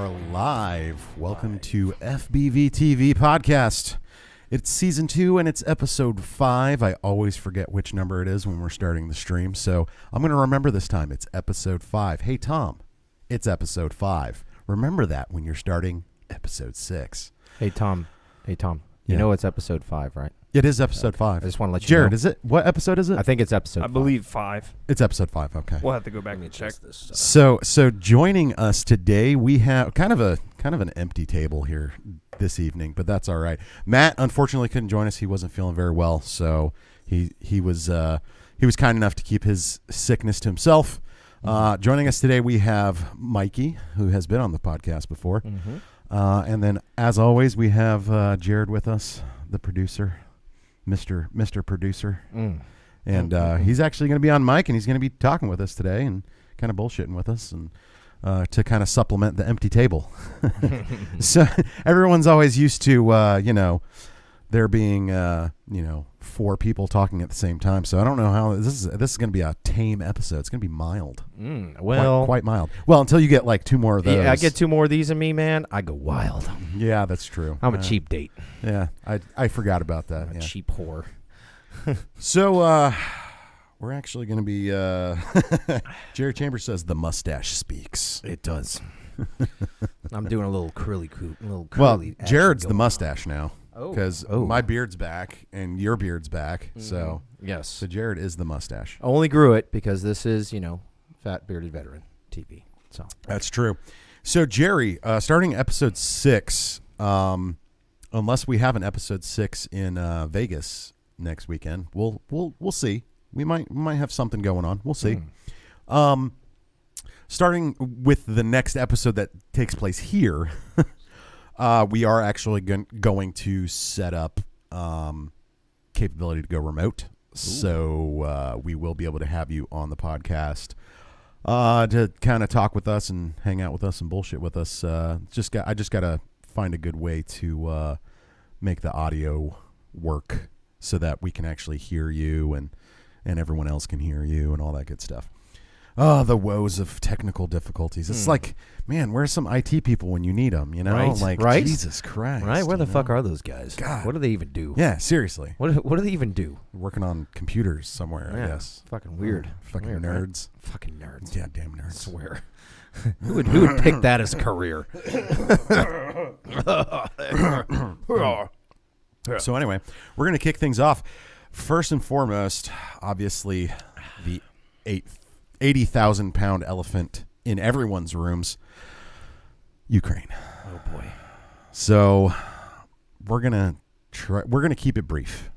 are live. Welcome to FBVtv podcast. It's season 2 and it's episode 5. I always forget which number it is when we're starting the stream, so I'm going to remember this time. It's episode 5. Hey, Tom, it's episode 5. Remember that when you're starting episode 6. Hey, Tom. You know it's episode 5, right? It is episode 5. I just want to let you Jared, know. is it? What episode is it? I think it's episode 5. I believe 5. It's episode 5. Okay. We'll have to go back and check this stuff. So joining us today, we have kind of an empty table here this evening, but that's all right. Matt unfortunately couldn't join us. He wasn't feeling very well, so he was kind enough to keep his sickness to himself. Joining us today, we have Mikey, who has been on the podcast before, and then as always, we have Jared with us, the producer. Mr. Producer. And he's actually going to be on mic, and he's going to be talking with us today and kind of bullshitting with us and to kind of supplement the empty table. So everyone's always used to, there being, 4 people talking at the same time. So I don't know how this is going to be a tame episode. It's going to be mild. Quite mild. Well, until you get like 2 more of those. Yeah, I get 2 more of these in me, man. I go wild. Yeah, that's true. I'm a cheap date. Yeah, I forgot about that. I'm a cheap whore. So we're actually going to be Jerry Chambers says the mustache speaks. It does. I'm doing a little curly Well, Jared's the mustache now because Oh. my beard's back and your beard's back. So yes. so Jared is the mustache. I only grew it because this is, Fat Bearded Veteran TV. So That's true. So Jerry, starting episode 6, unless we have an episode 6 in Vegas next weekend, we'll see. We might have something going on. We'll see. Starting with the next episode that takes place here, we are actually going to set up capability to go remote. Ooh. So we will be able to have you on the podcast to kind of talk with us and hang out with us and bullshit with us. I just got to find a good way to make the audio work so that we can actually hear you and everyone else can hear you and all that good stuff. Oh, the woes of technical difficulties. It's like, man, where's some IT people when you need them, Right? Jesus Christ. right, where the fuck are those guys? God. What do they even do? Yeah, seriously. What do they even do? Working on computers somewhere, I guess. Fucking weird. Fucking Weird, nerds. Right? Fucking nerds. Yeah, damn I nerds. swear. Who would pick that as a career? So anyway, we're going to kick things off. First and foremost, obviously, the 80,000-pound elephant in everyone's rooms, Ukraine. Oh boy. So we're gonna keep it brief.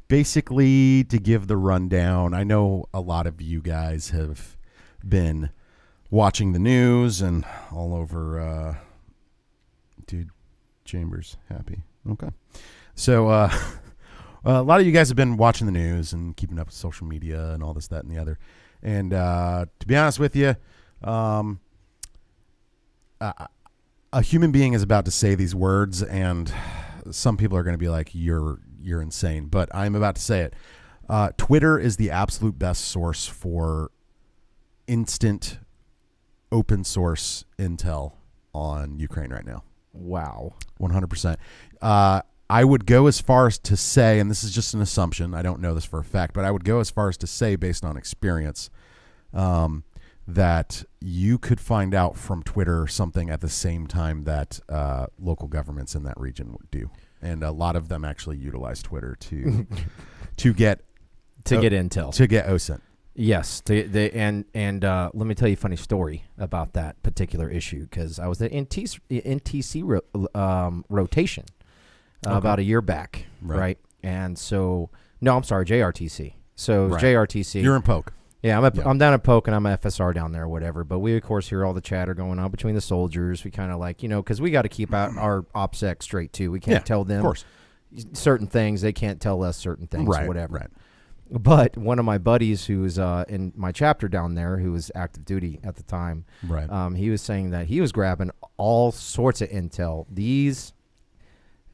Basically, to give the rundown, I know a lot of you guys have been watching the news and all over. Dude, Chambers happy. Okay, so a lot of you guys have been watching the news and keeping up with social media and all this, that, and the other. And to be honest with you, a human being is about to say these words, and some people are going to be like, "You're insane," but I'm about to say it. Twitter is the absolute best source for instant, open source intel on Ukraine right now. Wow. 100%. I would go as far as to say, and this is just an assumption, I don't know this for a fact, but I would go as far as to say, based on experience, that you could find out from Twitter something at the same time that local governments in that region would do. And a lot of them actually utilize Twitter to get intel. To get OSINT. Yes, and let me tell you a funny story about that particular issue, because I was at NTC rotation about a year back, right? And so, no, I'm sorry, JRTC. So Right. JRTC. You're in Polk. Yeah, I'm down at Polk, and I'm a FSR down there or whatever. But we, of course, hear all the chatter going on between the soldiers. We kind of like, because we got to keep our OPSEC straight, too. We can't tell them certain things. They can't tell us certain things or whatever. Right. But one of my buddies who was in my chapter down there, who was active duty at the time, he was saying that he was grabbing all sorts of intel. These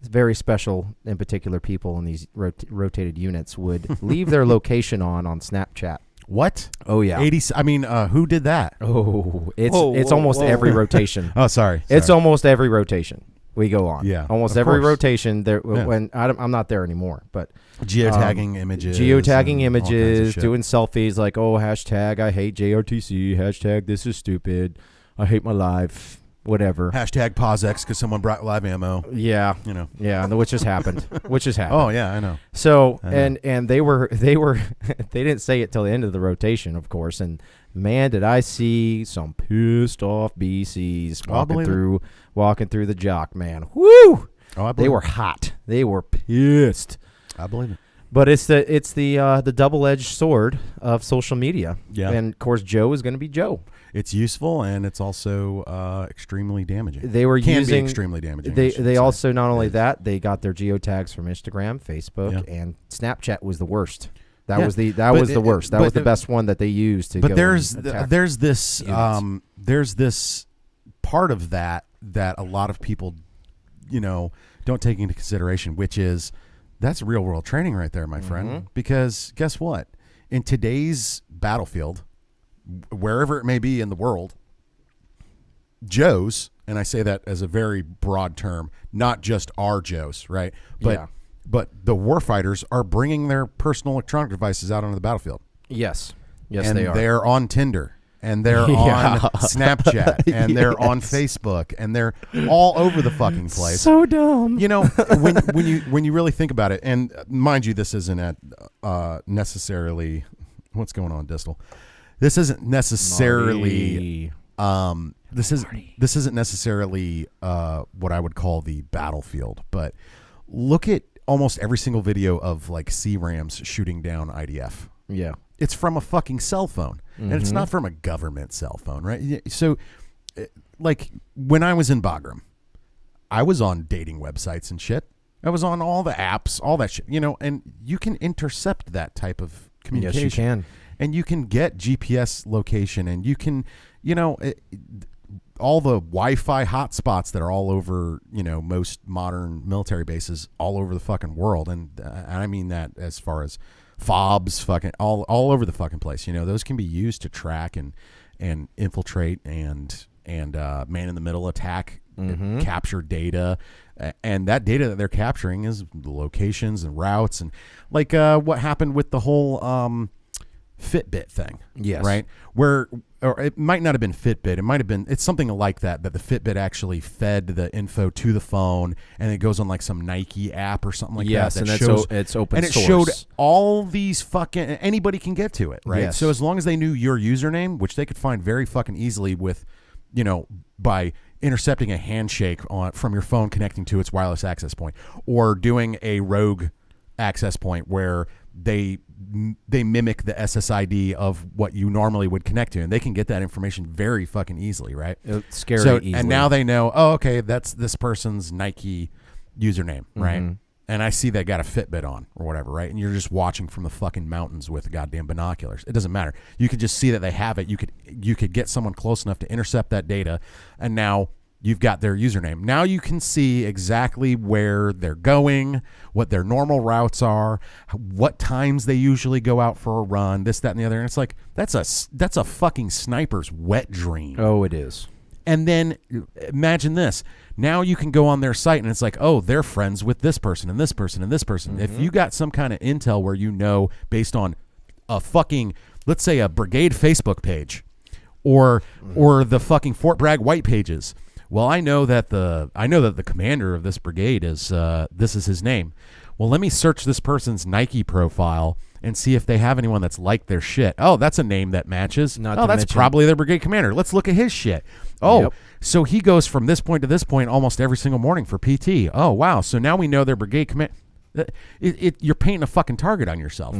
very special, in particular, people in these rotated units would leave their location on Snapchat What? Oh yeah. 80. I mean, who did that? Oh, it's almost every rotation. Oh, sorry. It's almost every rotation we go on. Yeah, almost of every course. rotation. There, Yeah. when I'm not there anymore, but Geotagging images. geotagging and all kinds of images, shit. doing selfies like, oh, hashtag I hate JRTC, hashtag this is stupid, I hate my life, whatever. Hashtag pause X because someone brought live ammo. Yeah, You know. yeah, which has happened. Oh yeah, I know. So I know. and they were they didn't say it till the end of the rotation, of course. And man, did I see some pissed off BCs walking through the jock, man. Woo! Oh, I believe They were hot. They were pissed. I believe it. But it's the double-edged sword of social media. Yeah. And of course, Joe is going to be Joe. It's useful and it's also extremely damaging. They were Can using be extremely damaging. They also not only that, they got their geotags from Instagram, Facebook, and Snapchat was the worst. That was the worst. That was the best one that they used to. But go there's and attack this units. there's this part of that a lot of people, don't take into consideration, which is that's real world training right there, my friend. Because guess what? In today's battlefield, wherever it may be in the world, Joes, and I say that as a very broad term, not just our Joes, right? But the warfighters are bringing their personal electronic devices out onto the battlefield. Yes, and they are. They're on Tinder, and they're on Snapchat, and they're on Facebook, and they're all over the fucking place. So dumb. When you really think about it, and mind you, this isn't at necessarily what's going on, Distal. This isn't necessarily this isn't necessarily what I would call the battlefield, but look at almost every single video of like CRAMs shooting down IDF. Yeah. It's from a fucking cell phone, and it's not from a government cell phone, right? So, like, when I was in Bagram, I was on dating websites and shit. I was on all the apps, all that shit, and you can intercept that type of communication. Yes, you can. And you can get GPS location, and you can, all the Wi-Fi hotspots that are all over, most modern military bases all over the fucking world. And I mean that as far as fobs, fucking all over the fucking place. Those can be used to track and infiltrate and man in the middle attack, capture data. And that data that they're capturing is the locations and routes and like what happened with the whole Fitbit thing. Yes. Right? Or it might not have been Fitbit. It might have been, it's something like that the Fitbit actually fed the info to the phone, and it goes on like some Nike app or something like that. Yes, that and shows, it's open and it source. showed all these fucking, anybody can get to it, right? Yes. So as long as they knew your username, which they could find very fucking easily with, by intercepting a handshake from your phone connecting to its wireless access point, or doing a rogue access point where they mimic the SSID of what you normally would connect to, and they can get that information very fucking easily, right? It's scary easily. And now they know, oh, okay, that's this person's Nike username, right? And I see they got a Fitbit on or whatever, right? And you're just watching from the fucking mountains with goddamn binoculars. It doesn't matter. You could just see that they have it. You could get someone close enough to intercept that data, and now you've got their username. Now you can see exactly where they're going, what their normal routes are, what times they usually go out for a run, this, that, and the other. And it's like, that's a fucking sniper's wet dream. Oh, it is. And then imagine this. Now you can go on their site and it's like, oh, they're friends with this person and this person and this person. If you got some kind of intel where based on a fucking, let's say a brigade Facebook page or the fucking Fort Bragg white pages. Well, I know that the commander of this brigade is this is his name. Well, let me search this person's Nike profile and see if they have anyone that's like their shit. Oh, that's a name that matches. That's probably their brigade commander. Let's look at his shit. Oh, so he goes from this point to this point almost every single morning for PT. Oh, wow. So now we know their brigade command. You're painting a fucking target on yourself,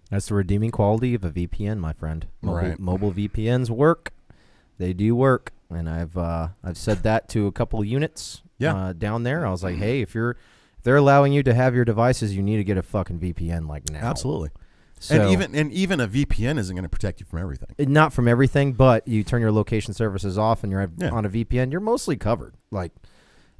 That's the redeeming quality of a VPN, my friend. Right. Mobile VPNs work. They do work. And I've said that to a couple of units down there. I was like, hey, if they're allowing you to have your devices, you need to get a fucking VPN like now. Absolutely. So, and even a VPN isn't going to protect you from everything. Not from everything, but you turn your location services off and you're on a VPN, you're mostly covered. Like,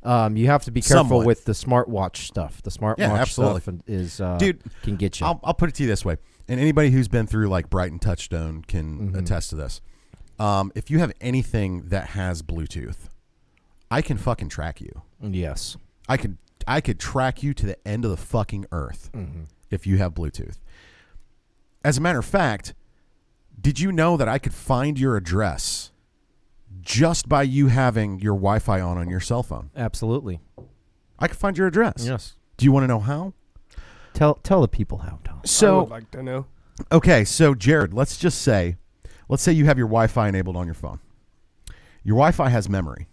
You have to be careful Somewhat. with the smartwatch stuff. The smartwatch absolutely. stuff is Dude, can get you. I'll put it to you this way, and anybody who's been through like Brighton Touchstone can attest to this. If you have anything that has Bluetooth, I can fucking track you. Yes. I could track you to the end of the fucking earth if you have Bluetooth. As a matter of fact, did you know that I could find your address just by you having your Wi-Fi on your cell phone? Absolutely. I could find your address. Yes. Do you want to know how? Tell the people how, Tom. So, I would like to know. okay, so Jared, let's say you have your Wi-Fi enabled on your phone. Your Wi-Fi has memory,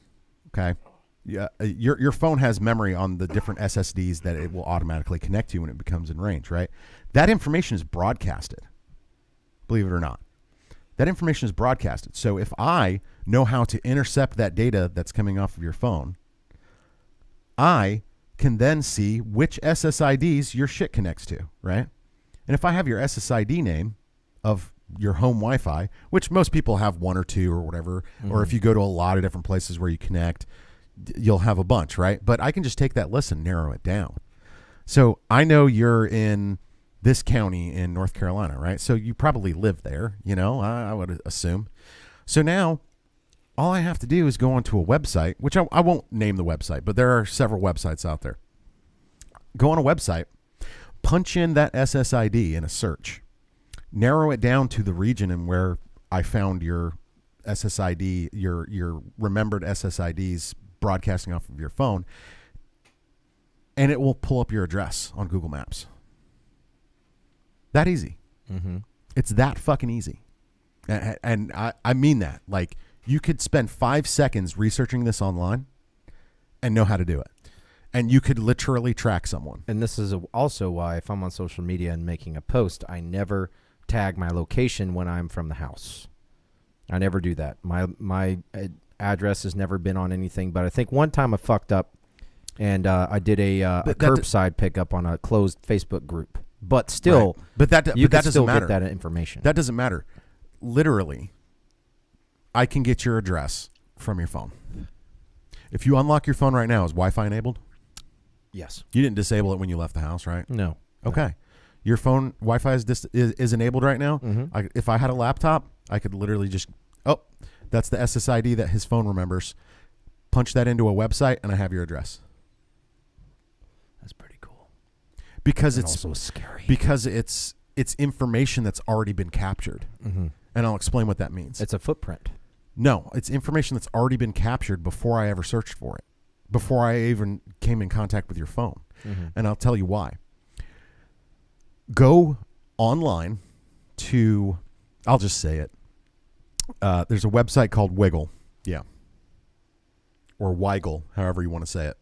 okay? Yeah, your phone has memory on the different SSDs that it will automatically connect to when it becomes in range, right? That information is broadcasted, believe it or not. That information is broadcasted. So if I know how to intercept that data that's coming off of your phone, I can then see which SSIDs your shit connects to, right? And if I have your SSID name of your home Wi-Fi, which most people have one or two or whatever, or if you go to a lot of different places where you connect, you'll have a bunch, right? But I can just take that list and narrow it down. So I know you're in this county in North Carolina, right? So you probably live there, I would assume. So now all I have to do is go onto a website, which I won't name the website, but there are several websites out there. Go on a website, punch in that SSID in a search, narrow it down to the region and where I found your SSID, your remembered SSIDs broadcasting off of your phone, and it will pull up your address on Google Maps. That easy. It's that fucking easy. And I mean that. Like, you could spend 5 seconds researching this online and know how to do it. And you could literally track someone. And this is also why if I'm on social media and making a post, I never tag my location when I'm from the house. I never do that. My address has never been on anything, but I think one time I fucked up and I did a curbside pickup on a closed Facebook group. But still, right. But that doesn't still matter. Get that information. That doesn't matter. Literally, I can get your address from your phone. If you unlock your phone right now, is Wi-Fi enabled? Yes. You didn't disable it when you left the house, right? No. Okay. Your phone Wi-Fi is enabled right now. If I had a laptop, I could literally just, that's the SSID that his phone remembers. Punch that into a website, and I have your address. That's pretty cool. Because and it's also scary. Because it's information that's already been captured, and I'll explain what that means. It's a footprint. No, it's information that's already been captured before I ever searched for it, before I even came in contact with your phone, and I'll tell you why. Go online to, I'll just say it. There's a website called Wiggle, or Weigel, however you want to say it.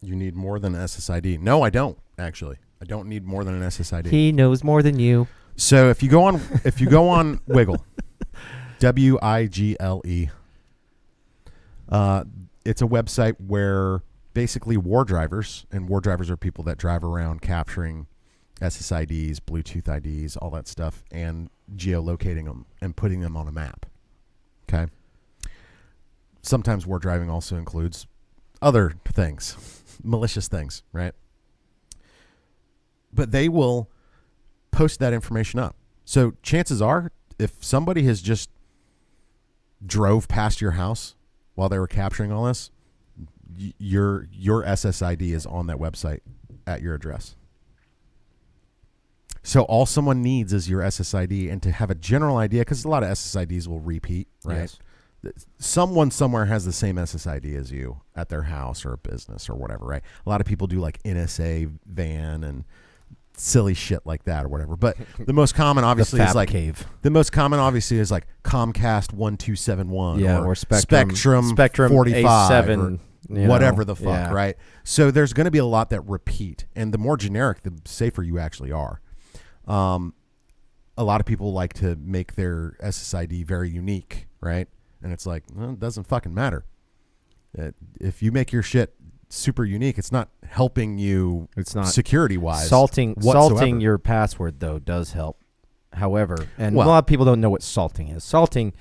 You need more than an SSID. No, I don't, actually. I don't need more than an SSID. He knows more than you. So if you go on Wiggle, WIGLE, it's a website where basically war drivers, and war drivers are people that drive around capturing SSIDs, Bluetooth IDs, all that stuff, and geolocating them and putting them on a map. Okay. Sometimes war driving also includes other things. Malicious things, right? But they will post that information up. So chances are, if somebody has just drove past your house while they were capturing all this, your SSID is on that website at your address. So all someone needs is your SSID, and to have a general idea, because a lot of SSIDs will repeat, right? Yes. Someone somewhere has the same SSID as you at their house or a business or whatever, right? A lot of people do like NSA van and silly shit like that or whatever. But the most common obviously is like cave. The most common obviously is like Comcast 1271 or Spectrum 45 A7, or whatever the fuck, right? So there's going to be a lot that repeat, and the more generic, the safer you actually are. A lot of people like to make their SSID very unique, right? And it's like, well, it doesn't fucking matter. If you make your shit super unique, it's not helping you. It's not security wise. Salting your password though does help. However, and a lot of people don't know what salting is. Salting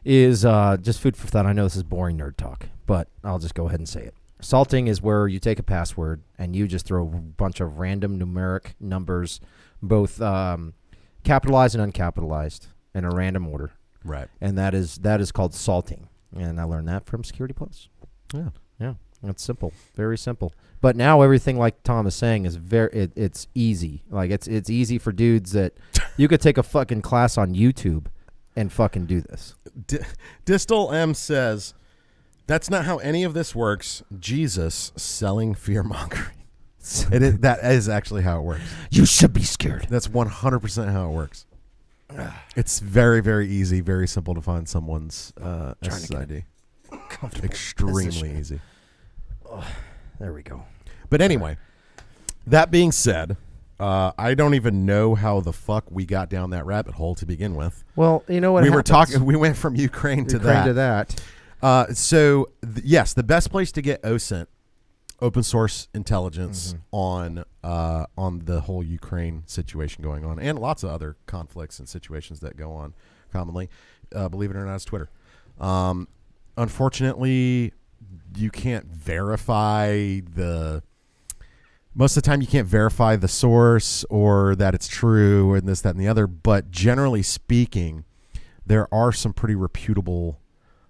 is just food for thought. I know this is boring nerd talk, but I'll just go ahead and say it. Salting is where you take a password and you just throw a bunch of random numeric numbers, both capitalized and uncapitalized, in a random order. Right. And that is called salting. And I learned that from Security Plus. Yeah. Yeah. That's simple. Very simple. But now everything, like Tom is saying, is it's easy. Like it's easy for dudes that you could take a fucking class on YouTube and fucking do this. Distal M says, that's not how any of this works. Jesus selling fear-mongering. That is actually how it works. You should be scared. That's 100% how it works. It's very, very easy, very simple to find someone's SSID. Extremely easy. Oh, there we go. But anyway, that being said, I don't even know how the fuck we got down that rabbit hole to begin with. Well, you know what we were talking. We went from Ukraine to that. So yes, the best place to get OSINT, open source intelligence, on the whole Ukraine situation going on, and lots of other conflicts and situations that go on commonly, believe it or not, is Twitter. Unfortunately, you can't verify most of the time you can't verify the source or that it's true and this, that, and the other. But generally speaking, there are some pretty reputable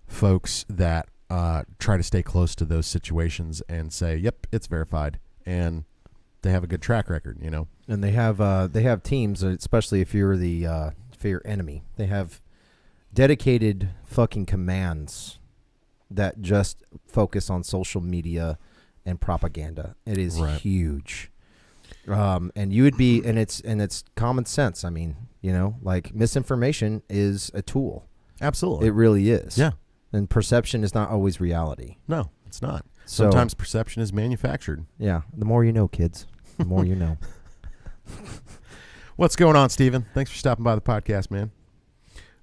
folks that try to stay close to those situations and say, yep, it's verified. And they have a good track record, you know. And they have teams, especially if you're your enemy. They have dedicated fucking commands that just focus on social media and propaganda. It is huge. And you would be, and it's common sense. I mean, you know, like misinformation is a tool. Absolutely. It really is. Yeah. And perception is not always reality. No, it's not. Sometimes perception is manufactured. Yeah. The more you know, kids, the more you know. What's going on, Steven? Thanks for stopping by the podcast, man.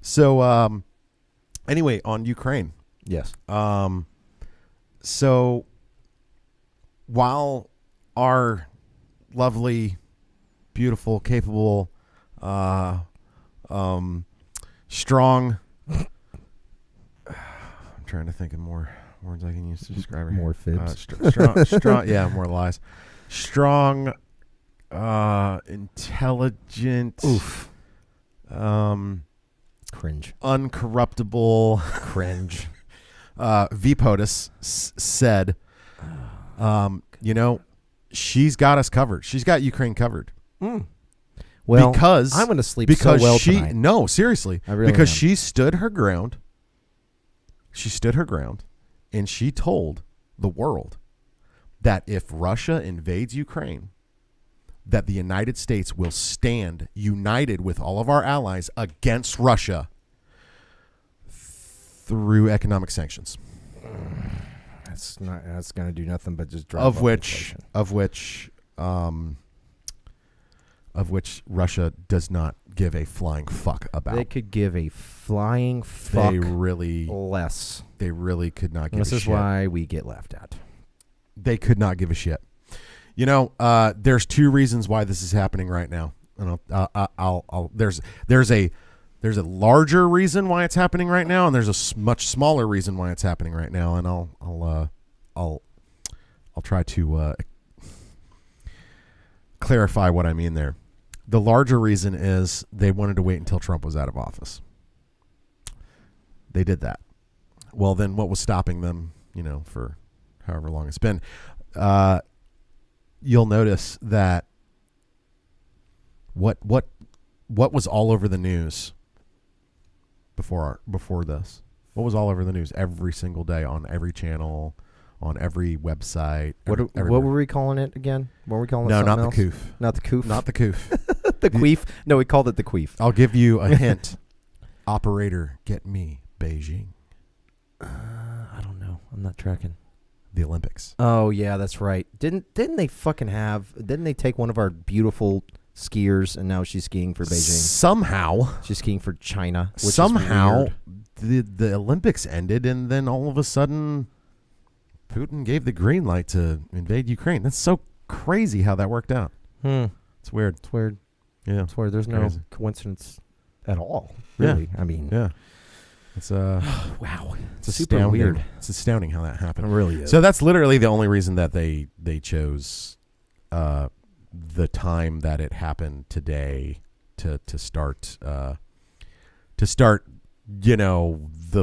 So, anyway, on Ukraine. Yes. So while our lovely, beautiful, capable, strong, I'm trying to think of more words I can use to describe her. More fibs. Strong, yeah, more lies. Strong, intelligent. Oof. Cringe. Uncorruptible. Cringe. VPOTUS said, you know, she's got us covered. She's got Ukraine covered. Well, because I'm going to sleep so well tonight. No, seriously. I really because am. she stood her ground. She stood her ground, and she told the world that if Russia invades Ukraine, that the United States will stand united with all of our allies against Russia through economic sanctions. That's going to do nothing but just drive of which Russia does not give a flying fuck about. They could give a flying fuck less. They really could not give a shit. This is why we get laughed at. They could not give a shit. You know, there's two reasons why this is happening right now, and there's a larger reason why it's happening right now, and there's a much smaller reason why it's happening right now, and I'll try to clarify what I mean there. The larger reason is they wanted to wait until Trump was out of office. They did that. Well, then what was stopping them, you know, for however long it's been? You'll notice that what was all over the news before this? What was all over the news every single day on every channel, on every website? What were we calling it again? What were we calling it? No, not else? the coof. Not the coof. Not the coof. The queef. No, we called it the queef. I'll give you a hint. Operator, get me Beijing. I don't know. I'm not tracking. The Olympics. Oh yeah, that's right. Didn't they take one of our beautiful skiers and now she's skiing for Beijing? Somehow she's skiing for China. Which somehow the Olympics ended, and then all of a sudden Putin gave the green light to invade Ukraine. That's so crazy how that worked out. It's weird. It's weird. Yeah, it's weird. There's no coincidence at all. Really. Yeah. I mean, yeah. It's wow. It's super astounding. weird. It's astounding how that happened. It really is. So that's literally the only reason that they chose the time that it happened today to start the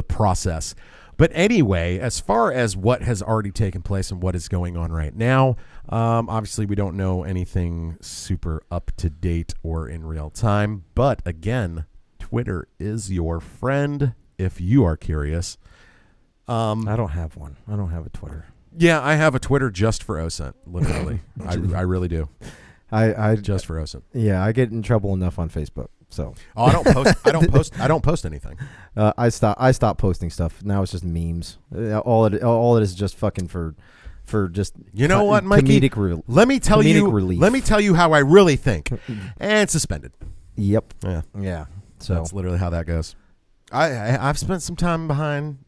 process. But anyway, as far as what has already taken place and what is going on right now, obviously we don't know anything super up to date or in real time. But again, Twitter is your friend if you are curious. I don't have one. I don't have a Twitter. Yeah, I have a Twitter just for OSINT, literally. I really do. I just for OSINT. Yeah, I get in trouble enough on Facebook. So I don't post anything. I stopped posting stuff. Now it's just memes. All it is just fucking for just what, Mikey? Let me tell you how I really think. And suspended. Yep. Yeah. So that's literally how that goes. I've spent some time behind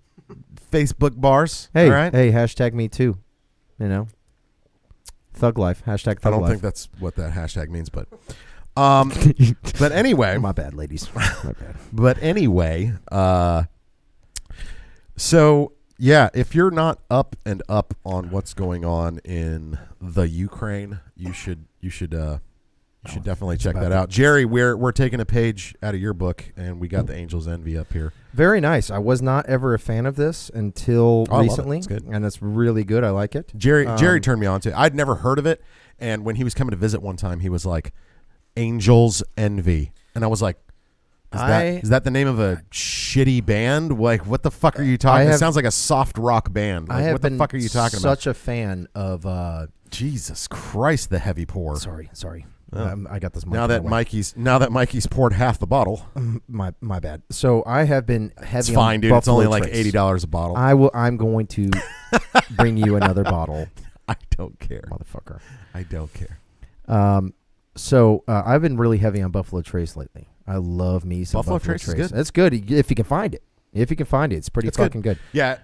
Facebook bars. Hey, all right? Hey, hashtag me too. Thug life. Hashtag thug life. I don't think that's what that hashtag means, but but anyway. My bad, ladies. My bad. But anyway, so yeah, if you're not up on what's going on in the Ukraine, you should definitely check that out. Jerry, we're taking a page out of your book, and we got the Angel's Envy up here. Very nice. I was not ever a fan of this until recently, it's good. And it's really good. I like it. Jerry turned me on to it. I'd never heard of it, and when he was coming to visit one time, he was like, Angel's Envy, and I was like, is that the name of a shitty band? Like, what the fuck are you talking? It sounds like a soft rock band. Like, what the fuck are you talking about? Such a fan of Jesus Christ, the heavy pour. Sorry. I got this. Now that Mikey's poured half the bottle. My bad. So I have been heavy. It's fine, dude. It's only like $80 a bottle. I'm going to bring you another bottle. I don't care, motherfucker. I don't care. So I've been really heavy on Buffalo Trace lately. I love me some Buffalo Trace. Is good. It's good if you can find it. It's pretty fucking good. Yeah.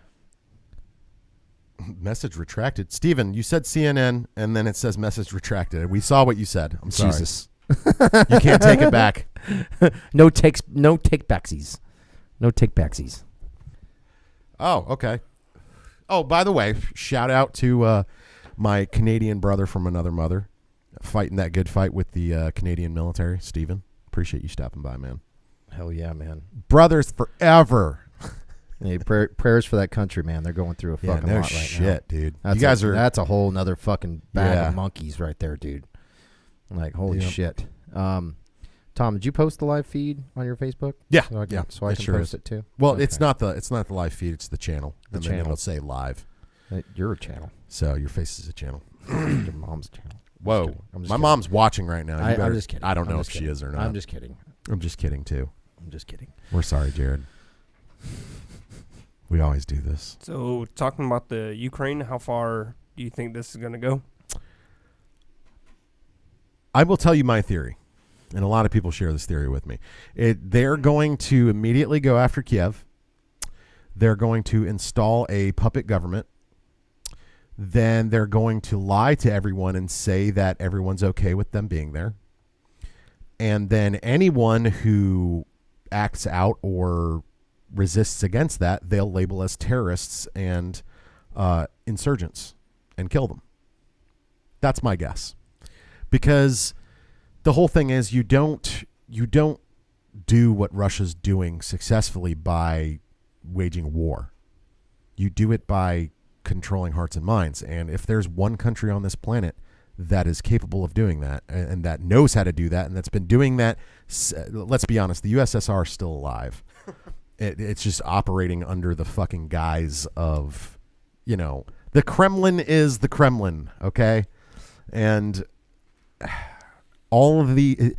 Message retracted. Steven, you said CNN, and then it says message retracted. We saw what you said. I'm sorry. Jesus. You can't take it back. No take backsies. No take backsies. Oh, okay. Oh, by the way, shout out to my Canadian brother from another mother, fighting that good fight with the Canadian military. Steven, appreciate you stopping by, man. Hell yeah, man. Brothers forever. Hey, prayers for that country, man. They're going through a fucking lot right now. Shit, dude. That's a whole nother fucking bag of monkeys right there, dude. Like, holy shit. Tom, did you post the live feed on your Facebook? Yeah, so I can post it too. Well, okay. It's not the live feed. It's the channel. Then it'll say live. You're a channel. So your face is a channel. Your mom's a channel. Whoa, my mom's watching right now. I'm just kidding. I don't know if she is or not. I'm just kidding. I'm just kidding too. I'm just kidding. We're sorry, Jared. We always do this. So, talking about the Ukraine, how far do you think this is going to go? I will tell you my theory, and a lot of people share this theory with me. They're going to immediately go after Kiev. They're going to install a puppet government. Then they're going to lie to everyone and say that everyone's okay with them being there. And then anyone who acts out or resists against that, they'll label as terrorists and insurgents and kill them. That's my guess. Because the whole thing is you don't do what Russia's doing successfully by waging war. You do it by controlling hearts and minds. And if there's one country on this planet that is capable of doing that and that knows how to do that and that's been doing that, let's be honest, the USSR is still alive. It's just operating under the fucking guise of, the Kremlin is the Kremlin, okay? And all of they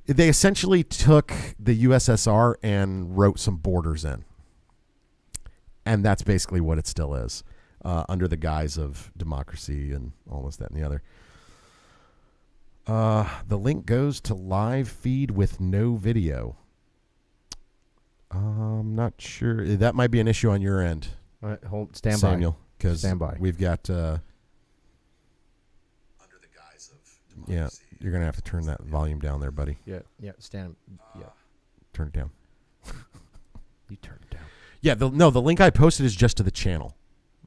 essentially took the USSR and wrote some borders in. And that's basically what it still is, under the guise of democracy and all this, that, and the other. The link goes to live feed with no video. I'm not sure. That might be an issue on your end. All right, stand by. Samuel, because we've got... under the guise of democracy. Yeah, you're going to have to turn that volume down there, buddy. Yeah, stand. Yeah. Turn it down. You turn it down. Yeah, the link I posted is just to the channel.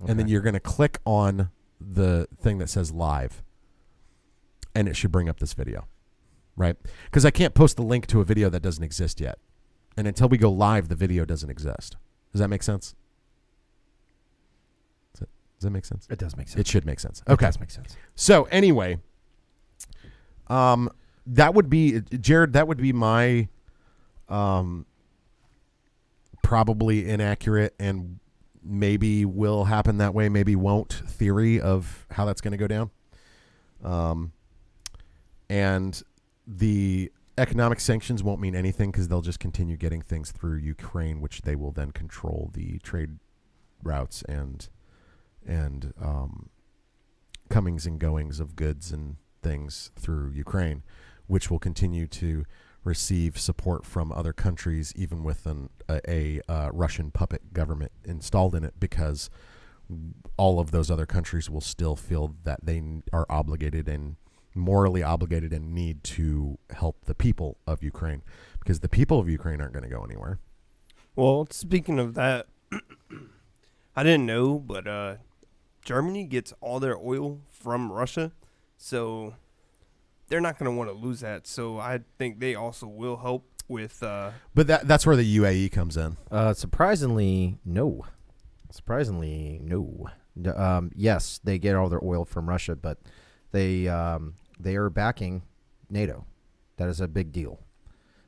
And then you're going to click on the thing that says live. And it should bring up this video. Right? Because I can't post the link to a video that doesn't exist yet. And until we go live, the video doesn't exist. Does that make sense? Does that make sense? It does make sense. It should make sense. Okay. It does make sense. So anyway, that would be, Jared, that would be my probably inaccurate and maybe will happen that way, maybe won't theory of how that's going to go down. And the economic sanctions won't mean anything because they'll just continue getting things through Ukraine, which they will then control the trade routes and comings and goings of goods and things through Ukraine, which will continue to receive support from other countries, even with a Russian puppet government installed in it, because all of those other countries will still feel that they are obligated and morally obligated and need to help the people of Ukraine, because the people of Ukraine aren't going to go anywhere. Well, speaking of that, I didn't know, but Germany gets all their oil from Russia, so they're not going to want to lose that. So I think they also will help with. But that's where the UAE comes in. Surprisingly, no. Yes, they get all their oil from Russia, but they are backing NATO. That is a big deal.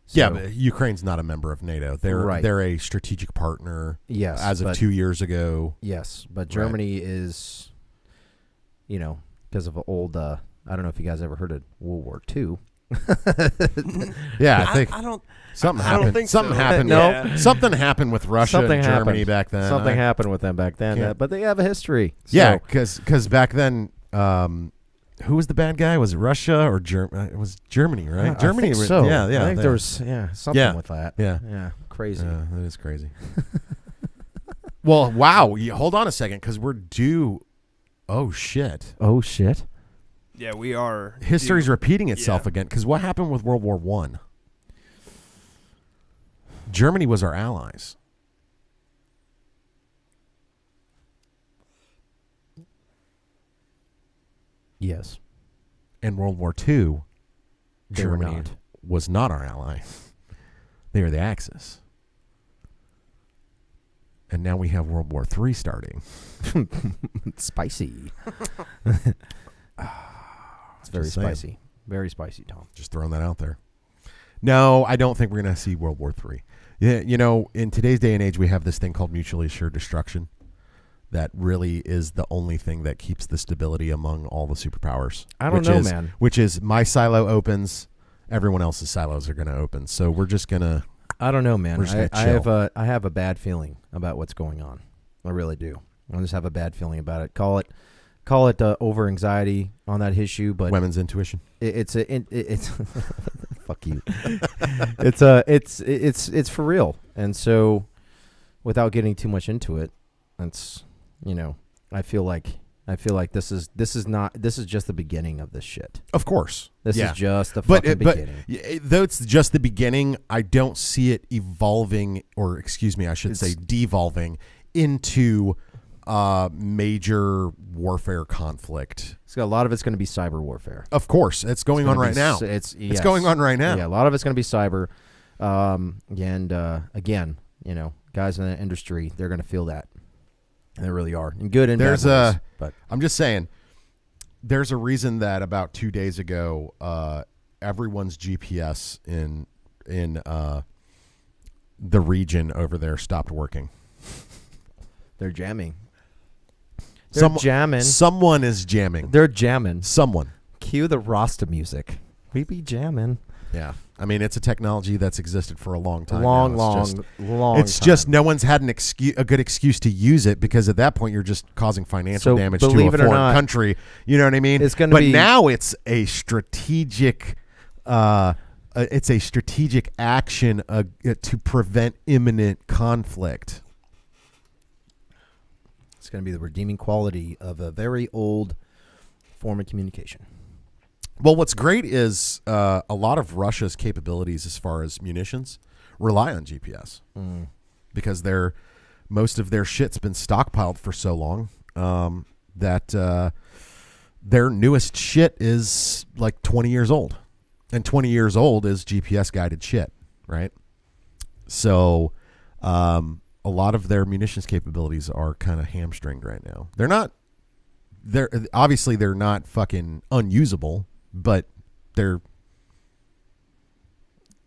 So, yeah, but Ukraine's not a member of NATO. They're a strategic partner. Yes, as of 2 years ago. Yes, but Germany is, because of old. I don't know if you guys ever heard of World War II. Yeah, I think I don't. something I happened. don't think something so. happened. Yeah. No, something happened with Russia and Germany back then. Something happened with them back then, Yeah. but they have a history. Yeah, So, because back then, who was the bad guy? Was it Russia or Germany? It was Germany, right? I Germany. think so. Yeah. I think there was something with that. Yeah. Crazy. Yeah, that is crazy. Well, wow. Hold on a second, because we're due. Oh shit! Oh shit! Yeah, we are. History's due. repeating itself again. Because what happened with World War I? Germany was our allies. Yes. In World War II, They were Germany not. was not our ally. They were the Axis. And now we have World War III starting. Spicy. It's very Just saying. spicy. Very spicy, Tom. Just throwing that out there. No, I don't think we're going to see World War III. Yeah, in today's day and age, we have this thing called mutually assured destruction. That really is the only thing that keeps the stability among all the superpowers. I don't know, man. Which is my silo opens, everyone else's silos are going to open. So we're just going to. I don't know, man. We're just gonna I have a bad feeling about what's going on. I really do. I just have a bad feeling about it. Call it over anxiety on that issue, but Women's intuition. it's fuck you. It's for real. And so, without getting too much into it, it's I feel like this is just the beginning of this shit. Of course. This Yeah. is just the fucking beginning. Though it's just the beginning, I don't see it evolving, or excuse me, I should say devolving into major warfare conflict. A lot of it's going to be cyber warfare. Of course, it's going on right now. It's going on right now. Yeah, a lot of it's going to be cyber. And again, guys in the industry, they're going to feel that. And they really are. And good and bad ways, but I'm just saying, there's a reason that about 2 days ago, everyone's GPS in the region over there stopped working. they're jamming. They're jamming. Someone is jamming. They're jamming. Someone. Cue the Rasta music. We be jamming. Yeah. I mean, it's a technology that's existed for a long time. Long It's time. just no one's had a good excuse to use it, because at that point you're just causing financial So damage to a believe it or foreign not, country. You know what I mean? it's gonna be- now it's a strategic. It's a strategic action to prevent imminent conflict. It's going to be the redeeming quality of a very old form of communication. Well, what's great is a lot of Russia's capabilities as far as munitions rely on GPS because they're most of their shit's been stockpiled for so long that their newest shit is like 20 years old. And 20 years old is GPS guided shit, right? So a lot of their munitions capabilities are kind of hamstringed right now. They're obviously not fucking unusable, but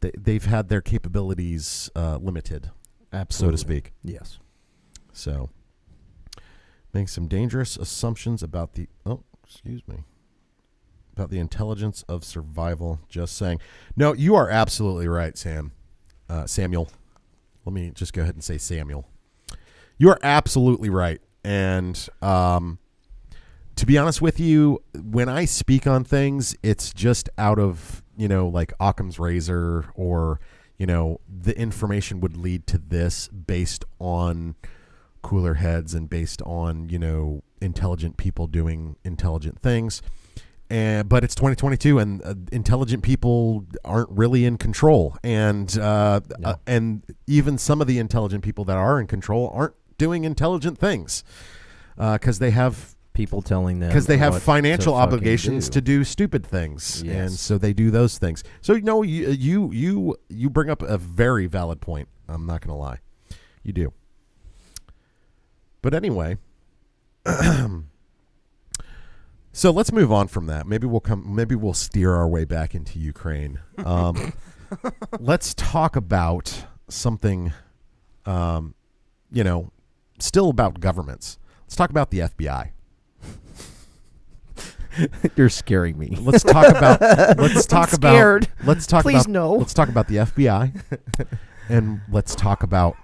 they've had their capabilities limited, Absolutely. so to speak. Yes. So, make some dangerous assumptions about the intelligence of survival. Just saying. No, you are absolutely right, Samuel. Let me just go ahead and say Samuel. You are absolutely right. And to be honest with you, when I speak on things, it's just out of, like Occam's razor, or, the information would lead to this based on cooler heads and based on, intelligent people doing intelligent things. But it's 2022 and intelligent people aren't really in control. And and even some of the intelligent people that are in control aren't doing intelligent things because they have people telling them because they have what financial to fucking obligations do. to do stupid things. Yes. And so they do those things. So, you bring up a very valid point. I'm not going to lie. You do. But anyway, so let's move on from that. Maybe we'll steer our way back into Ukraine. Let's talk about something, still about governments. Let's talk about the FBI. You're scaring me. Let's talk about. Let's talk I'm scared. about. Let's talk Please about. no. Let's talk about the FBI, and let's talk about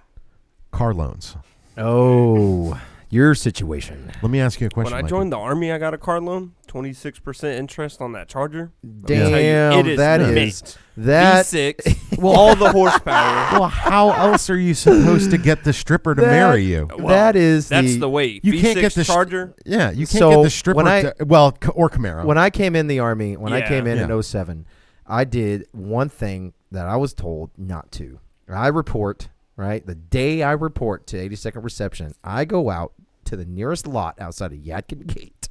car loans. Oh, your situation. Let me ask you a question. When I Mikey. joined the Army, I got a car loan, 26% interest on that Charger. Damn, it is that mint. is that. V6, all the horsepower. Well, how else are you supposed to get the stripper to marry you? Well, that is that's the way. You V6 can't get the Charger. Yeah, you can't So, get the stripper. when I- or Camaro. When I came in the Army, I Yeah. came in Yeah. in 07, I did one thing that I was told not to. I report, right? The day I report to 82nd Reception, I go out to the nearest lot outside of Yadkin Gate,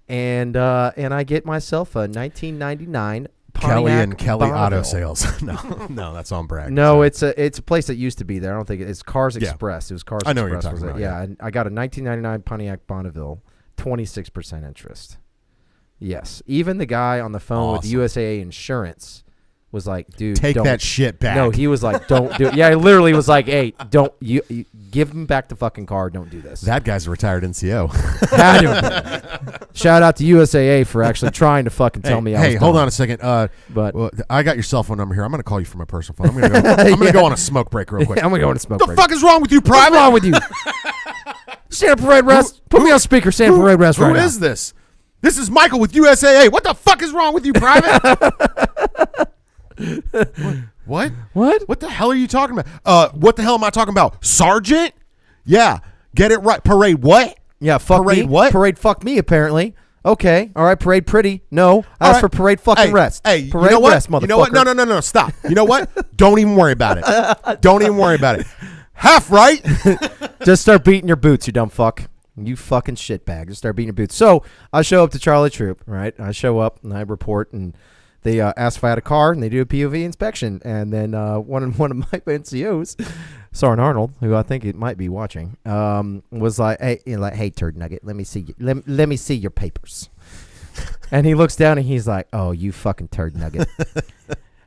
and I get myself a 1999 Kelly Pontiac and Kelly Auto Bonneville. Sales. No, that's on brag. No, So- it's a place that used to be there. I don't think it's Cars Yeah. Express. It was Cars I know what you're Express. talking was it? about, Yeah, and I got a 1999 Pontiac Bonneville, 26% interest. Yes, even the guy on the phone with Awesome. USAA Insurance was like, "Dude, take don't." that shit back. No, he was like, "Don't do it." Yeah, he literally was like, "Hey, don't you give him back the fucking car? Don't do this." That guy's a retired NCO. Had to have been. Shout out to USAA for actually trying to fucking tell me. Hey, hold on a second. But Well, I got your cell phone number here. I'm going to call you from my personal phone. I'm going to go on a smoke break real quick. I'm gonna go on a smoke What break. the fuck is wrong with you, What's private? wrong with you? Stand parade rest. Put me on speaker. Stand parade rest right Who now. is this? This is Michael with USAA. What the fuck is wrong with you, private? What? What? What the hell are you talking about? What the hell am I talking about? Sergeant? Yeah. Get it right. Parade what? Yeah, fuck Parade me. what? Parade fuck me, apparently. Okay. All right, parade pretty. No. All Ask right. for parade fucking Hey, rest. Hey, parade you know what? rest, motherfucker. You know what? No. Stop. You know what? Don't even worry about it. Don't even worry about it. Half right. Just start beating your boots, you dumb fuck. You fucking shitbag. Just start beating your boots. So I show up to Charlie Troop, right? I show up and I report, and they ask if I had a car, and they do a POV inspection. And then one of my NCOs, Sergeant Arnold, who I think it might be watching, was like, "Hey, turd nugget, let me see you. Let me see your papers." And he looks down and he's like, "Oh, you fucking turd nugget.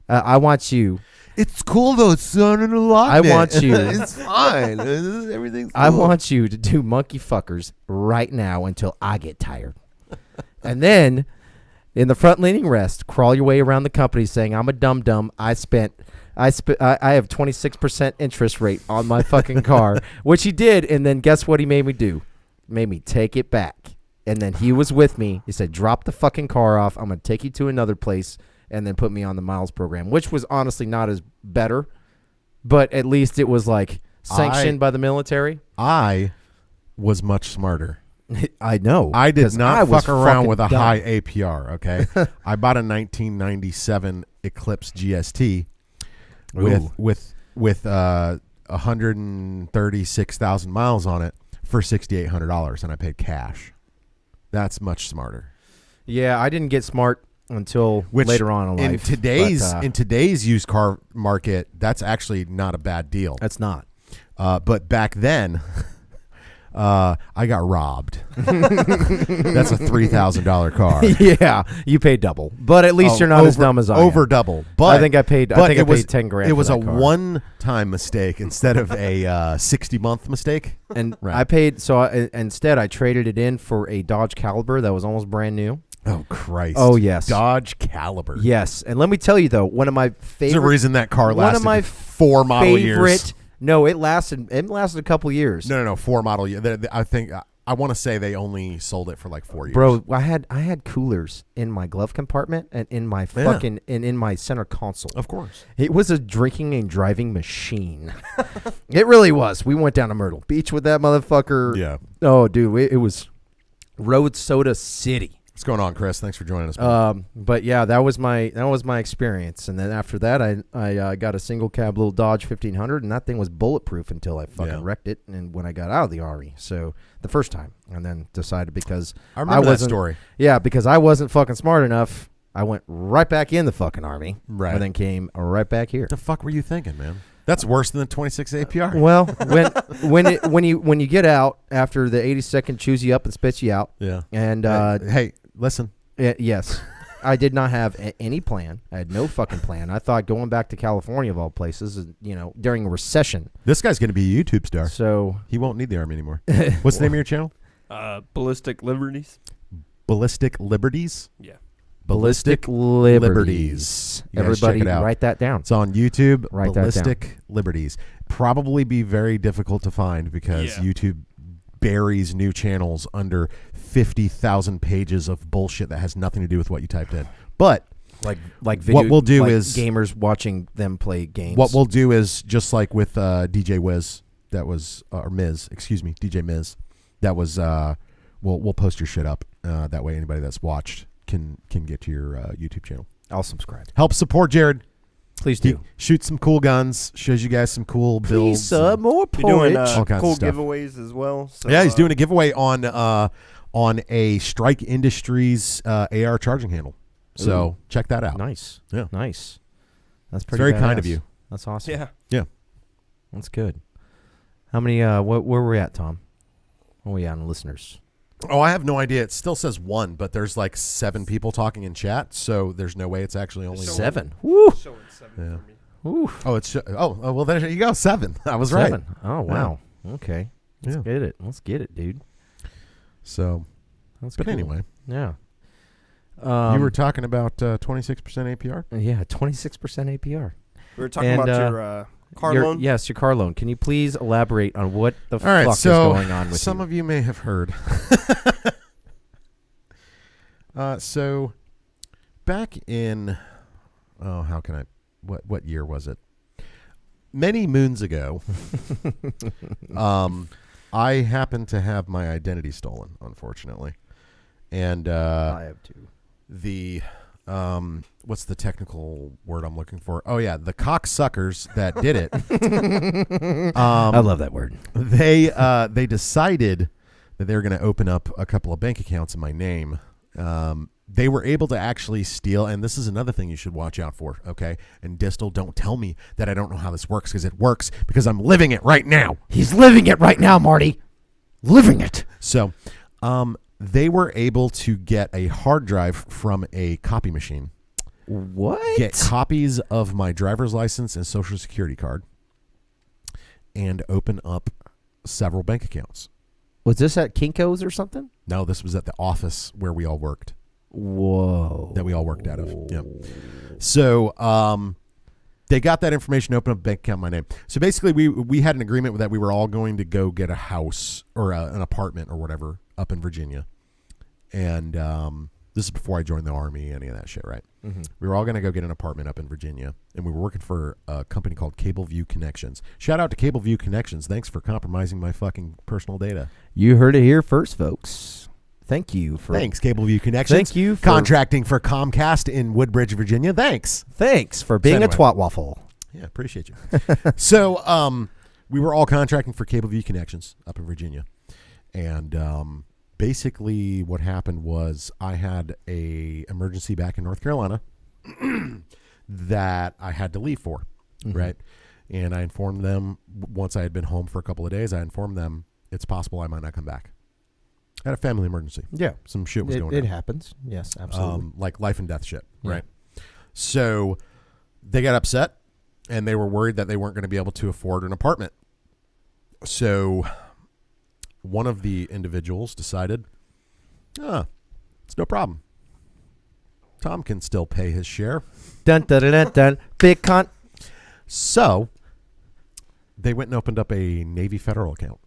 I want you. It's cool though. It's on an allotment. I want you. It's fine. Everything's cool. I want you to do monkey fuckers right now until I get tired. And then, in the front leaning rest, crawl your way around the company saying, I'm a dum-dum. I have 26% interest rate on my fucking car, which he did. And then guess what he made me do? Made me take it back. And then he was with me. He said, drop the fucking car off. I'm going to take you to another place, and then put me on the miles program, which was honestly not as better, but at least it was like sanctioned by the military. I was much smarter. I know. I did 'cause not I was fuck around fucking with a dumb. high APR, okay? I bought a 1997 Eclipse GST with 136,000 miles on it for $6,800, and I paid cash. That's much smarter. Yeah, I didn't get smart until later on in life. In today's used car market, that's actually not a bad deal. That's not. But back then, I got robbed. That's a $3,000 car. Yeah, you paid double, but at least you're not as dumb as I am. Over double. But I think I paid. I paid $10,000. It was for a that car. one-time mistake instead of a 60-month mistake. And Right. I paid. So instead, I traded it in for a Dodge Caliber that was almost brand new. Oh Christ! Oh yes, Dodge Caliber. Yes, and let me tell you though, one of my favorite. There's a reason that car lasted one of my 4 model years. No, it lasted. It lasted a couple years. No, 4 model years. I think I want to say they only sold it for like 4 years. Bro, I had coolers in my glove compartment and in my fucking and in my center console. Of course, it was a drinking and driving machine. It really was. We went down to Myrtle Beach with that motherfucker. Yeah. Oh, dude, it was Road Soda City. What's going on, Chris? Thanks for joining us. Man. But yeah, that was my experience. And then after that, I got a single cab little Dodge 1500, and that thing was bulletproof until I fucking wrecked it. And when I got out of the Army, so the first time, and then decided because I remember that story. Yeah, because I wasn't fucking smart enough, I went right back in the fucking Army, right, and then came right back here. What the fuck were you thinking, man? That's worse than the 26 APR. Well, when you get out after the 82nd chews you up and spits you out. Yeah. And hey, listen. Yes, I did not have any plan. I had no fucking plan. I thought going back to California of all places, during a recession. This guy's going to be a YouTube star. So he won't need the Army anymore. What's the name of your channel? Ballistic Liberties. Ballistic Liberties? Yeah. Ballistic Liberties. Everybody, check it out. write that down. It's on YouTube. Write that down. Ballistic Liberties. Probably be very difficult to find because YouTube buries new channels under 50,000 pages of bullshit that has nothing to do with what you typed in. But like video, what we'll do is gamers watching them play games. What we'll do is just like with DJ Wiz, that was or Miz, excuse me, DJ Miz, that was we'll post your shit up. That way anybody that's watched can get to your YouTube channel. I'll subscribe. Help support Jared. Please do. Shoot some cool guns. Shows you guys some cool builds. Please, more porridge. porridge. Doing kinds cool of stuff. giveaways as well. So, Yeah, he's doing a giveaway on a Strike Industries AR charging handle. So check that out. Nice. Yeah. Nice. That's It's pretty very badass. kind of you. That's awesome. Yeah. Yeah. That's good. How many, where were we at, Tom? Where are we at on listeners? Oh, I have no idea. It still says 1, but there's like 7 people talking in chat, so there's no way it's actually only 7. Woo. Showing 7 Yeah. for me. Woo. Oh, it's well there you go, 7. I was 7. right. Oh, wow. Okay. Let's Yeah. get it. Let's get it, dude. So, That's but cool. anyway, Yeah. you were talking about 26% APR. Yeah, 26% APR. We were talking And, about your car loan. Yes, your car loan. Can you please elaborate on what the All right, fuck so is going on with some you? of you may have heard. So back in what year was it? Many moons ago, I happened to have my identity stolen, unfortunately, and I have two. the what's the technical word I'm looking for? Oh yeah, the cocksuckers that did it. I love that word. They decided that they were going to open up a couple of bank accounts in my name. They were able to actually steal, and this is another thing you should watch out for, okay? And Distal, don't tell me that I don't know how this works, because it works, because I'm living it right now. He's living it right now, Marty. Living it. So, they were able to get a hard drive from a copy machine, What? get copies of my driver's license and social security card, and open up several bank accounts. Was this at Kinko's or something? No, this was at the office where we all worked. Whoa. That we all worked out of. Yep. So they got that information, open up a bank account in my name. So basically we had an agreement with that we were all going to go get a house or an apartment or whatever up in Virginia. And this is before I joined the Army, any of that shit, right? Mm-hmm. We were all going to go get an apartment up in Virginia, and we were working for a company called Cableview Connections. Shout out to Cableview Connections. Thanks for compromising my fucking personal data. You heard it here first, folks. Thank you for Thanks, Cableview Connections. Thank you for contracting for Comcast in Woodbridge, Virginia. Thanks. Thanks for being anyway. a twat waffle. Yeah, appreciate you. So we were all contracting for cable V connections up in Virginia. And basically what happened was I had a emergency back in North Carolina that I had to leave for, right? And I informed them, once I had been home for a couple of days, I informed them it's possible I might not come back. I had a family emergency. Yeah. Some shit was going on. It happens. Yes, absolutely. Like life and death shit, Yeah. right? So they got upset, and they were worried that they weren't going to be able to afford an apartment. So one of the individuals decided, it's no problem. Tom can still pay his share. Dun, dun, dun, dun, dun. Big cunt. So they went and opened up a Navy Federal account.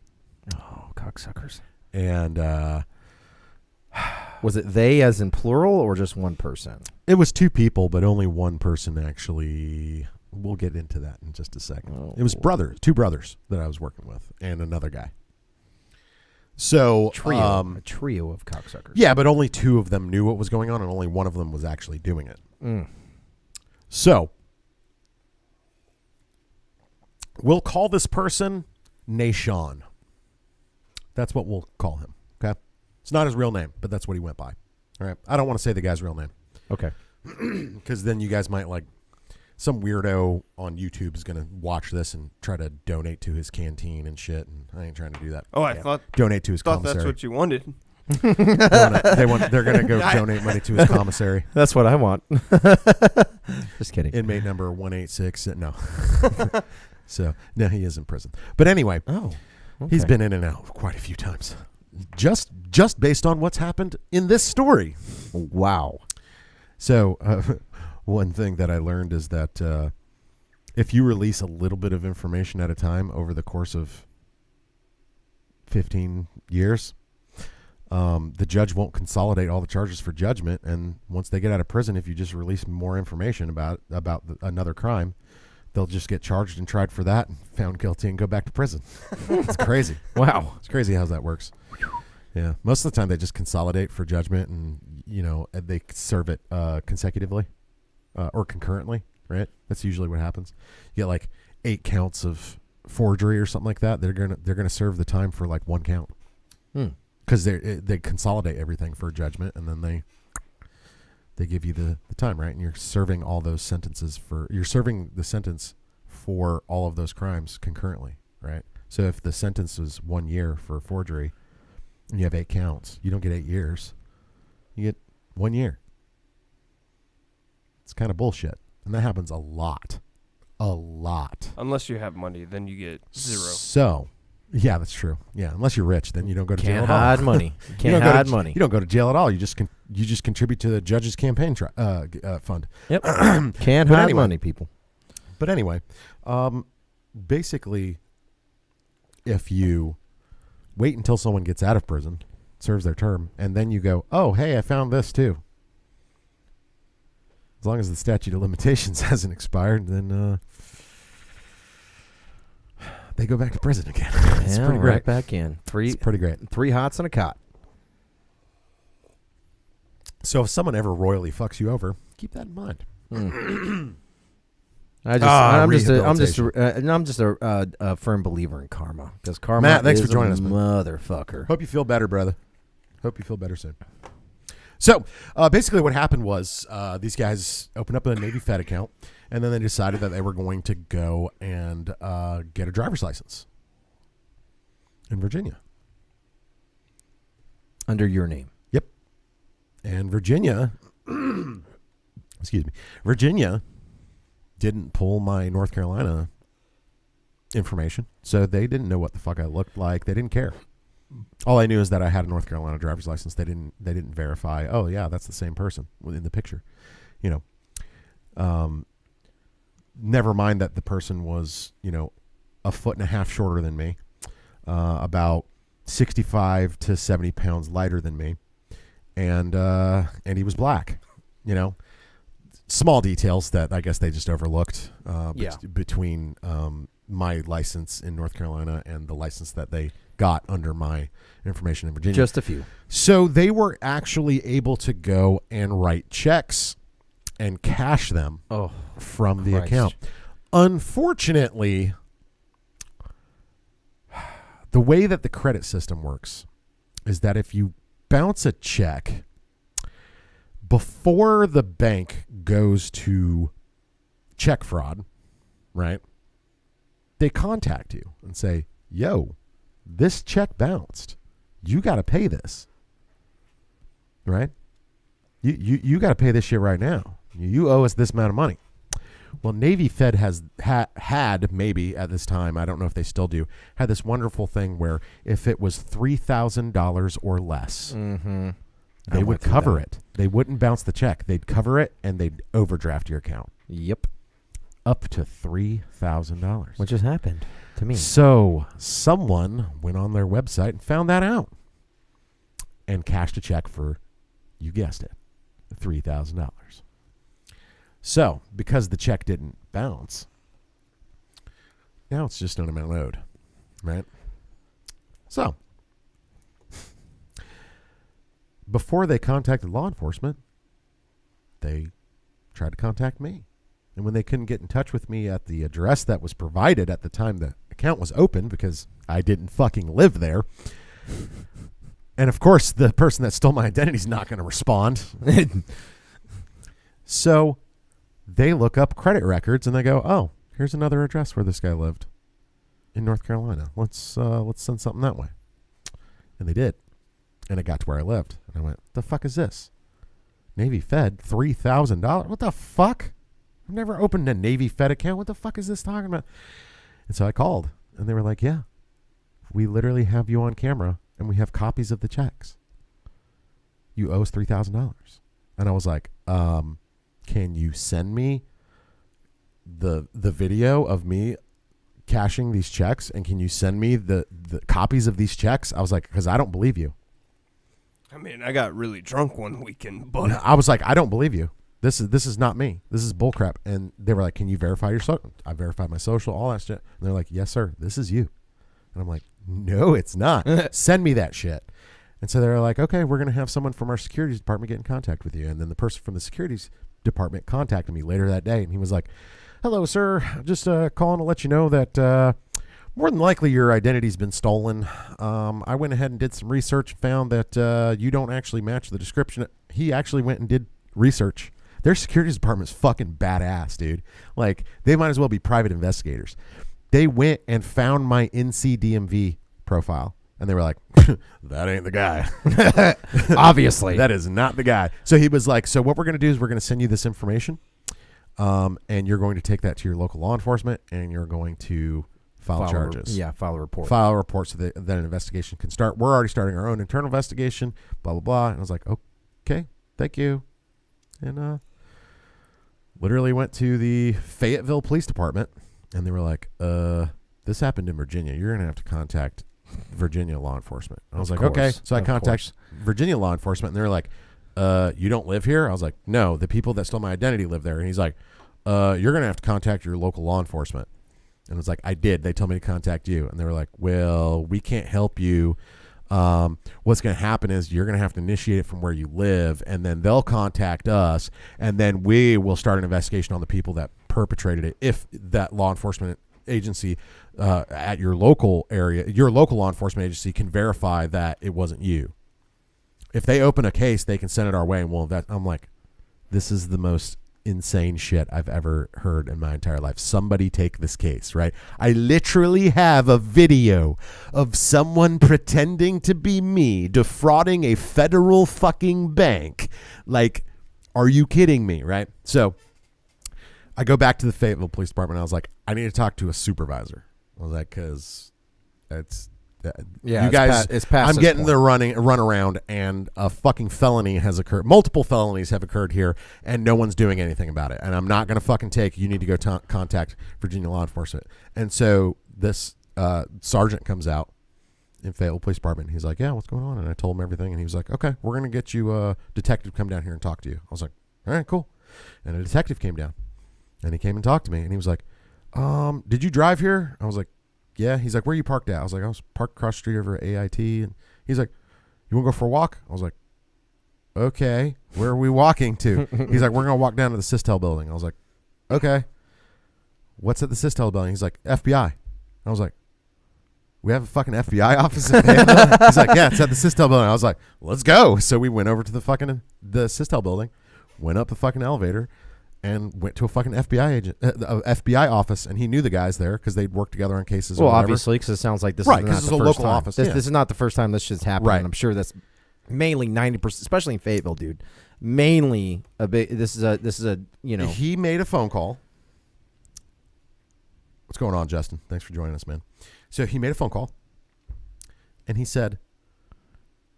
Oh, cocksuckers. And was it they as in plural or just one person? it was two people, but only one person actually. We'll get into that in just a second. Oh. It was two brothers that I was working with and another guy. So A trio of cocksuckers. yeah, but only two of them knew what was going on, and only one of them was actually doing it. Mm. So we'll call this person Nashon. That's what we'll call him. Okay, it's not his real name, but that's what he went by. All right, I don't want to say the guy's real name Okay. because then you guys might like some weirdo on YouTube is going to watch this and try to donate to his canteen and shit, and I ain't trying to do that. Oh, I thought Donate to his that's commissary. what you wanted. They're going to go donate money to his commissary. That's what I want. Just kidding. Inmate number 186. No. So, no, he is in prison. But anyway, Oh. he's okay. been in and out quite a few times. Just based on what's happened in this story. Wow. So, one thing that I learned is that if you release a little bit of information at a time over the course of 15 years, the judge won't consolidate all the charges for judgment. And once they get out of prison, if you just release more information about another crime, they'll just get charged and tried for that and found guilty and go back to prison. It's crazy. Wow. It's crazy how that works. Yeah. Most of the time they just consolidate for judgment and, they serve it consecutively or concurrently, right? That's usually what happens. You get like 8 counts of forgery or something like that. They're gonna serve the time for like 1 count. Because they consolidate everything for judgment, and then they give you the time, right? And you're serving all those sentences you're serving the sentence for all of those crimes concurrently, right? So if the sentence was 1 year for forgery, and you have 8 counts, you don't get 8 years. You get 1 year. It's kind of bullshit, and that happens a lot. Unless you have money, then you get 0. So. Yeah, that's true. Yeah, unless you're rich, then you don't go to jail Can't at all. hide money. Can't hide money. You don't go to jail at all. You just contribute to the judge's campaign fund. Yep. Can't hide anyway. money, people. But anyway, basically, if you wait until someone gets out of prison, serves their term, and then you go, oh, hey, I found this too. As long as the statute of limitations hasn't expired, then they go back to prison again. It's pretty great. Right back in. It's pretty great. 3 hots and a cot. So if someone ever royally fucks you over, keep that in mind. I'm just a firm believer in karma, because karma Matt, thanks is for joining a us, man. motherfucker. Hope you feel better, brother. Hope you feel better soon. So basically what happened was these guys opened up a Navy Fed account, and then they decided that they were going to go and get a driver's license in Virginia. Under your name. Yep. And Virginia, Virginia didn't pull my North Carolina information, so they didn't know what the fuck I looked like. They didn't care. All I knew is that I had a North Carolina driver's license. They didn't verify. Oh yeah, that's the same person in the picture. Never mind that the person was 1.5 foot shorter than me, about 65 to 70 pounds lighter than me, and he was black. Small details that I guess they just overlooked between my license in North Carolina and the license that they got under my information in Virginia. Just a few. So they were actually able to go and write checks and cash them from the account. Unfortunately, The way that the credit system works is that if you bounce a check before the bank goes to check fraud, right? They contact you and say, yo, this check bounced. You got to pay this, right? You got to pay this shit right now. You owe us this amount of money. Well, Navy Fed has had maybe at this time, I don't know if they still do, had this wonderful thing where if it was $3,000 or less, they would cover it. They wouldn't bounce the check. They'd cover it and they'd overdraft your account. Yep. Up to $3,000. Which has happened to me. So someone went on their website and found that out and cashed a check for, you guessed it, $3,000. So, because the check didn't bounce, now it's just an amount owed, right? So, before they contacted law enforcement, they tried to contact me. And when they couldn't get in touch with me at the address that was provided at the time the account was open, because I didn't fucking live there, and of course, the person that stole my identity is not going to respond. So they look up credit records and they go, oh, here's another address where this guy lived in North Carolina. Let's send something that way. And they did. And it got to where I lived. And I went, the fuck is this? Navy Fed, $3,000? What the fuck? I've never opened a Navy Fed account. What the fuck is this talking about? And so I called. And they were like, yeah, we literally have you on camera and we have copies of the checks. You owe us $3,000. And I was like, can you send me the video of me cashing these checks, and can you send me the copies of these checks? I was like, because I don't believe you. I mean, I got really drunk one weekend, but I was like, I don't believe you. This is not me. This is bullcrap. And they were like, can you verify your social? I verified my social, all that shit. And they're like, yes, sir. This is you. And I'm like, no, it's not. Send me that shit. And so they're like, okay, we're going to have someone from our securities department get in contact with you. And then the person from the securities department contacted me later that day. And he was like, hello, sir. Just calling to let you know that more than likely your identity's been stolen. I went ahead and did some research and found that you don't actually match the description. He actually went and did research. Their securities department's fucking badass, dude. Like, they might as well be private investigators. They went and found my NCDMV profile. And they were like, that ain't the guy. Obviously. That is not the guy. So he was like, so what we're going to do is we're going to send you this information. And you're going to take that to your local law enforcement. And you're going to file charges. File a report. File a report so that an investigation can start. We're already starting our own internal investigation, blah, blah, blah. And I was like, okay, thank you. And literally went to the Fayetteville Police Department. And they were like, this happened in Virginia. You're going to have to contact Virginia law enforcement. I was like, okay. So I contacted Virginia law enforcement, and they're like, you don't live here? I was like, no, the people that stole my identity live there. And he's like, you're going to have to contact your local law enforcement. And I was like, I did. They told me to contact you. And they were like, well, we can't help you. What's going to happen is you're going to have to initiate it from where you live, and then they'll contact us, and then we will start an investigation on the people that perpetrated it. If that law enforcement agency at your local area, your local law enforcement agency can verify that it wasn't you. If they open a case, they can send it our way, and I'm like, this is the most insane shit I've ever heard in my entire life. Somebody take this case, right? I literally have a video of someone pretending to be me defrauding a federal fucking bank. Like, are you kidding me, right? So I go back to the Fayetteville Police Department. And I was like, I need to talk to a supervisor. I was like, because it's, you guys, it's past I'm this getting point. the run around, and a fucking felony has occurred. Multiple felonies have occurred here, and no one's doing anything about it. And I'm not going to fucking take, you need to go contact Virginia law enforcement. And so this sergeant comes out in Fayetteville Police Department. He's like, yeah, what's going on? And I told him everything. And he was like, okay, we're going to get you a detective to come down here and talk to you. I was like, all right, cool. And a detective came down, and he came and talked to me. And he was like, did you drive here? I was like, yeah. He's like, where are you parked at? I was like, I was parked across the street over at AIT. And he's like, you want to go for a walk? I was like, okay. Where are we walking to? He's like, we're going to walk down to the Sistel building. I was like, okay. What's at the Sistel building? He's like, FBI. I was like, we have a fucking FBI office in Fayetteville? He's like, yeah, it's at the Sistel building. I was like, let's go. So we went over to the Sistel building, went up the fucking elevator, and went to a fucking FBI office, and he knew the guys there because they'd worked together on cases. Well, or whatever. obviously, because it sounds like this right, is not it's the a first local time. office. This is not the first time this shit's happened. Right. And I'm sure that's mainly 90%, especially in Fayetteville, dude. Mainly a big. This is a He made a phone call. What's going on, Justin? Thanks for joining us, man. So he made a phone call, and he said,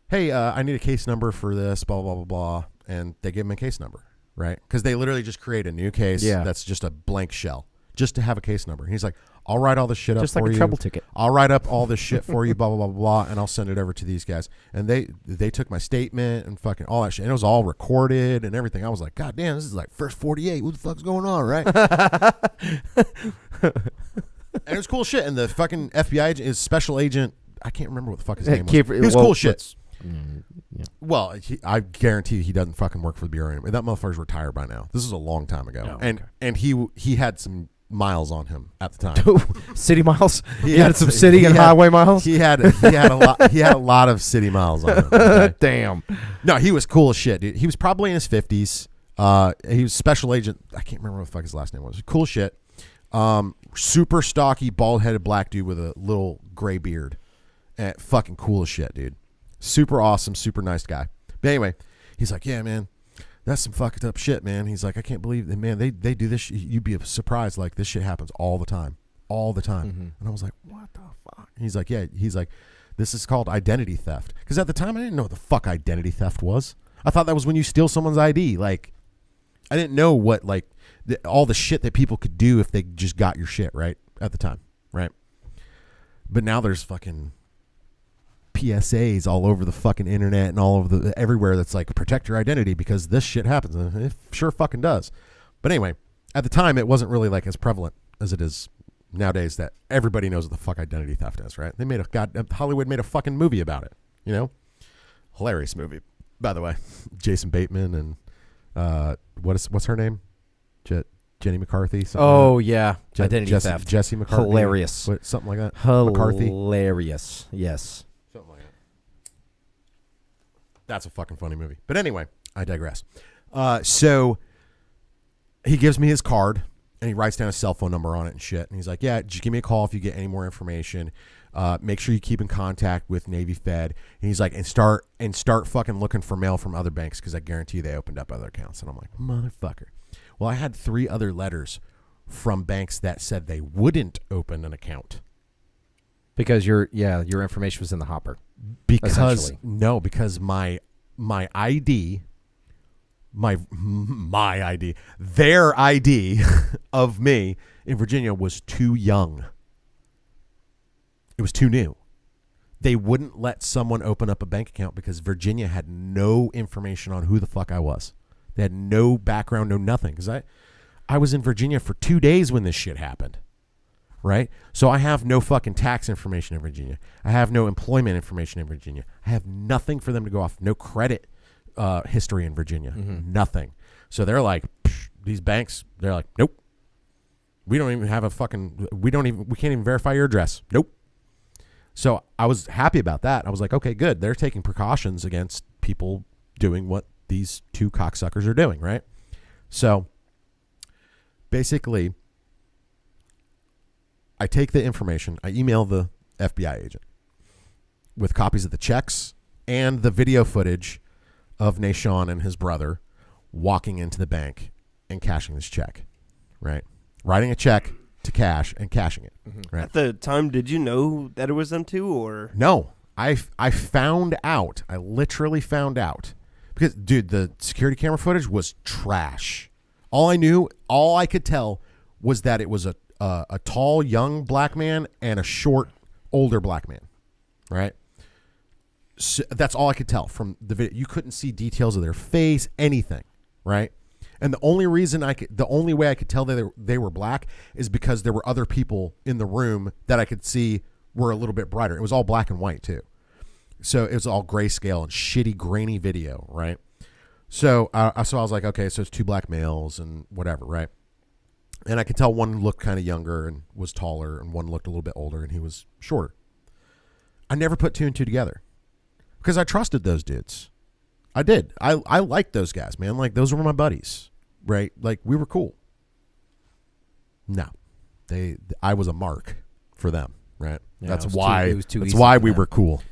"Hey, I need a case number for this, blah blah blah blah," and they gave him a case number. Right? Because they literally just create a new case that's just a blank shell, just to have a case number. He's like, I'll write all this shit up just for you. like a trouble ticket. I'll write up all this shit for you, blah, blah, blah, blah, and I'll send it over to these guys. And they took my statement and fucking all that shit. And it was all recorded and everything. I was like, God damn, this is like first 48. What the fuck's going on, right? And it was cool shit. And the fucking FBI agent, his special agent, I can't remember what the fuck his name was. He was cool shit. Yeah. Well, I guarantee he doesn't fucking work for the Bureau anymore. That motherfucker's retired by now. This is a long time ago. Oh, and he had some miles on him at the time. City miles? He had some city and highway miles? He had a lot of city miles on him. Okay? Damn. No, he was cool as shit, dude. He was probably in his 50s. He was special agent. I can't remember what the fuck his last name was. Cool shit. Super stocky, bald-headed black dude with a little gray beard. Fucking cool as shit, dude. Super awesome, super nice guy. But anyway, he's like, yeah, man, that's some fucked up shit, man. He's like, I can't believe that, man. They do this. You'd be surprised. Like, this shit happens all the time. And I was like, what the fuck? He's like, yeah. He's like, this is called identity theft. Because at the time, I didn't know what the fuck identity theft was. I thought that was when you steal someone's ID. Like, I didn't know what, like, all the shit that people could do if they just got your shit, right? At the time, right? But now there's fucking PSAs all over the fucking internet and all over everywhere that's like, protect your identity because this shit happens. And it sure fucking does. But anyway, at the time, it wasn't really like as prevalent as it is nowadays that everybody knows what the fuck identity theft is, right? Hollywood made a fucking movie about it, you know? Hilarious movie, by the way. Jason Bateman and what's her name? Jenny McCarthy. Oh, yeah. Identity theft. Jesse McCarthy. Hilarious. Something like that. McCarthy. Hilarious. Yes. Something like that. That's a fucking funny movie. But anyway, I digress. So he gives me his card and he writes down his cell phone number on it and shit. And he's like, yeah, just give me a call if you get any more information. Make sure you keep in contact with Navy Fed. And he's like, and start fucking looking for mail from other banks because I guarantee you they opened up other accounts. And I'm like, motherfucker. Well, I had 3 other letters from banks that said they wouldn't open an account. Because your information was in the hopper. Because my ID, their ID of me in Virginia was too young. It was too new. They wouldn't let someone open up a bank account because Virginia had no information on who the fuck I was. They had no background, no nothing. Because I was in Virginia for 2 days when this shit happened. Right? So I have no fucking tax information in Virginia. I have no employment information in Virginia. I have nothing for them to go off. No credit history in Virginia. Nothing. So they're like, these banks, they're like, nope. We don't even have we can't even verify your address. Nope. So I was happy about that. I was like, okay, good. They're taking precautions against people doing what these 2 cocksuckers are doing, right? So basically, I take the information, I email the FBI agent with copies of the checks and the video footage of Nashawn and his brother walking into the bank and cashing this check, right? Writing a check to cash and cashing it, right? At the time, did you know that it was them 2 or? No, I found out. I literally found out because, dude, the security camera footage was trash. All I could tell was that it was a tall, young black man and a short, older black man, right? So that's all I could tell from the video. You couldn't see details of their face, anything, right? And the only way I could tell that they were black is because there were other people in the room that I could see were a little bit brighter. It was all black and white too. So it was all grayscale and shitty, grainy video, right? So I was like, okay, so it's 2 black males and whatever, right? And I could tell one looked kind of younger and was taller, and one looked a little bit older and he was shorter. I never put two and two together because I trusted those dudes. I did. I liked those guys, man. Like, those were my buddies, right? Like, we were cool. No, I was a mark for them, right? Yeah, that's it was why. too That's easy why for we them. were cool.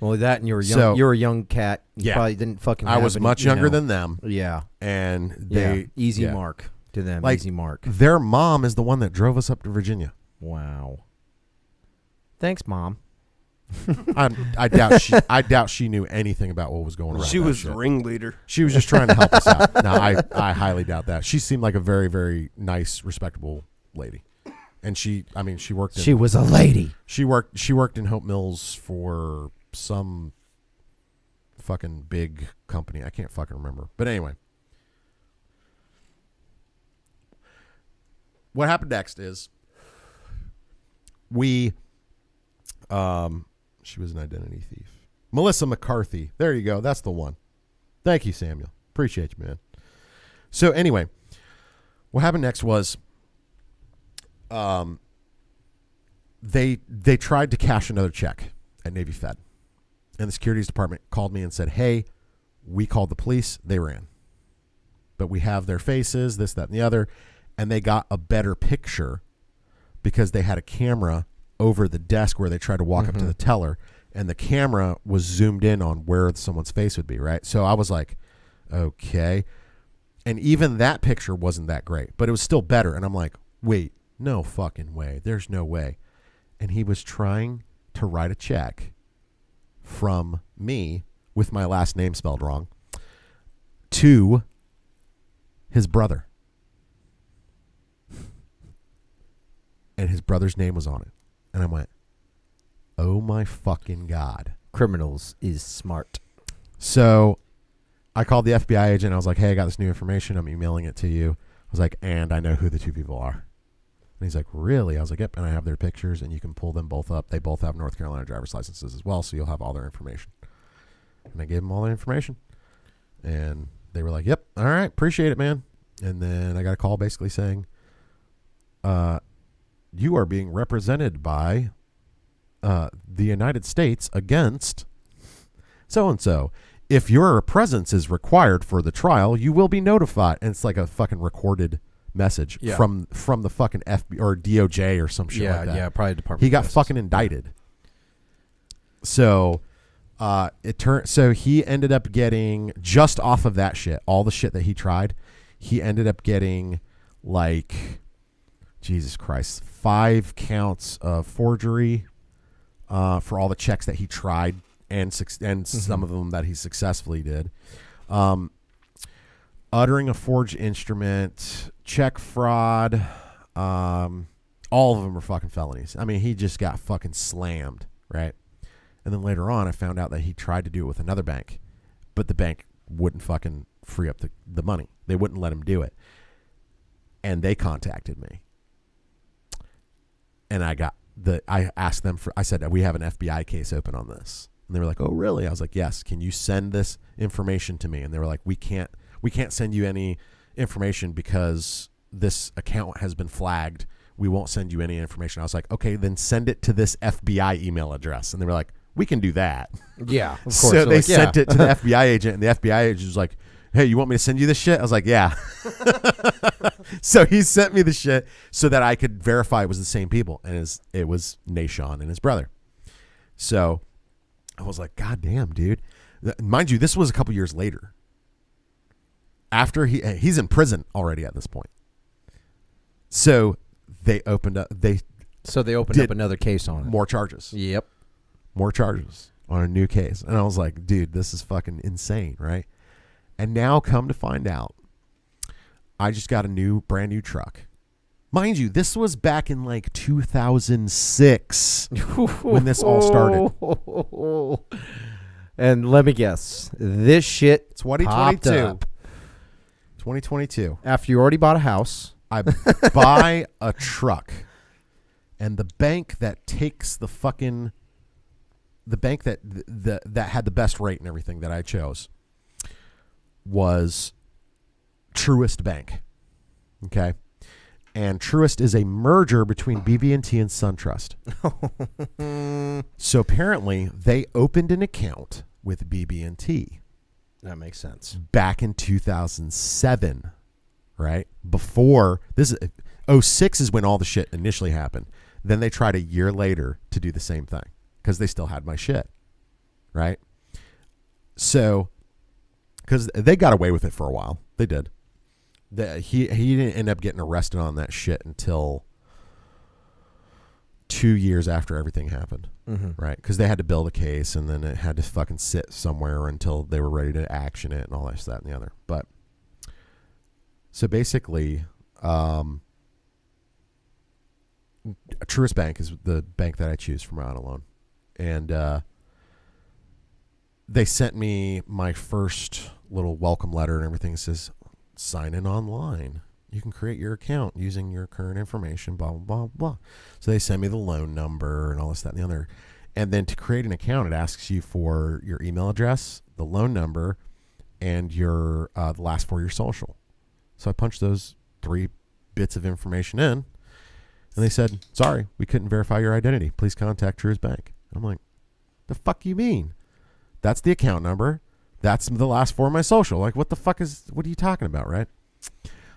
Well, that and you were young. So- You were a young cat. You Yeah. probably didn't fucking. I have was any, much you younger know. than them, Yeah. and they Easy yeah. mark to them. Like, Easy mark. Their mom is the one that drove us up to Virginia. Wow. Thanks, Mom. I doubt she knew anything about what was going on. She was the ringleader. She was just trying to help us out. No, I highly doubt that. She seemed like a very, very nice, respectable lady. And she worked. She was a lady. She worked in Hope Mills for some fucking big company. I can't fucking remember. But anyway, what happened next is she was an identity thief. Melissa McCarthy. There you go. That's the one. Thank you, Samuel. Appreciate you, man. So anyway, what happened next was they tried to cash another check at Navy Fed. And the securities department called me and said, hey, we called the police. They ran. But we have their faces, this, that, and the other. And they got a better picture because they had a camera over the desk where they tried to walk up to the teller. And the camera was zoomed in on where someone's face would be, right? So I was like, okay. And even that picture wasn't that great. But it was still better. And I'm like, wait, no fucking way. There's no way. And he was trying to write a check from me with my last name spelled wrong to his brother. And his brother's name was on it. And I went, oh my fucking God. Criminals is smart. So I called the FBI agent. I was like, hey, I got this new information. I'm emailing it to you. I was like, and I know who the two people are. And he's like, really? I was like, yep. And I have their pictures, and you can pull them both up. They both have North Carolina driver's licenses as well, so you'll have all their information. And I gave them all their information. And they were like, yep, all right, appreciate it, man. And then I got a call basically saying, you are being represented by the United States against so-and-so. If your presence is required for the trial, you will be notified. And it's like a fucking recorded message from the fucking FB or DOJ or some shit like that. Yeah, probably Department He of got Justice. fucking indicted. So so he ended up getting, just off of that shit, all the shit that he tried, he ended up getting like, Jesus Christ, 5 counts of forgery for all the checks that he tried and some of them that he successfully did. Uttering a forged instrument, check fraud, all of them were fucking felonies. I mean, he just got fucking slammed, right? And then later on, I found out that he tried to do it with another bank, but the bank wouldn't fucking free up the money. They wouldn't let him do it. And they contacted me. And I asked them I said, we have an FBI case open on this. And they were like, oh, really? I was like, yes. Can you send this information to me? And they were like, we can't send you any information because this account has been flagged. We won't send you any information. I was like, okay, then send it to this FBI email address. And they were like, we can do that. Yeah, of course. So They're they like, sent it to the FBI agent, and the FBI agent was like, hey, you want me to send you this shit? I was like, yeah. So he sent me the shit so that I could verify it was the same people. And it was Nashon and his brother. So I was like, God damn, dude. Mind you, this was a couple years later. After he's in prison already at this point. So they opened up, up another case on it. more charges. Yep. More charges on a new case. And I was like, dude, this is fucking insane, right? And now come to find out, I just got a brand new truck. Mind you, this was back in like 2006 when this all started. And let me guess, this shit 2022. 2022. After you already bought a house. I buy a truck, and the bank that takes the bank that had the best rate and everything that I chose was Truist Bank. Okay. And Truist is a merger between BB&T and SunTrust. So apparently they opened an account with BB&T. That makes sense. Back in 2007, right? Before this, 06 is when all the shit initially happened. Then they tried a year later to do the same thing because they still had my shit, right? So, because they got away with it for a while, they did. He didn't end up getting arrested on that shit until 2 years after everything happened, right? Because they had to build a case, and then it had to fucking sit somewhere until they were ready to action it and all this, that, and the other. But so basically, Truist Bank is the bank that I choose for my auto loan, and they sent me my first little welcome letter and everything. It says, sign in online. You can create your account using your current information, blah, blah, blah, blah. So they send me the loan number and all this, that, and the other. And then to create an account, it asks you for your email address, the loan number, and your the last 4 of your social. So I punched those 3 bits of information in, and they said, sorry, we couldn't verify your identity. Please contact Truist Bank. And I'm like, the fuck you mean? That's the account number. That's the last 4 of my social. Like, what are you talking about, right?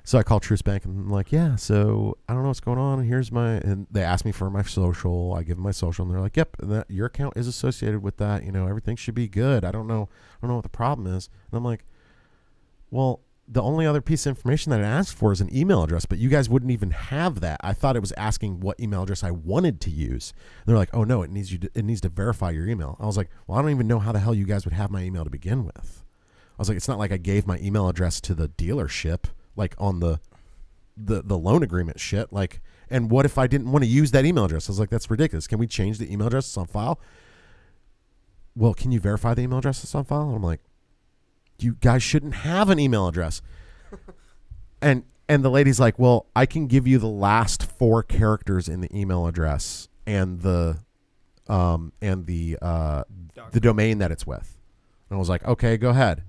So I call Truist Bank and I'm like, yeah, so I don't know what's going on. And they ask me for my social. I give them my social and they're like, yep, your account is associated with that. You know, everything should be good. I don't know what the problem is. And I'm like, well, the only other piece of information that it asked for is an email address, but you guys wouldn't even have that. I thought it was asking what email address I wanted to use. And they're like, oh no, it needs to verify your email. I was like, well, I don't even know how the hell you guys would have my email to begin with. I was like, it's not like I gave my email address to the dealership, like on the loan agreement shit. Like, and what if I didn't want to use that email address? I was like, that's ridiculous. Can we change the email address that's on file? Well, can you verify the email address that's on file? And I'm like, you guys shouldn't have an email address. And the lady's like, well, I can give you the last 4 characters in the email address and the domain that it's with. And I was like, okay, go ahead.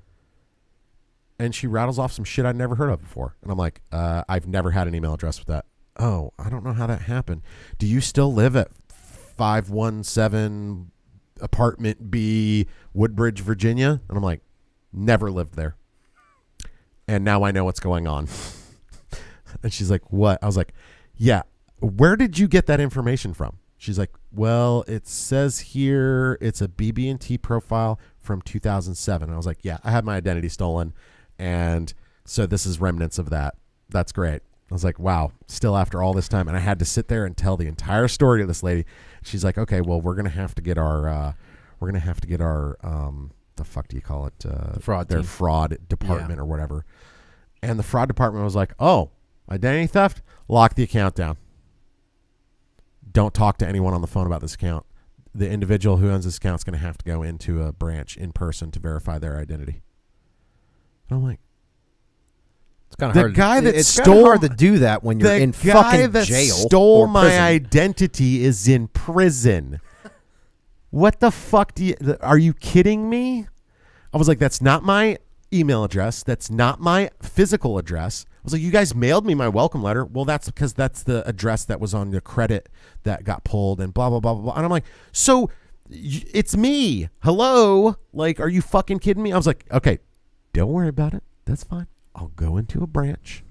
And she rattles off some shit I'd never heard of before. And I'm like, I've never had an email address with that. Oh, I don't know how that happened. Do you still live at 517 apartment B, Woodbridge, Virginia? And I'm like, never lived there. And now I know what's going on. And she's like, what? I was like, yeah, where did you get that information from? She's like, well, it says here it's a BB&T profile from 2007. And I was like, yeah, I had my identity stolen. And so this is remnants of that. That's great. I was like, wow, still after all this time. And I had to sit there and tell the entire story to this lady. She's like, okay, well, we're going to have to get our, the fuck do you call it? Their fraud department or whatever. And the fraud department was like, oh, identity theft? Lock the account down. Don't talk to anyone on the phone about this account. The individual who owns this account is going to have to go into a branch in person to verify their identity. And I'm like, it's kind of hard. It's kind of hard to do that when you're in fucking jail. The guy that stole my identity is in prison. What the fuck are you kidding me? I was like, that's not my email address. That's not my physical address. I was like, you guys mailed me my welcome letter. Well, that's because that's the address that was on the credit that got pulled and blah, blah, blah, blah, blah. And I'm like, so it's me. Hello? Like, are you fucking kidding me? I was like, okay, don't worry about it. That's fine. I'll go into a branch.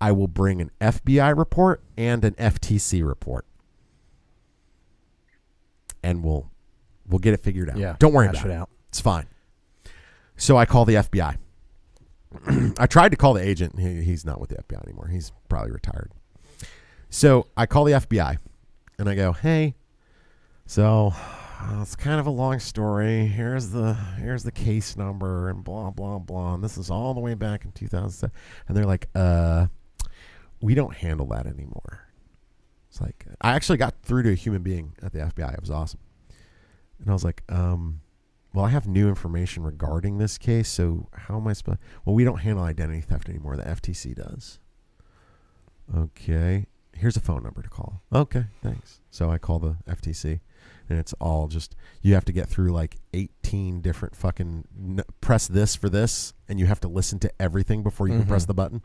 I will bring an FBI report and an FTC report. And we'll get it figured out. Yeah, don't worry about it. It's fine. So I call the FBI. I tried to call the agent. He's not with the FBI anymore. He's probably retired. So I call the FBI and I go, hey, so it's kind of a long story. Here's the case number and blah, blah, blah. And this is all the way back in 2007. And they're like, we don't handle that anymore. It's like, I actually got through to a human being at the FBI. It was awesome. And I was like, well, I have new information regarding this case, so how am I supposed... Well, we don't handle identity theft anymore. The FTC does. Okay. Here's a phone number to call. Okay, thanks. So I call the FTC, and it's all just... You have to get through like 18 different fucking... Press this for this, and you have to listen to everything before you can press the button.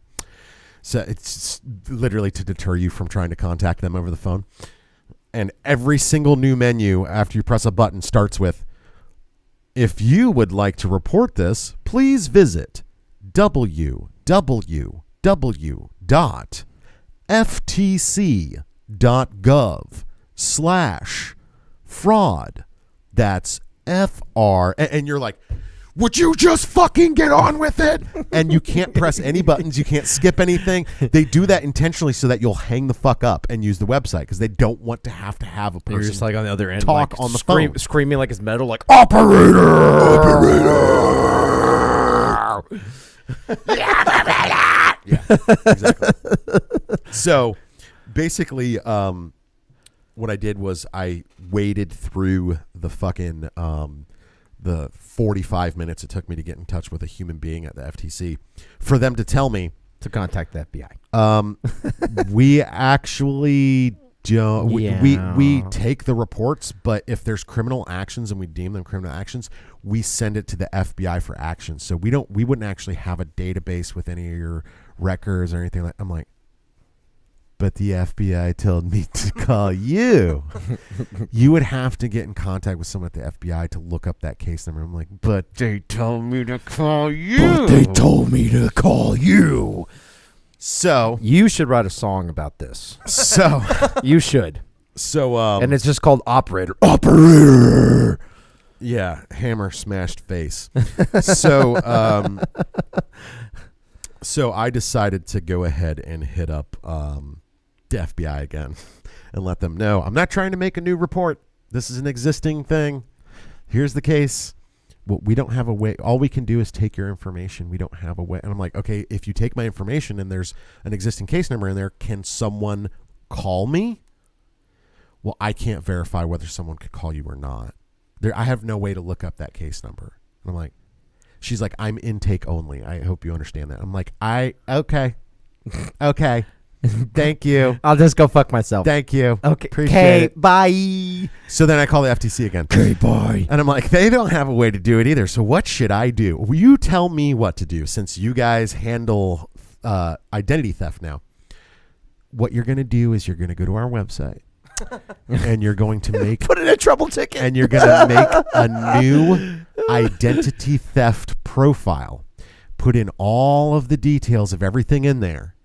So it's literally to deter you from trying to contact them over the phone. And every single new menu after you press a button starts with, if you would like to report this, please visit www.ftc.gov/fraud. That's FR. And you're like, would you just fucking get on with it? And you can't press any buttons. You can't skip anything. They do that intentionally so that you'll hang the fuck up and use the website because they don't want to have a person. You're just like on the other end, talk like on the phone, screaming like it's metal, like operator. Yeah, exactly. So basically, what I did was I waded through the fucking the 45 minutes it took me to get in touch with a human being at the FTC for them to tell me to contact the FBI. We actually don't. Yeah. We take the reports, but if there's criminal actions and we deem them criminal actions, we send it to the FBI for action. So we wouldn't actually have a database with any of your records or anything like. I'm like, but the FBI told me to call you. You would have to get in contact with someone at the FBI to look up that case number. I'm like, but they told me to call you. So You should write a song about this. So You should. So And it's just called Operator. yeah, hammer smashed face. So so I decided to go ahead and hit up the FBI again and let them know I'm not trying to make a new report. This is an existing thing. Here's the case. Well, we don't have a way. All we can do is take your information. We don't have a way. And I'm like, okay, if you take my information and there's an existing case number in there, can someone call me? Well, I can't verify whether someone could call you or not. I have no way to look up that case number. And I'm like, she's like, I'm intake only. I hope you understand that. I'm like, okay. Okay. Thank you. I'll just go fuck myself. Thank you. Okay. Appreciate it. Bye. So then I call the FTC again. Okay, bye. And I'm like, they don't have a way to do it either. So what should I do? Will you tell me what to do since you guys handle identity theft now? What you're going to do is you're going to go to our website and you're going to make put in a trouble ticket. And you're going to make a new identity theft profile. Put in all of the details of everything in there.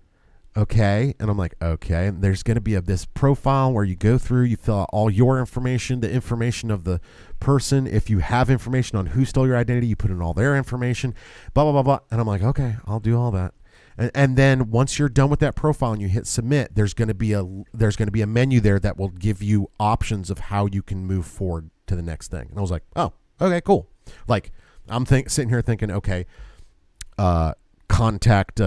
Okay. And I'm like, okay. And there's going to be this profile where you go through, you fill out all your information, the information of the person. If you have information on who stole your identity, you put in all their information, blah, blah, blah, blah. And I'm like, okay, I'll do all that. And then once you're done with that profile and you hit submit, there's going to be a menu there that will give you options of how you can move forward to the next thing. And I was like, oh, okay, cool. Like I'm sitting here thinking, okay, contact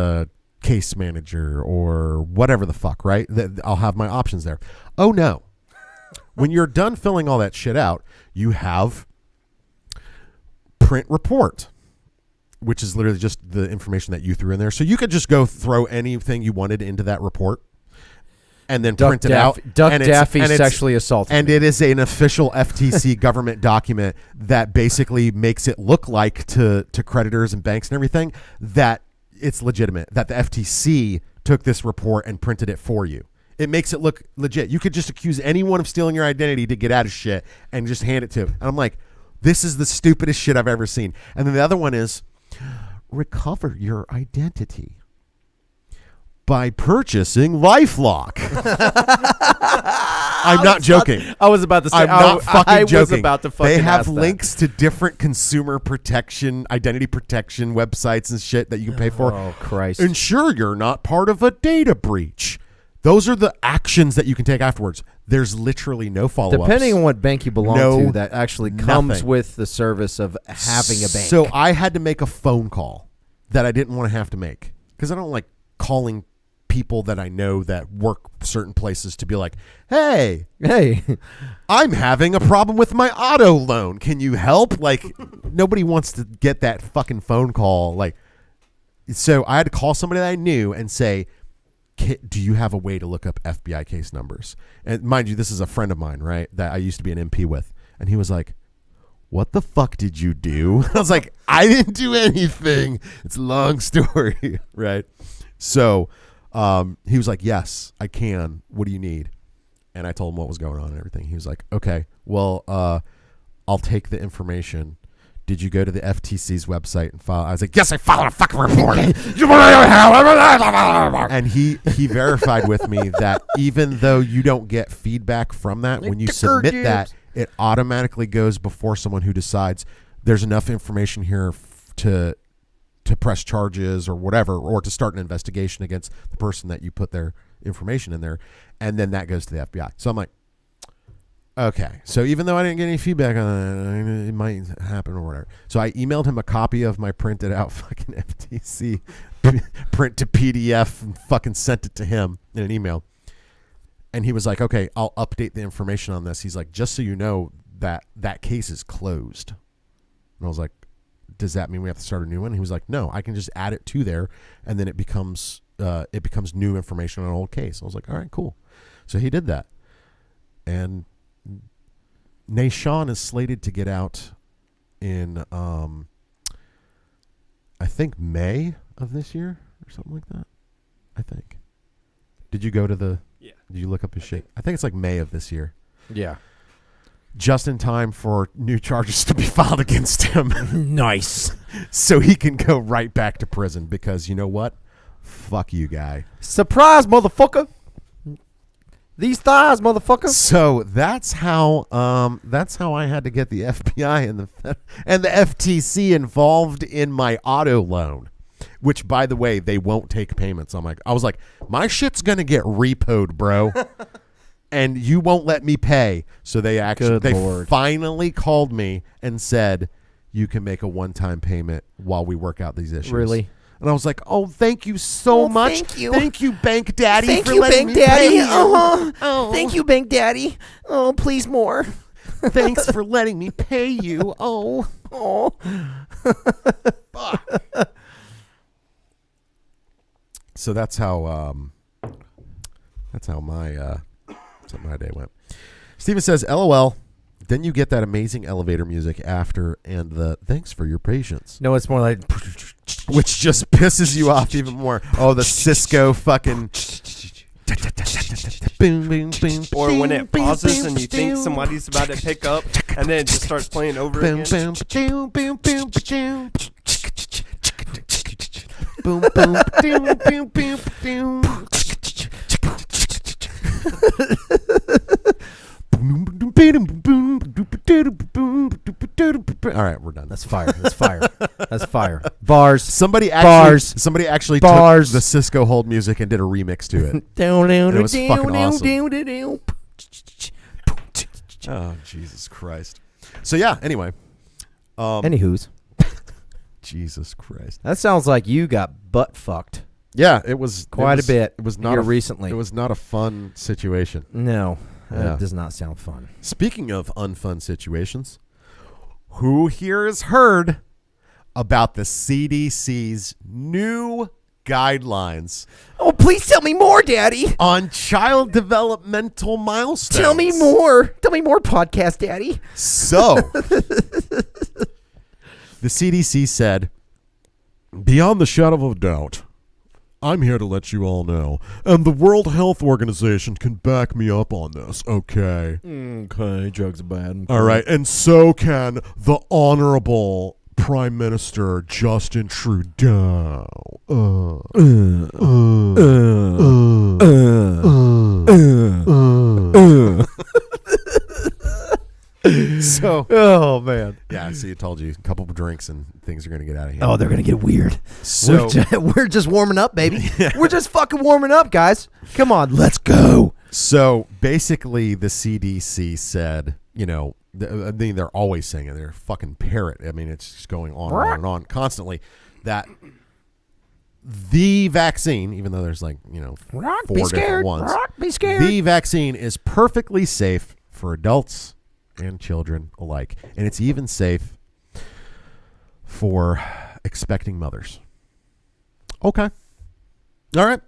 case manager or whatever the fuck, right? I'll have my options there. Oh no. When you're done filling all that shit out, you have print report, which is literally just the information that you threw in there. So you could just go throw anything you wanted into that report and then print it out. Duck Daffy sexually assaulted and me. It is an official FTC government document that basically makes it look like to creditors and banks and everything that it's legitimate, that the FTC took this report and printed it for you. It makes it look legit. You could just accuse anyone of stealing your identity to get out of shit and just hand it to him. And I'm like, this is the stupidest shit I've ever seen. And then the other one is recover your identity by purchasing LifeLock. I'm not joking. I was about to say. I'm not fucking joking. I was about to fucking They have ask links to different consumer protection, identity protection websites and shit that you can pay for. Oh, Christ. Ensure you're not part of a data breach. Those are the actions that you can take afterwards. There's literally no follow-ups. Depending on what bank you belong to, that actually comes nothing. with the service of having a bank. So I had to make a phone call that I didn't want to have to make because I don't like calling people that I know that work certain places to be like, hey, I'm having a problem with my auto loan. Can you help? Like, nobody wants to get that fucking phone call. Like, so I had to call somebody that I knew and say, do you have a way to look up FBI case numbers? And mind you, this is a friend of mine, right, that I used to be an MP with. And he was like, what the fuck did you do? I was like, I didn't do anything. It's a long story, right? So He was like, yes, I can. What do you need? And I told him what was going on and everything. He was like, okay, well, I'll take the information. Did you go to the FTC's website and file? I was like, yes, I filed a fucking report. And he verified with me that even though you don't get feedback from that, when you submit that, it automatically goes before someone who decides there's enough information here to press charges or whatever, or to start an investigation against the person that you put their information in there. And then that goes to the FBI. So I'm like, okay. So even though I didn't get any feedback on it, it might happen or whatever. So I emailed him a copy of my printed out fucking FTC print to PDF and fucking sent it to him in an email. And he was like, okay, I'll update the information on this. He's like, just so you know that case is closed. And I was like, does that mean we have to start a new one? He was like, no, I can just add it to there, and then it becomes new information on an old case. I was like, all right, cool. So he did that. And Nashawn is slated to get out in, I think, May of this year or something like that. I think. Did you go to the... Yeah. Did you look up his shit? I think it's like May of this year. Yeah. Just in time for new charges to be filed against him. Nice. So he can go right back to prison because you know what? Fuck you, guy. Surprise, motherfucker. These thighs, motherfucker. So that's how I had to get the FBI and the FTC involved in my auto loan, which, by the way, they won't take payments. I was like, my shit's gonna get repoed, bro, and you won't let me pay. So they finally called me and said, you can make a one-time payment while we work out these issues. Really? And I was like, oh, thank you so much. Thank you, Bank Daddy, Thank for you, letting Bank me Daddy. pay you. Oh. Thank you, Bank Daddy. Oh, please more. Thanks for letting me pay you. Oh. Fuck. So that's how my day went. Steven says, LOL. Then you get that amazing elevator music after and the thanks for your patience. No, it's more like... Which just pisses you off even more. Oh, the Cisco fucking... Boom, boom, boom, or when it pauses and you think somebody's about to pick up and then it just starts playing over again. Boom, boom, boom, boom, boom. Boom, boom, boom, boom, boom, boom. All right, we're done. That's fire. That's fire. That's fire. Bars. Somebody actually took the Cisco hold music and did a remix to it. It was fucking awesome. Oh, Jesus Christ. So yeah, anyway. Anywho's. Jesus Christ. That sounds like you got butt fucked. Yeah, it was quite a bit. It was not recently. It was not a fun situation. No, that does not sound fun. Speaking of unfun situations, who here has heard about the CDC's new guidelines? Oh, please tell me more, Daddy. On child developmental milestones. Tell me more. Tell me more, podcast Daddy. So, the CDC said, beyond the shadow of a doubt, I'm here to let you all know, and the World Health Organization can back me up on this, okay? Okay, drugs are bad. All right, and so can the Honorable Prime Minister Justin Trudeau. So, oh man, yeah. I see. I told you, a couple of drinks and things are gonna get out of hand. Oh, they're gonna get weird. So we're just warming up, baby. We're just fucking warming up, guys. Come on, let's go. So basically, the CDC said, you know, I mean, they're always saying it. They're a fucking parrot. I mean, it's just going on and on and on constantly. That the vaccine, even though there's like, you know, 4 different ones, be scared. the vaccine is perfectly safe for adults and children alike, and it's even safe for expecting mothers. Okay. All right.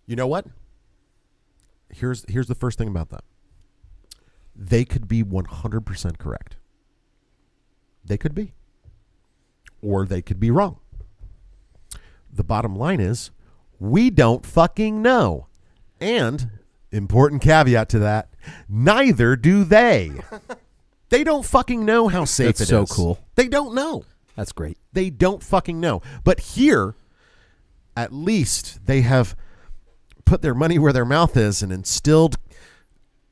You know what? Here's the first thing about that. They could be 100% correct. They could be. Or they could be wrong. The bottom line is, We don't fucking know. And, important caveat to that, neither do they. They don't fucking know how safe it is. That's so cool. They don't know. That's great. They don't fucking know. But here, at least they have put their money where their mouth is and instilled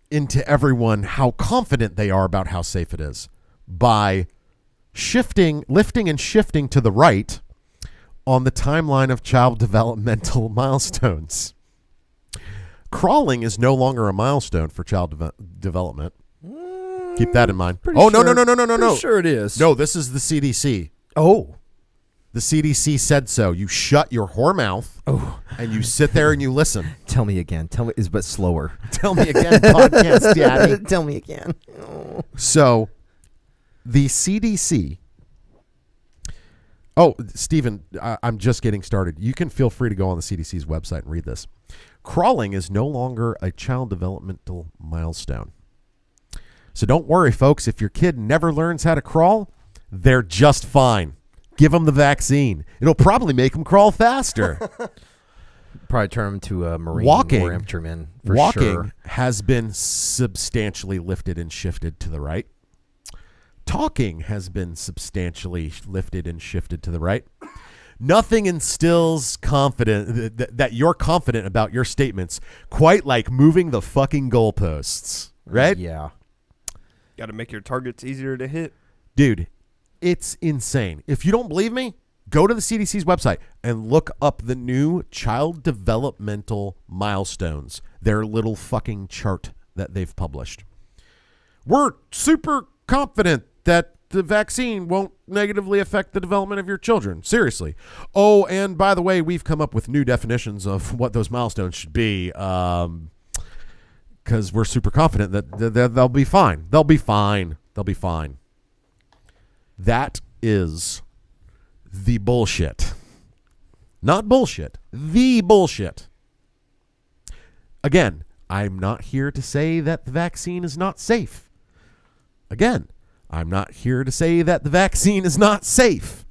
into everyone how confident they are about how safe it is by lifting and shifting to the right on the timeline of child developmental milestones. Crawling is no longer a milestone for child development. Keep that in mind. Pretty No. Pretty sure it is. No, this is the CDC. Oh. The CDC said so. You shut your whore mouth and you sit there and you listen. Tell me again. Tell me, but slower. Tell me again, podcast daddy. Tell me again. So, the CDC. Oh, Stephen, I'm just getting started. You can feel free to go on the CDC's website and read this. Crawling is no longer a child developmental milestone. So don't worry, folks. If your kid never learns how to crawl, they're just fine. Give them the vaccine. It'll probably make them crawl faster. Probably turn them to a Marine or infantryman for walking sure. has been substantially lifted and shifted to the right. Talking has been substantially lifted and shifted to the right. Nothing instills confidence that you're confident about your statements quite like moving the fucking goalposts, right? Yeah. Got to make your targets easier to hit. Dude, it's insane. If you don't believe me, go to the CDC's website and look up the new child developmental milestones, their little fucking chart that they've published. We're super confident that the vaccine won't negatively affect the development of your children. Seriously. Oh, and by the way, we've come up with new definitions of what those milestones should be because we're super confident that they'll be fine. They'll be fine. They'll be fine. That is the bullshit. Not bullshit. The bullshit. Again, I'm not here to say that the vaccine is not safe. Again, I'm not here to say that the vaccine is not safe.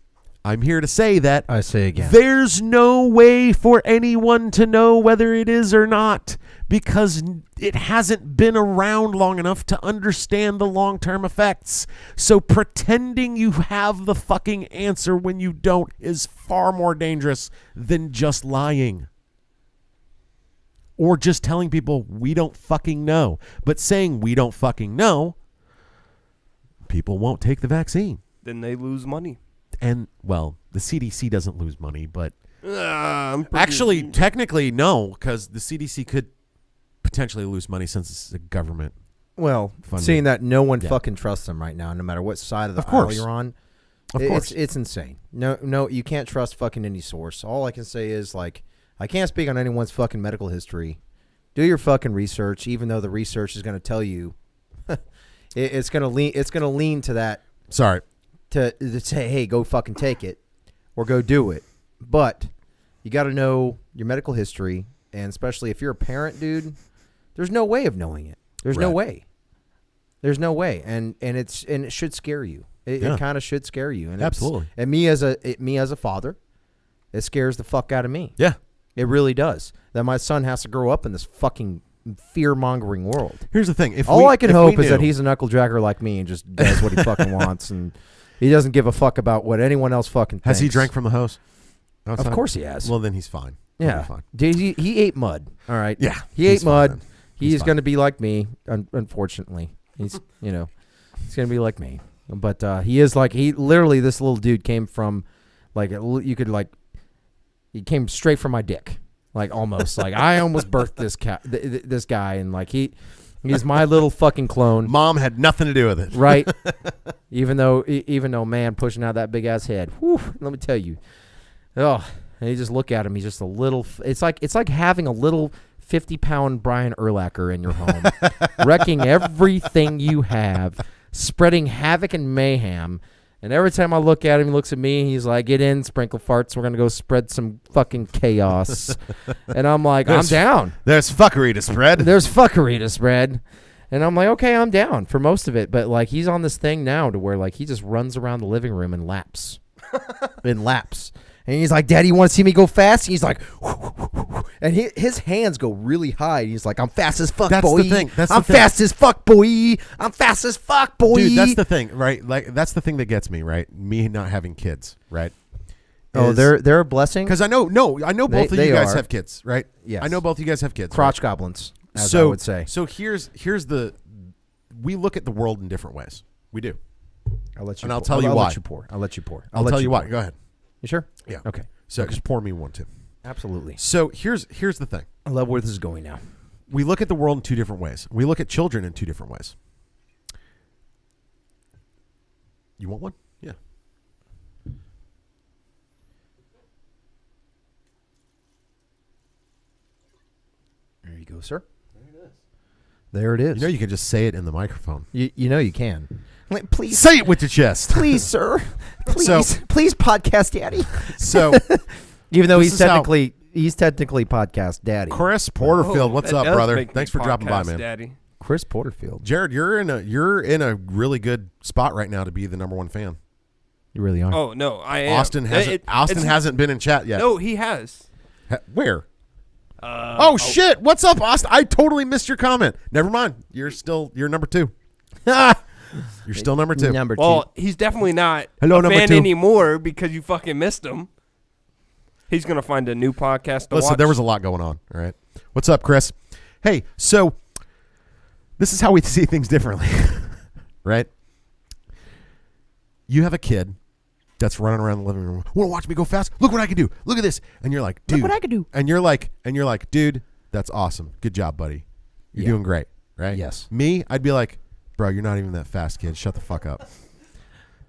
I'm here to say that I say again, there's no way for anyone to know whether it is or not because it hasn't been around long enough to understand the long-term effects. So pretending you have the fucking answer when you don't is far more dangerous than just lying. Or just telling people we don't fucking know. But saying we don't fucking know, people won't take the vaccine. Then they lose money. And, well, the CDC doesn't lose money, but actually, technically, no, because the CDC could potentially lose money since it's a government. Well, funded. Seeing that no one fucking trusts them right now, no matter what side of the aisle you're on, of course, it's insane. No, you can't trust fucking any source. All I can say is, like, I can't speak on anyone's fucking medical history. Do your fucking research, even though the research is going to tell you it's going to lean to that. Sorry. To say, hey, go fucking take it or go do it. But you got to know your medical history, and especially if you're a parent, dude, there's no way of knowing it. There's no way. There's no way. And it should scare you. It kind of should scare you. And absolutely. And me as a father, it scares the fuck out of me. Yeah. It really does. That my son has to grow up in this fucking fear-mongering world. Here's the thing. All I can hope is that he's a knuckle dragger like me and just does what he fucking wants, and he doesn't give a fuck about what anyone else fucking thinks. Has he drank from the hose? Outside? Of course he has. Well, then he's fine. Yeah. Fine. Dude, he ate mud. All right. Yeah. He ate mud. Fine, he's going to be like me, unfortunately. He's, he's going to be like me. But he literally, this little dude came from, like, he came straight from my dick. Like, almost. Like, I almost birthed this guy, and, like, he's my little fucking clone. Mom had nothing to do with it. Right? even though, man, pushing out that big-ass head. Whew, let me tell you. Oh, and you just look at him. He's just a little. It's like having a little 50-pound Brian Urlacher in your home, wrecking everything you have, spreading havoc and mayhem. And every time I look at him, he looks at me. He's like, "Get in, sprinkle farts. We're gonna go spread some fucking chaos." And I'm like, "I'm down." There's fuckery to spread. There's fuckery to spread. And I'm like, "Okay, I'm down for most of it." But like, he's on this thing now to where like he just runs around the living room in laps, And he's like, Daddy, you want to see me go fast? And he's like, and his hands go really high. He's like, I'm fast as fuck, That's boy. the thing. I'm fast as fuck, boy. I'm fast as fuck, boy. Dude, that's the thing, right? Like, that's the thing that gets me, right? Me not having kids, right? They're a blessing. Because I know both of you guys have kids, right? Yes. I know both of you guys have kids. Crotch right? goblins, as I would say. So here's we look at the world in different ways. We do. I'll let you. And I'll tell you why. I'll let you pour. I'll tell you why. Go ahead. You sure? Yeah. Okay. So just pour me one too. Absolutely. So here's the thing. I love where this is going now. We look at the world in two different ways. We look at children in two different ways. You want one? Yeah. There you go, sir. There it is. You know you can just say it in the microphone. You know you can. Please Say it with your chest. Please, sir. Please, So- please, podcast daddy. So Even though This he's is how- technically podcast daddy. Chris Porterfield, what's that up, does brother? make me Thanks for dropping by, podcast man. Daddy. Chris Porterfield. Jared, you're in a really good spot right now to be the number one fan. You really are. Oh no, I am. Austin hasn't been in chat yet. No, he has. Where? Oh shit! What's up, Austin? I totally missed your comment. Never mind. You're number two. You're still number two. Number two. Well, he's definitely not Hello, a number fan two. anymore because you fucking missed him. He's gonna find a new podcast to Listen, watch. there was a lot going on. All right. What's up, Chris? Hey, so this is how we see things differently, right? You have a kid that's running around the living room. Want to watch me go fast? Look what I can do. Look at this. And you're like, dude. Look what I can do. And you're like, dude, that's awesome. Good job, buddy. You're doing great, right? Yes. Me, I'd be like, bro, you're not even that fast, kid. Shut the fuck up.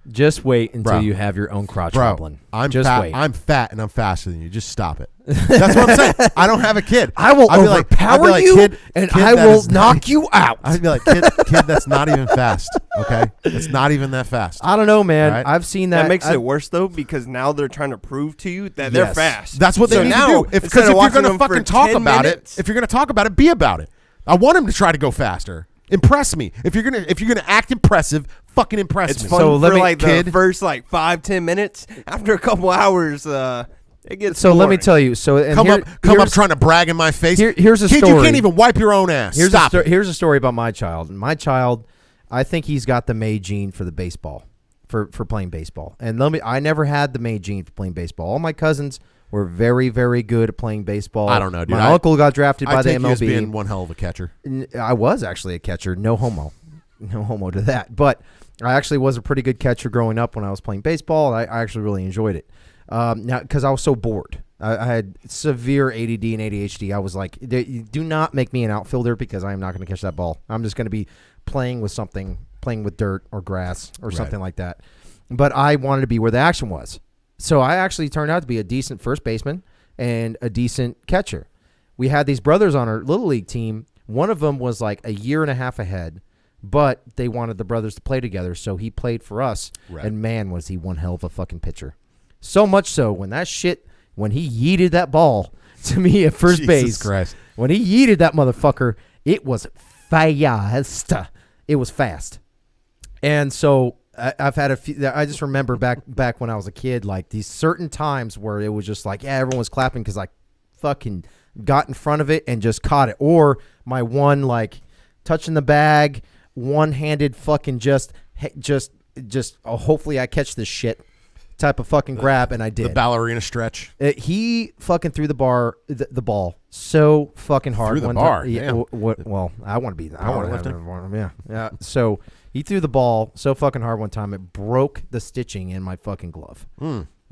Just wait until Bro. you have your own crotch Bro, goblin. I'm Just fat. wait. I'm fat and I'm faster than you. Just stop it. That's what I'm saying. I don't have a kid. I will I'd be like- I'd overpower be like, you, kid, and kid, I that will is knock you out. I'd be like, kid, that's not even fast. Okay, it's not even that fast. I don't know, man. Right? I've seen that that. makes it worse though because now they're trying to prove to you that they're Yes. fast. That's what they So need now, to do. instead Because if of you're watching going to them for fucking talk 10 about minutes, it, if you're going to talk about it, be about it. I want him to try to go faster. Impress me. If you're gonna act impressive, fucking impress it's me. fun So let for me- like kid. the first 5-10 minutes. After a couple hours, it gets. So let me boring. tell you. So and Come up here's- trying to brag in my face. here's a Kid, story. you can't even wipe your own ass. Here's Stop it. here's a story about my child. My child, I think he's got the May gene for the baseball, for playing baseball. And I never had the May gene for playing baseball. All my cousins were very, very good at playing baseball. I don't know, dude. My uncle got drafted by I the take you as MLB. being one hell of a catcher. I was actually a catcher. No homo to that. But I actually was a pretty good catcher growing up when I was playing baseball. I actually really enjoyed it. Now, because I was so bored. I had severe ADD and ADHD. I was like, do not make me an outfielder because I am not going to catch that ball. I'm just going to be playing with dirt or grass or something like that. But I wanted to be where the action was. So I actually turned out to be a decent first baseman and a decent catcher. We had these brothers on our Little League team. One of them was like a year and a half ahead, but they wanted the brothers to play together, so he played for us. Right. And man, was he one hell of a fucking pitcher. So much so when he yeeted that ball to me at first Jesus base. Christ. When he yeeted that motherfucker, it was fast. It was fast. And so I've had a few. I just remember back when I was a kid, like these certain times where it was just like, yeah, everyone was clapping because I fucking got in front of it and just caught it. Or my one like touching the bag, one-handed fucking just hopefully I catch this shit type of fucking grab, and I did. The ballerina stretch. He fucking threw the ball so fucking hard. Threw the one bar, time. Yeah, damn. well, I want to be. I want to have Powerlifting? one. Yeah. So he threw the ball so fucking hard one time it broke the stitching in my fucking glove.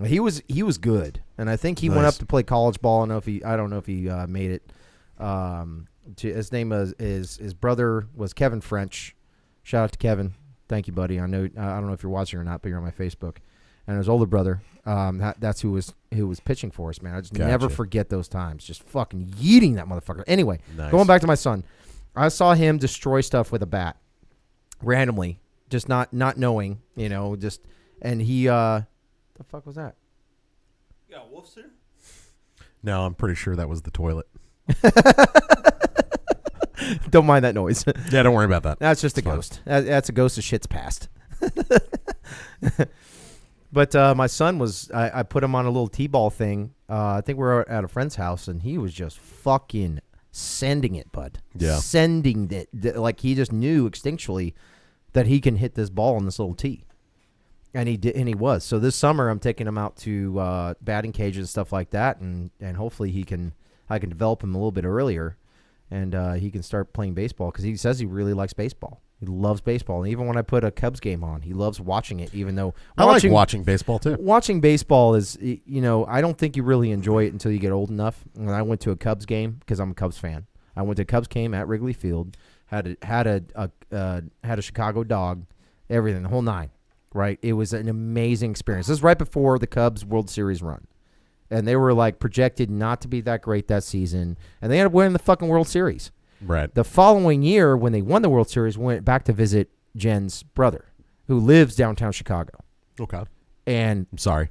He was good, and I think he went Nice. up to play college ball. I don't know if he made it. His name is his brother was Kevin French. Shout out to Kevin. Thank you, buddy. I know. I don't know if you're watching or not, but you're on my Facebook. And his older brother, that's who was pitching for us, man. I just never forget those times. Just fucking yeeting that motherfucker. Anyway, Nice. Going back to my son, I saw him destroy stuff with a bat randomly, just not knowing, and he, the fuck was that? You got wolves there? No, I'm pretty sure that was the toilet. Don't mind that noise. Yeah, don't worry about that. That's just a It's fine. ghost. That's a ghost of shit's past. But my son was, I put him on a little T-ball thing. I think we were at a friend's house, and he was just fucking sending it, bud. Yeah. Sending it. Like he just knew instinctually that he can hit this ball on this little tee. And he did, and he was. So this summer, I'm taking him out to batting cages and stuff like that, and hopefully I can develop him a little bit earlier, and he can start playing baseball because he says he really likes baseball. He loves baseball, and even when I put a Cubs game on, he loves watching it. Even though I like watching baseball too. Watching baseball is, I don't think you really enjoy it until you get old enough. When I went to a Cubs game because I'm a Cubs fan, I went to a Cubs game at Wrigley Field, had a Chicago dog, everything, the whole nine. Right, it was an amazing experience. This is right before the Cubs World Series run, and they were like projected not to be that great that season, and they ended up winning the fucking World Series. Right. The following year, when they won the World Series, we went back to visit Jen's brother, who lives downtown Chicago. Okay. And I'm sorry.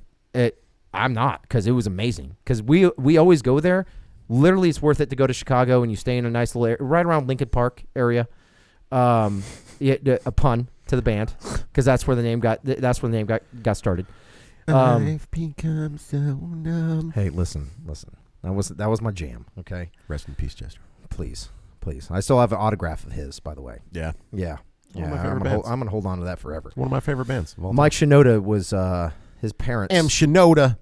I'm not, because it was amazing. Because we always go there. Literally, it's worth it to go to Chicago, and you stay in a nice little area, right around Lincoln Park area. A pun to the band, because that's where the name got started. Life becomes so numb. Hey, listen. That was my jam. Okay. Rest in peace, Chester. Please. I still have an autograph of his, by the way. Yeah. Yeah. One of my favorite bands. I'm gonna hold on to that forever. It's one of my favorite bands. Mike Shinoda was his parents. M. Shinoda.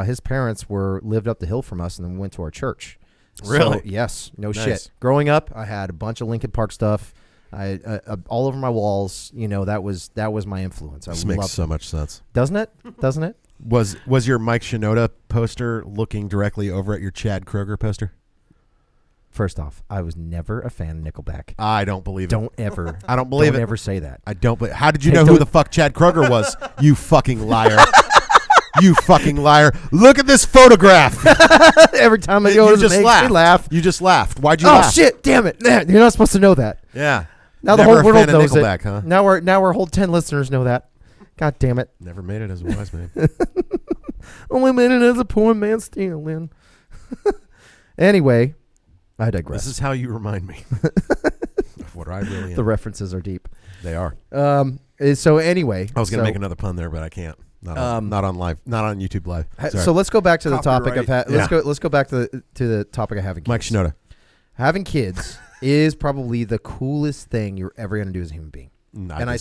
His parents lived up the hill from us, and then went to our church. Really? So, yes. No Nice. shit. Growing up, I had a bunch of Linkin Park stuff. I all over my walls. That was my influence. This makes so much sense. Doesn't it? Was your Mike Shinoda poster looking directly over at your Chad Kroeger poster? First off, I was never a fan of Nickelback. I don't believe it. Don't ever. I don't believe it. Don't ever say that. I don't believe. How did you know who the fuck Chad Kroeger was? You fucking liar. You fucking liar. Look at this photograph. Every time I go, you just laughed. Laugh. You just laughed. Why'd you laugh? laugh? Oh shit! Damn it! You're not supposed to know that. Yeah. Now Never the whole world knows Nickelback, it. huh? Now our whole 10 listeners know that. God damn it! Never made it as a wise man. Only made it as a poor man stealing. Anyway, I digress. This is how you remind me of what I really am. The references are deep. They are. So anyway, I was going to make another pun there, but I can't. Not on live. Not on YouTube Live. Sorry. So let's go back to the topic of Copyright. let's go back to the topic of having kids. Mike Shinoda. Having kids is probably the coolest thing you're ever going to do as a human being. I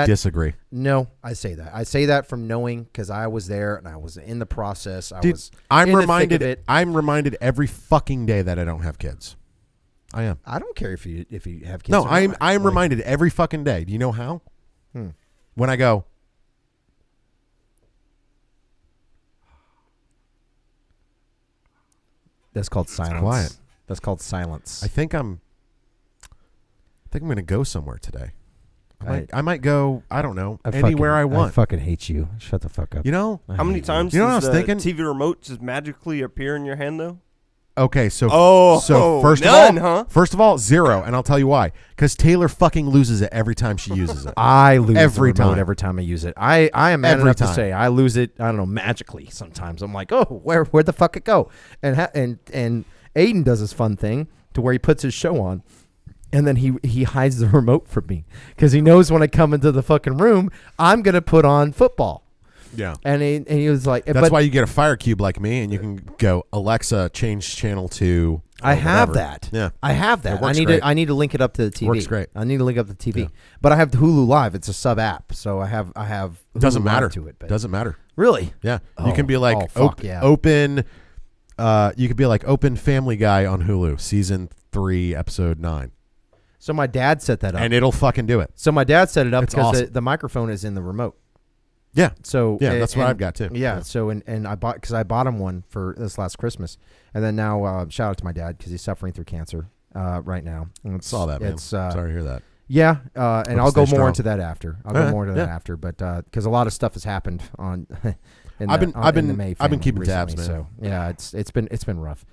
disagree. No, I say that. I say that from knowing, because I was there and I was in the process. I'm reminded every fucking day that I don't have kids. I am. I don't care if you have kids. No, I am reminded every fucking day. Do you know how? When I go, that's called silence. Quiet. That's called silence. I think I'm going to go somewhere today. I might go, I don't know, anywhere I want. I fucking hate you. Shut the fuck up. You know? How many times You know what does I was the thinking? TV remote just magically appear in your hand, though? Okay, so none, huh? First of all, 0, and I'll tell you why. Because Taylor fucking loses it every time she uses it. I lose every the remote time. every time I use it. I am mad enough to say I lose it. I don't know, magically. Sometimes I'm like, oh, where'd the fuck it go? And Aiden does this fun thing to where he puts his show on, and then he hides the remote from me because he knows when I come into the fucking room, I'm gonna put on football. Yeah, and he was like, that's why you get a Fire Cube like me, and you can go, Alexa, change channel to. I have that. Yeah, I have that. I need to link it up to the TV. Works great. I need to link up the TV, yeah. But I have Hulu Live. It's a sub app, so I have. Hulu doesn't matter Live to it. But doesn't matter. Really? Yeah, you can be like open. You could be like open Family Guy on Hulu, season 3, episode 9. So my dad set that up, and it'll fucking do it. So my dad set it up because awesome. the microphone is in the remote. Yeah. So that's what I've got too. Yeah. So and I bought him one for this last Christmas, and then now shout out to my dad because he's suffering through cancer right now. Saw that, man. Sorry to hear that. Yeah, and I'll go more into that after. But because a lot of stuff has happened on. I've been keeping tabs, man. So yeah, it's been rough.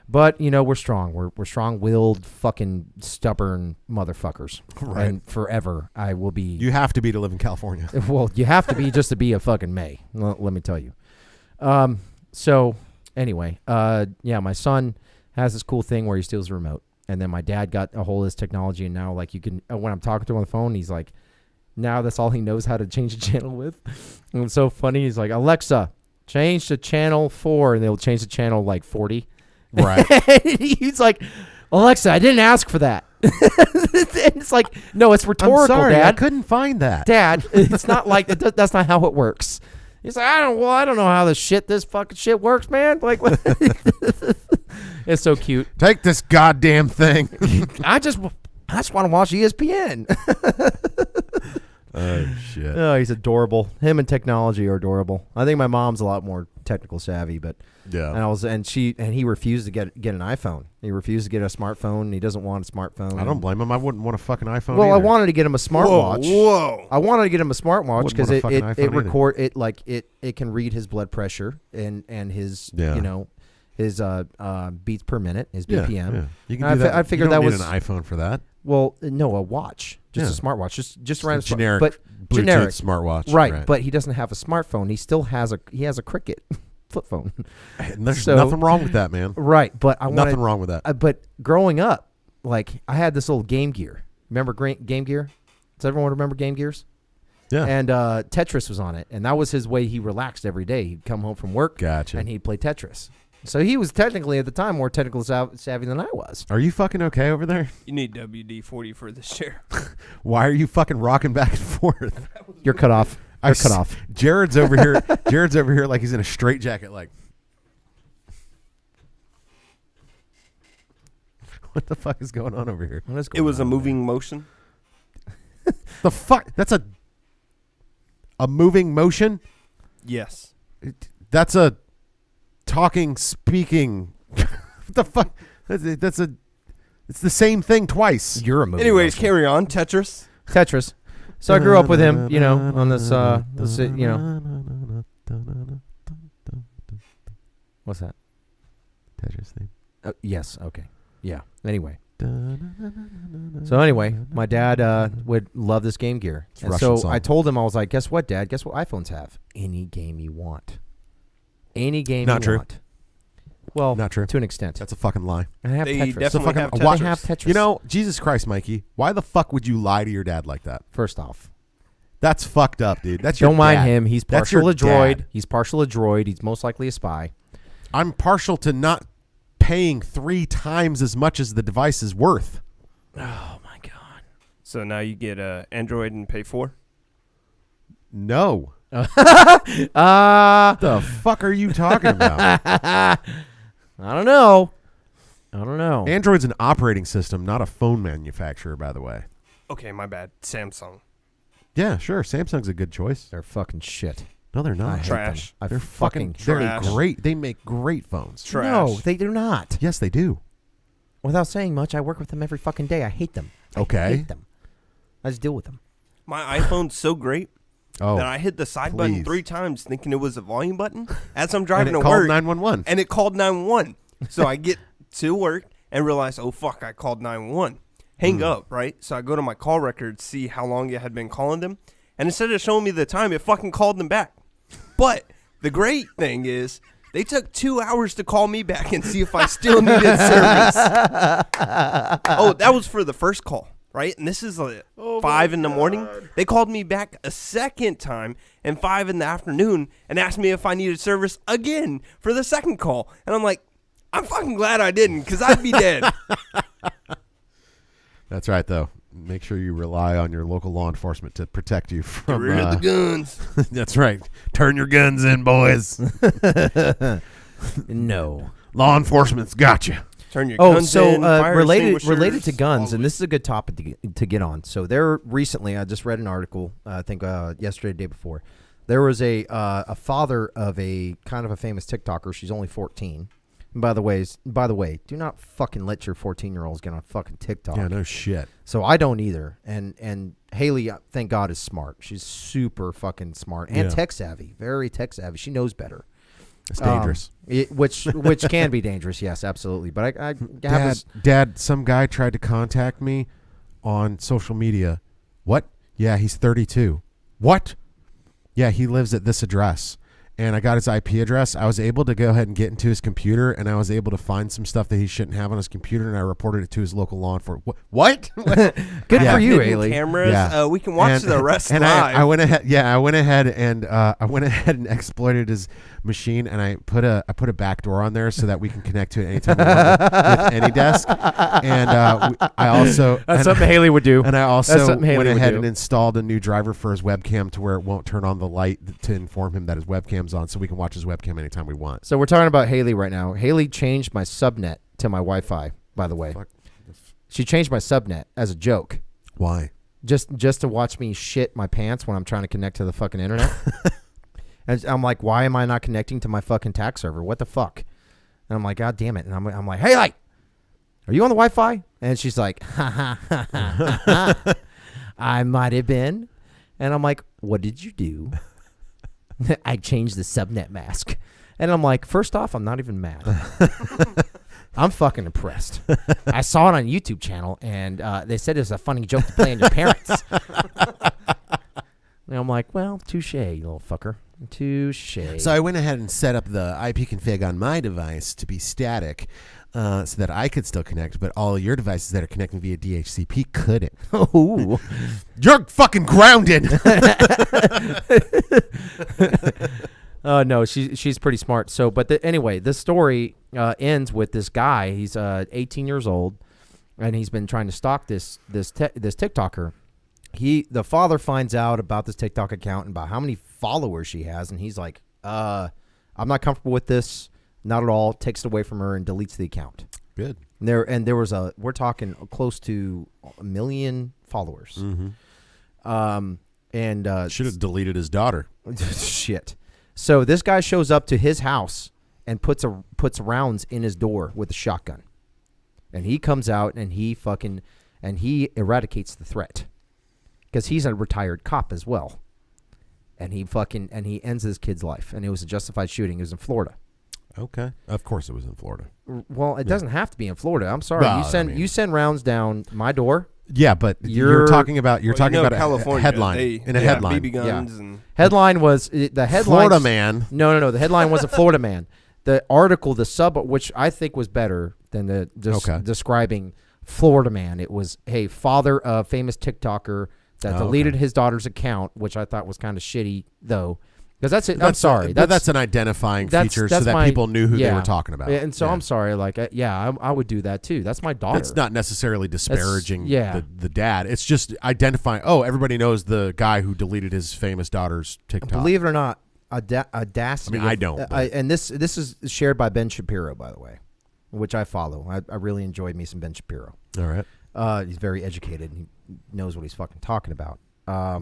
But, we're strong. We're strong-willed, fucking stubborn motherfuckers. Right. And forever, I will be. You have to be to live in California. Well, you have to be just to be a fucking May. Let me tell you. So, anyway, my son has this cool thing where he steals the remote. And then my dad got a hold of this technology, and now, like, you can, when I'm talking to him on the phone, he's like, Now that's all he knows how to change the channel with. And it's so funny. He's like, Alexa, change to channel 4, and they'll change the channel like 40. Right. He's like, Alexa, I didn't ask for that. And it's like, no, it's rhetorical, I'm sorry, Dad. I couldn't find that. Dad, it's not like that's not how it works. He's like, I don't know how this fucking shit works, man. Like, it's so cute. Take this goddamn thing. I just want to watch ESPN. Oh shit. Oh, he's adorable. Him and technology are adorable. I think my mom's a lot more technical savvy, but Yeah. and he refused to get an iPhone. He refused to get a smartphone. He doesn't want a smartphone. I don't blame him. I wouldn't want a fucking iPhone. Well, I either. wanted to get him a smartwatch. Whoa. I wanted to get him a smartwatch because Wouldn't want a fucking iPhone either. it can read his blood pressure and his Yeah. his beats per minute, his Yeah, BPM. yeah. You can I do fi- that. I figured you don't that need was- an iPhone for that. Well, no, a watch, just Yeah. a smartwatch, just A around generic, but Bluetooth generic smartwatch. right. But he doesn't have a smartphone. He still has a Cricket flip phone. And there's So- nothing wrong with that, man. Right, but I Nothing wanted. wrong with that. But growing up, like I had this old Game Gear. Remember Game Gear? Does everyone remember Game Gears? Yeah. And Tetris was on it, and that was his way. He relaxed every day. He'd come home from work, Gotcha. and he'd play Tetris. So he was technically at the time more technical savvy than I was. Are you fucking okay over there? You need WD-40 for this chair. Why are you fucking rocking back and forth? You're cut off. You're cut off. Jared's over here. Jared's over here like he's in a straitjacket. Like, what the fuck is going on over here? What is It going was a on, moving motion. The fuck? That's a moving motion. Yes. That's a talking, speaking. What the fuck? It's the same thing twice. man? You're a movie. Anyways, carry on. Tetris. Tetris. So I grew up with him, on this, what's that? Tetris theme. Yes. Okay. Yeah. Anyway. So anyway, my dad would love this Game Gear. It's a And Russian so song. I told him, I was like, guess what, Dad? Guess what iPhones have? Any game you want. Any game Not you true. want. Well, Not true. to an extent. That's a fucking lie. I have They Tetris. definitely fucking- have why- Tetris. They have Tetris. You know, Jesus Christ, Mikey. Why the fuck would you lie to your dad like that? First off, That's fucked up, dude. That's your don't mind dad. him. He's That's partial your a droid. dad. He's partial a droid. He's most likely a spy. I'm partial to not paying 3 times as much as the device is worth. Oh, my God. So now you get Android and pay 4? No. Uh, The fuck are you talking about? I don't know. Android's an operating system, not a phone manufacturer, by the way. Okay, my bad. Samsung. Yeah, sure. Samsung's a good choice. They're fucking shit. No, they're I not. hate Trash. them. I They're fucking they're trash. great. They make great phones. Trash. No, they do not. Yes, they do. Without saying much, I work with them every fucking day. I hate them. I Okay. hate them. I just deal with them. My iPhone's so great Oh, that I hit the side please. button 3 times thinking it was a volume button as I'm and driving it to called work. 911. And it called 911. So I get to work and realize, oh, fuck, I called 911. Hang up, right? So I go to my call record, see how long it had been calling them. And instead of showing me the time, it fucking called them back. But the great thing is they took 2 hours to call me back and see if I still needed service. Oh, that was for the first call, right? And this is like 5 in the morning. They called me back a second time and 5 in the afternoon and asked me if I needed service again for the second call. And I'm like, I'm fucking glad I didn't because I'd be dead. That's right, though. Make sure you rely on your local law enforcement to protect you Get from. rid of the guns. That's right. Turn your guns in, boys. No. Law enforcement's got you. Turn your Oh, guns so in, fire related extinguishers, to guns, all and of this is a good topic to get on. So there recently, I just read an article. I think yesterday, day before, there was a father of a kind of a famous TikToker. She's only 14. And by the way, do not fucking let your 14-year-olds get on fucking TikTok. Yeah, no shit. So I don't either. And Haley, thank God, is smart. She's super fucking smart and Yeah. tech savvy, very tech savvy. She knows better. It's dangerous. Which can be dangerous, yes, absolutely. But I have this. Dad, some guy tried to contact me on social media. What? Yeah, he's 32. What? Yeah, he lives at this address. and I got his IP address. I was able to go ahead and get into his computer, and I was able to find some stuff that he shouldn't have on his computer, and I reported it to his local law enforcement. What? Good for you, Haley. Cameras. Yeah. We can watch the rest and live. I went ahead. Yeah, I went ahead and exploited his machine, and I put a back door on there so that we can connect to it anytime we want with any desk. And I also That's something Haley would do. And I also went ahead and installed a new driver for his webcam to where it won't turn on the light to inform him that his webcam's on, so we can watch his webcam anytime we want. So we're talking about Haley right now. Haley changed my subnet to my Wi-Fi, by the way. She changed my subnet as a joke. Why? Just to watch me shit my pants when I'm trying to connect to the fucking internet. And I'm like, why am I not connecting to my fucking tax server? What the fuck? And I'm like, God damn it. And I'm like, hey, like, are you on the Wi-Fi? And she's like, I might have been. And I'm like, what did you do? I changed the subnet mask. And I'm like, first off, I'm not even mad. I'm fucking impressed. I saw it on YouTube channel, and they said it was a funny joke to play on your parents. And I'm like, well, touche, you little fucker. Touche. So I went ahead and set up the IP config on my device to be static so that I could still connect, but all your devices that are connecting via DHCP couldn't. Oh, you're fucking grounded. Oh no, she's pretty smart. So, but anyway, this story ends with this guy. He's 18 years old, and he's been trying to stalk this TikToker. The father finds out about this TikTok account and about how many followers she has, and he's like, I'm not comfortable with this, not at all. Takes it away from her and deletes the account. Good. We're talking close to 1 million followers. Mm-hmm. Should have deleted his daughter. Shit. So this guy shows up to his house and puts rounds in his door with a shotgun, and he comes out and he eradicates the threat. Because he's a retired cop as well. And he ends this kid's life. And it was a justified shooting. It was in Florida. Okay. Of course it was in Florida. Well, it doesn't have to be in Florida. I'm sorry. Well, you send rounds down my door. Yeah, but you're talking about California, a headline. In a headline. BB guns and Headline was the headline. Florida man. No. The headline was a Florida man. The article, which I think was better than describing Florida man. It was, hey, father of famous TikToker that deleted his daughter's account, which I thought was kind of shitty, though. Because that's it. I'm sorry. That's an identifying feature so that people knew who they were talking about. And so I'm sorry. Like, I would do that too. That's my daughter. It's not necessarily disparaging the dad. It's just identifying, everybody knows the guy who deleted his famous daughter's TikTok. Believe it or not, audacity. I mean, I don't. And this is shared by Ben Shapiro, by the way, which I follow. I really enjoyed me some Ben Shapiro. All right. He's very educated. And he knows what he's fucking talking about.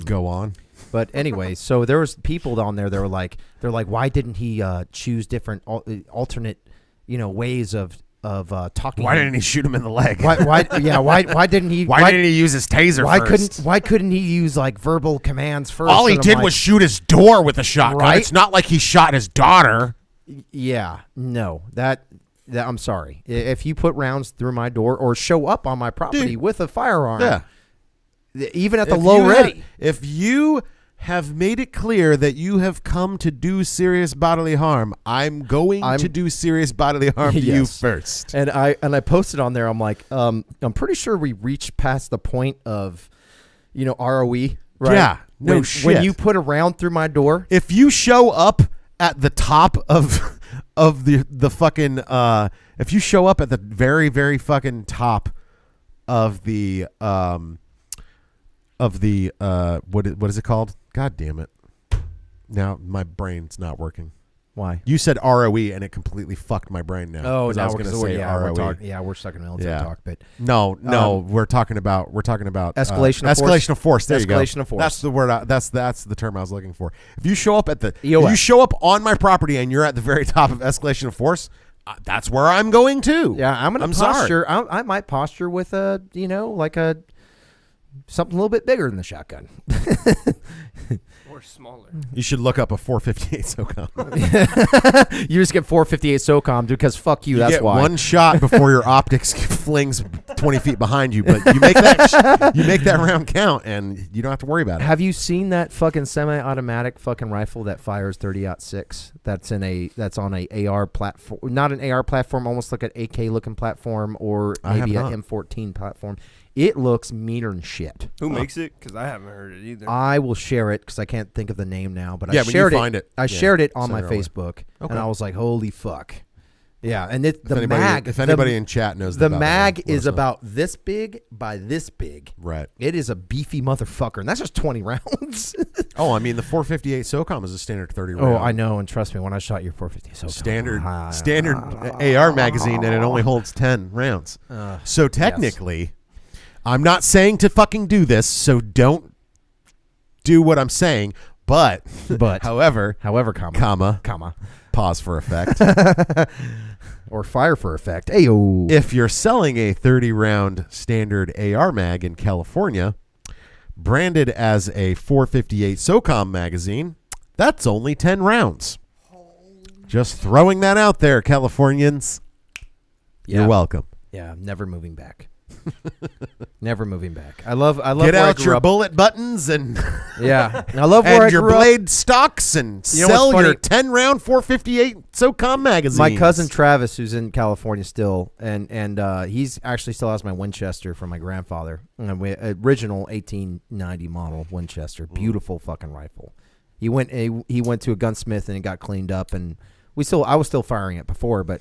Go on. But anyway, so there was people down there. They're like, why didn't he choose different alternate, ways of talking? Why didn't he shoot him in the leg? Why didn't he? Why didn't he use his taser first? Why couldn't he use like verbal commands first? All he did was shoot his door with a shotgun. Right? It's not like he shot his daughter. Yeah, no, that I'm sorry. If you put rounds through my door or show up on my property with a firearm, even at the low ready. If you have made it clear that you have come to do serious bodily harm, I'm going to do serious bodily harm to you first. And I posted on there. I'm like, I'm pretty sure we reached past the point of, ROE. Right? Yeah. No shit. When you put a round through my door, if you show up at the top of the fucking if you show up at the very, very fucking top of the what is it called? God damn it. Now my brain's not working. Why? You said ROE and it completely fucked my brain now. Oh, I was going to say ROE. We're stuck in military talk, but no, we're talking about escalation of force. Escalation of force. There you go. Escalation of force. That's the word. That's the term I was looking for. If you show up you show up on my property and you're at the very top of escalation of force, that's where I'm going to. Yeah, I'm posture. I might posture with something a little bit bigger than the shotgun. Or smaller. You should look up a 458 SOCOM. You just get 458 SOCOM because fuck you. That's get why. One shot before your optics flings 20 feet behind you, but you make that round count, and you don't have to worry about it. Have you seen that fucking semi-automatic fucking rifle that fires 30-06? That's on a AR platform, not an AR platform, almost like an AK looking platform, or maybe an M14 platform. It looks meaner than shit. Who makes it? Because I haven't heard it either. I will share it because I can't think of the name now, but yeah, I shared find it. I shared it on my Facebook, and I was like, "Holy fuck!" Yeah, and if anybody in chat knows, the mag is about this big by this big. Right. It is a beefy motherfucker, and that's just 20 rounds. Oh, I mean, the 458 SOCOM is a standard 30 round. Oh, I know, and trust me, when I shot your 450 SOCOM, standard AR magazine, and it only holds 10 rounds. So technically. Yes. I'm not saying to fucking do this, so don't do what I'm saying. But however, comma, pause for effect, or fire for effect. Ayo. If you're selling a 30-round standard AR mag in California, branded as a 458 SOCOM magazine, that's only 10 rounds. Just throwing that out there, Californians. Yeah. You're welcome. Yeah, I'm never moving back. Never moving back. I love. Get out your bullet buttons and yeah. I love where and your blade stocks and sell your 10-round 458 SOCOM magazine. My cousin Travis, who's in California still, and he's actually still has my Winchester from my grandfather, original 1890 model Winchester, beautiful fucking rifle. He went to a gunsmith and it got cleaned up, and I was still firing it before, but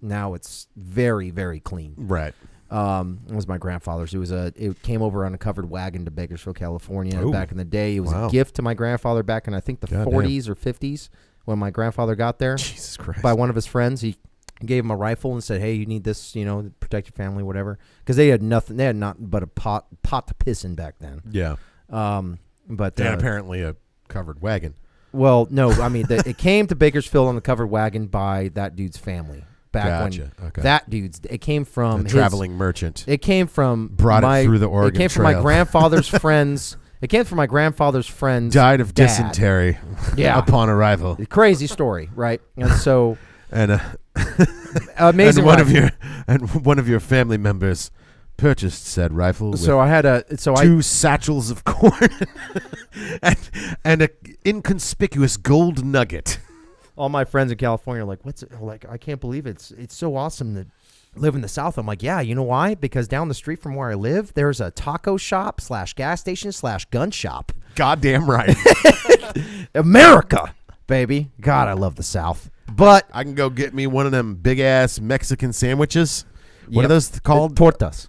now it's very, very clean. Right. It was my grandfather's. It came over on a covered wagon to Bakersfield, California. Ooh. Back in the day. It was a gift to my grandfather back in, I think, the 40s or 50s when my grandfather got there. Jesus Christ. By one of his friends. He gave him a rifle and said, "Hey, you need this, to protect your family, whatever." Because they had nothing. They had nothing but a pot to piss in back then. Yeah. But and apparently a covered wagon. Well, no, I mean it came to Bakersfield on the covered wagon by that dude's family. It came from a traveling merchant. It came from it through the Oregon It came from my grandfather's friends. It came from my grandfather's friends. Died of dysentery. Yeah. Upon arrival. Crazy story, right? And so and amazing. And one of your family members purchased said rifle. So I had two satchels of corn and an inconspicuous gold nugget. All my friends in California are like, "What's it like? I can't believe it's so awesome to live in the South." I'm like, "Yeah, you know why? Because down the street from where I live, there's a taco shop / gas station / gun shop." Goddamn right. America, baby. God, I love the South. But I can go get me one of them big ass Mexican sandwiches. What are those called? Tortas.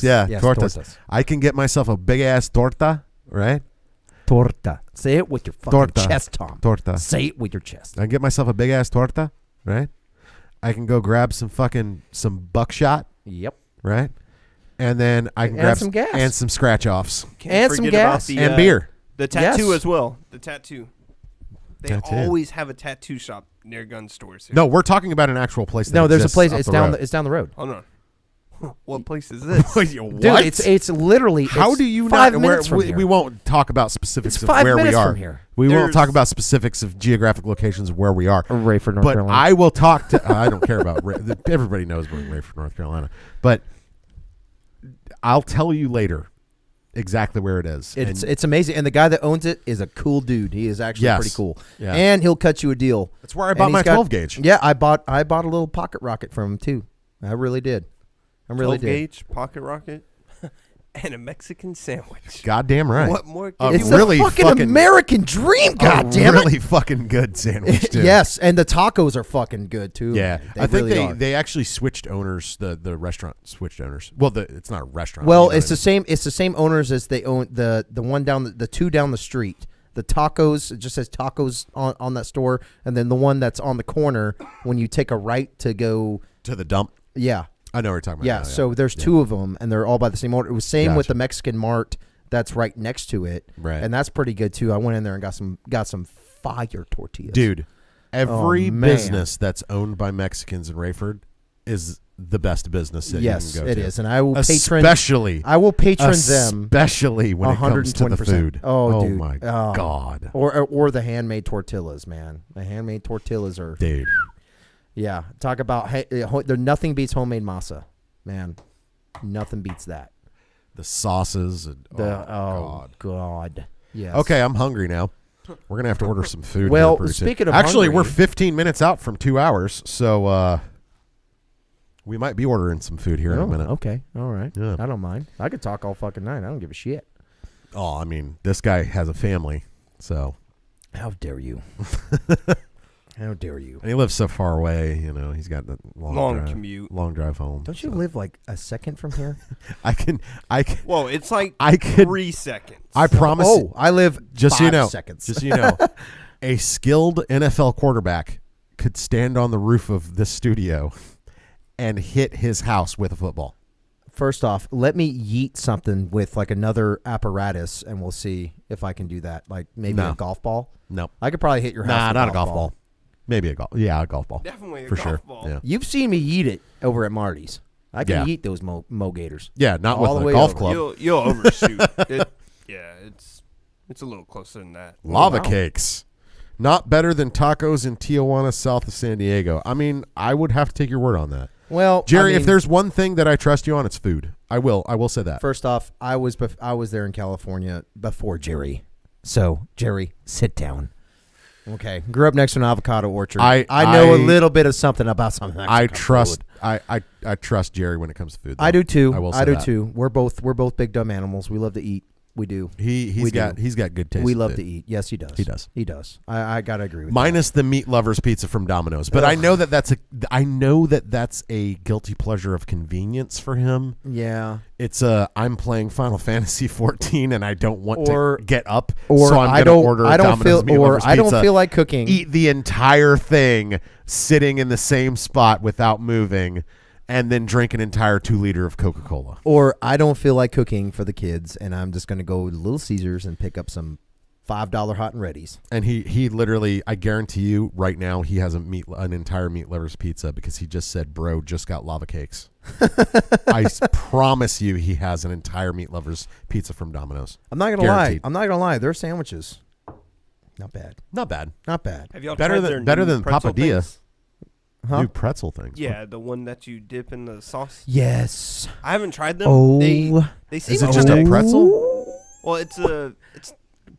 Yeah, yes, tortas. I can get myself a big ass torta, right? Torta. Say it with your fucking chest, Tom. Torta. Say it with your chest. I can get myself a big ass torta, right? I can go grab some buckshot. Yep. Right? And then I can grab some gas. And some scratch offs. And some gas. And beer. The tattoo as well. The tattoo. They always have a tattoo shop near gun stores here. No, we're talking about an actual place. No, there's a place. It's down the road. Hold on. What place is this? What? Dude, it's literally. How do you 5 not? minutes from here. We won't talk about specifics it's of 5 where we minutes are. From here. We won't talk about specifics of geographic locations of where we are. Rayford, North Carolina. But I will talk to. I don't care about. Everybody knows we're in Rayford, North Carolina. But I'll tell you later exactly where it is. It's amazing, and the guy that owns it is a cool dude. He is actually pretty cool, yeah. And he'll cut you a deal. That's where I bought my 12 gauge. Yeah, I bought a little pocket rocket from him too. I really did. 12 gauge pocket rocket and a Mexican sandwich. Goddamn right. What more? It's really a fucking American dream. Goddamn it! Really fucking good sandwich too. Yes, and the tacos are fucking good too. Yeah, I think they actually switched owners. The restaurant switched owners. Well, it's not a restaurant. Well, it's the same. It's the same owners as they own the one down the two down the street. The tacos, it just says tacos on that store, and then the one that's on the corner when you take a right to go to the dump. Yeah. I know what you're talking about. Yeah, so there's two of them, and they're all by the same owner. It was same with the Mexican Mart that's right next to it, right? And that's pretty good too. I went in there and got some fire tortillas. Dude, every business that's owned by Mexicans in Rayford is the best business that you can go to. Yes, it is, and I will patron them, especially when it comes to the food. Oh, dude. My God! Or the handmade tortillas, man. The handmade tortillas are dude. Yeah, talk about there. Nothing beats homemade masa, man. Nothing beats that. The sauces. And, God. Yes. Okay, I'm hungry now. We're going to have to order some food. Well, here pretty soon. speaking of Actually, hungry- we're 15 minutes out from 2 hours, so we might be ordering some food here in a minute. Okay. All right. Yeah. I don't mind. I could talk all fucking night. I don't give a shit. Oh, I mean, this guy has a family, so. How dare you? How dare you? And he lives so far away, he's got the long drive, commute. long drive home. Don't you live like a second from here? I can. Whoa, it's like I could, 3 seconds. I promise. Oh, I live just 5 seconds. Just so you know, a skilled NFL quarterback could stand on the roof of this studio and hit his house with a football. First off, let me yeet something with like another apparatus, and we'll see if I can do that. Like maybe a golf ball. No, I could probably hit your house. nah, with not a golf ball. Maybe a golf. Yeah, a golf ball. Definitely a for golf sure. ball. Yeah. You've seen me yeet it over at Marty's. I can yeet those mo gators. Yeah, not All with the a way golf over. club. You'll overshoot. It's a little closer than that. Lava wow. cakes. Not better than tacos in Tijuana, south of San Diego. I mean, I would have to take your word on that. Well, Jerry, I mean, if there's one thing that I trust you on, it's food. I will say that. first off, I was there in California before Jerry. So Jerry, sit down. Okay, grew up next to an avocado orchard. I know a little bit of something about something. I trust. I trust Jerry when it comes to food. Though. I do too. I will say I do that. too. We're both big dumb animals. We love to eat. We do. He's got good taste. We in love food. to eat. Yes, he does. He does. He does. I gotta agree with Minus the meat lovers pizza from Domino's, but I know that that's a guilty pleasure of convenience for him. that. Yeah. It's I'm playing Final Fantasy 14 and I don't want Or- to get up, Or so I'm I gonna don't. order I don't Domino's feel. meat Or lovers I don't pizza, feel like cooking. eat the entire thing sitting in the same spot without moving, and then drink an entire 2-liter of Coca-Cola. Or I don't feel like cooking for the kids, and I'm just gonna go to Little Caesars and pick up some $5 hot and readies. And he literally, I guarantee you, right now he has an entire meat lovers pizza because he just said, "Bro, just got lava cakes." I promise you, he has an entire meat lovers pizza from Domino's. I'm not gonna lie. Their sandwiches, not bad. Not bad. Not bad. Have y'all Better tried than- their better new than pretzel Papadilla. things? Huh? New pretzel things. Yeah, the one that you dip in the sauce. Yes. I haven't tried them. Oh. They seem Is it to just kinda- a pretzel? Well, it's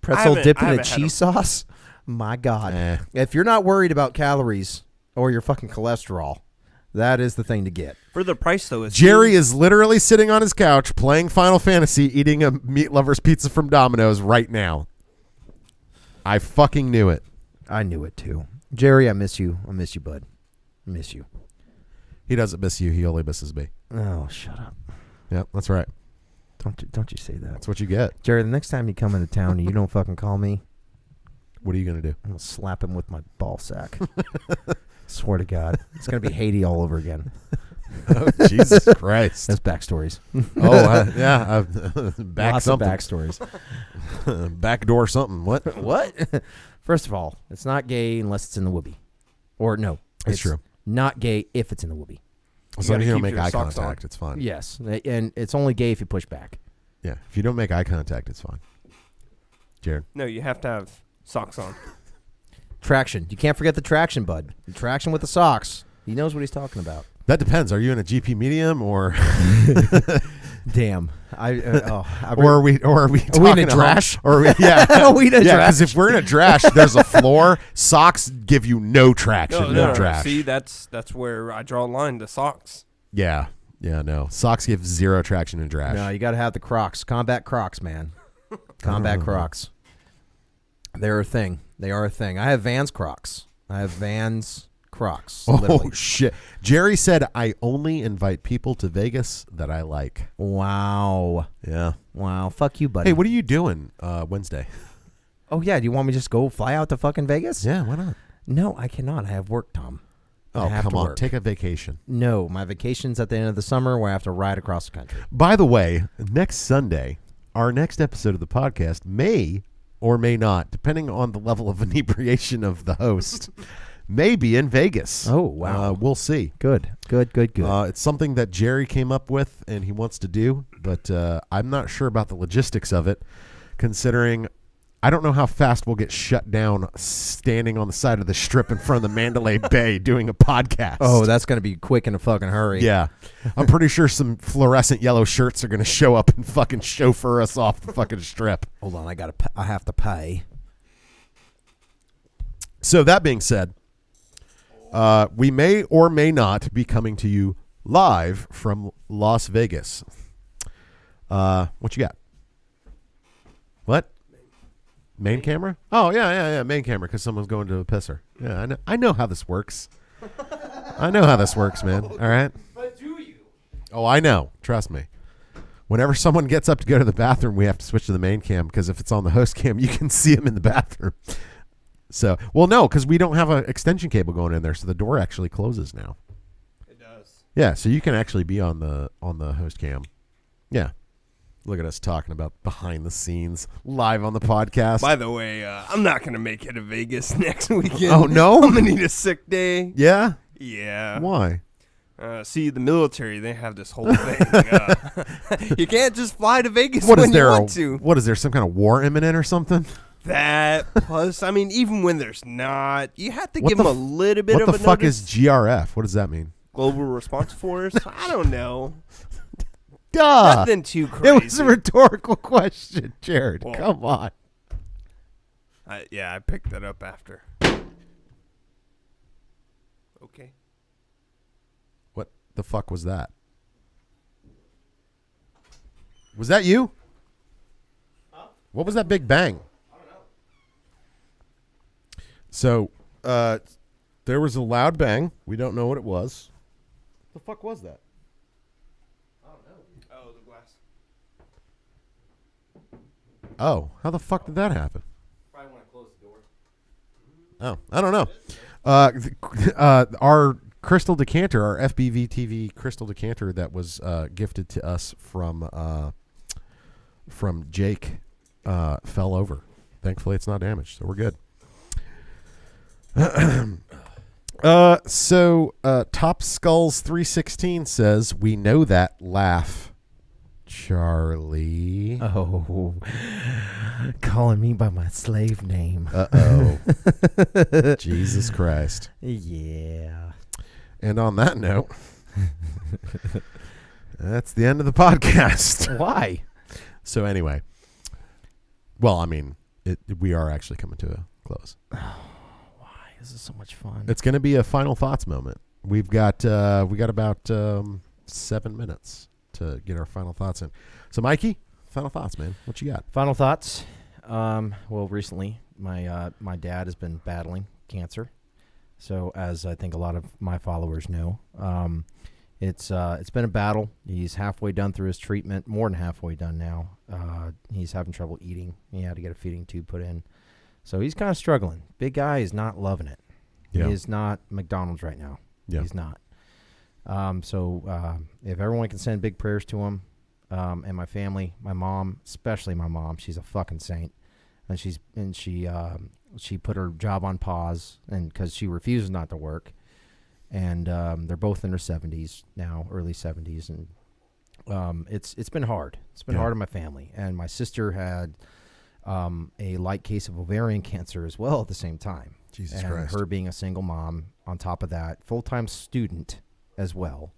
Pretzel dipped in a haven't had cheese sauce? My God. Eh. If you're not worried about calories or your fucking cholesterol, that is the thing to get. for the price though. Jerry is literally sitting on his couch playing Final Fantasy, eating a meat lovers pizza from Domino's right now. I fucking knew it. I knew it too. Jerry, I miss you. I miss you, bud. I miss you. He doesn't miss you. He only misses me. Oh, shut up. Yep, that's right. Don't you say that. That's what you get. Jerry, the next time you come into town and you don't fucking call me, What are you going to do? I'm going to slap him with my ball sack. Swear to God. It's going to be Haiti all over again. Oh, Jesus Christ. That's backstories. Back Lots something. of backstories. Backdoor something. What? What? First of all, it's not gay unless it's in the whoopee. Or no. It's true. Not gay if it's in the whoopee. As long gotta as you don't keep make your eye socks contact, on. it's fine. Yes. And it's only gay if you push back. Yeah. If you don't make eye contact, it's fine. Jared. No, you have to have socks on. Traction. You can't forget the traction, bud. The traction with the socks. He knows what he's talking about. That depends. Are you in a GP medium or Damn. or are we talking in a drash? Or we, yeah. Are we in a yeah, drash? because if we're in a drash, there's a floor. Socks give you no traction. No drash. See, that's where I draw a line. The socks. Yeah. Yeah, no. Socks give zero traction in drash. No, you got to have the Crocs. Combat Crocs, man. Combat Crocs. They're a thing. They are a thing. I have Vans Crocs. I have Vans Crocs. Oh, literally. shit. Jerry said, I only invite people to Vegas that I like. Wow. Yeah. Wow. Fuck you, buddy. Hey, what are you doing Wednesday? Oh, yeah. Do you want me to just go fly out to fucking Vegas? Yeah, why not? No, I cannot. I have work, Tom. I Oh, have come to on. work. Take a vacation. No, my vacation's at the end of the summer where I have to ride across the country. By the way, next Sunday, our next episode of the podcast may or may not, depending on the level of inebriation of the host, may be in Vegas. Oh, wow. We'll see. Good. It's something that Jerry came up with and he wants to do, but I'm not sure about the logistics of it, considering I don't know how fast we'll get shut down standing on the side of the strip in front of the Mandalay Bay doing a podcast. Oh, that's going to be quick in a fucking hurry. Yeah. I'm pretty sure some fluorescent yellow shirts are going to show up and fucking chauffeur us off the fucking strip. Hold on, I have to pay. So that being said, we may or may not be coming to you live from Las Vegas. What you got? What? Main camera? Oh, yeah, main camera because someone's going to a pisser. Yeah, I know how this works. I know how this works, man. All right? But do you? Oh, I know. Trust me. Whenever someone gets up to go to the bathroom, we have to switch to the main cam because if it's on the host cam, you can see them in the bathroom. So, well, no, because we don't have an extension cable going in there, so the door actually closes now. It does. Yeah, so you can actually be on the host cam. Yeah. Look at us talking about behind the scenes live on the podcast. By the way, I'm not going to make it to Vegas next weekend. Oh, no? I'm going to need a sick day. Yeah? Yeah. Why? See, the military, they have this whole thing. You can't just fly to Vegas What when is there? you want to. What is there? Some kind of war imminent or something? That, plus, I mean, even when there's not, you have to What give the them a little bit What of the a fuck notice. is GRF? What does that mean? Global Response Force? I don't know. Duh. Nothing too crazy. It was a rhetorical question, Jared. Well, Come on. I picked that up after. Okay. What the fuck was that? Was that you? Huh? What was that big bang? I don't know. So, there was a loud bang. We don't know what it was. What the fuck was that? I don't know. Oh, the glass. Oh, how the fuck did that happen? Probably want to close the door. Oh, I don't know. Our crystal decanter, our FBVtv crystal decanter that was gifted to us from Jake, fell over. Thankfully, it's not damaged, so we're good. Top Skulls 316 says, "We know that laugh, Charlie." Oh, calling me by my slave name. Uh-oh. Jesus Christ. Yeah. And on that note, that's the end of the podcast. Why? So anyway, well, I mean, we are actually coming to a close. Why? This is so much fun. It's going to be a final thoughts moment. We've got about 7 minutes to get our final thoughts in. So, Mikey, final thoughts, man. What you got? Final thoughts. Well, recently my dad has been battling cancer. So, as I think a lot of my followers know, it's been a battle. He's halfway done through his treatment, more than halfway done now. He's having trouble eating. He had to get a feeding tube put in. So he's kind of struggling. Big guy is not loving it. Yeah. He is not McDonald's right now. Yeah. He's not. So if everyone can send big prayers to him, and my family, my mom, especially my mom, she's a fucking saint, and she put her job on pause, and because she refuses not to work, and they're both in their 70s now, early 70s, and it's been hard. It's been hard on my family, and my sister had a light case of ovarian cancer as well at the same time. Jesus and Christ. her being a single mom on top of that, full-time student as well,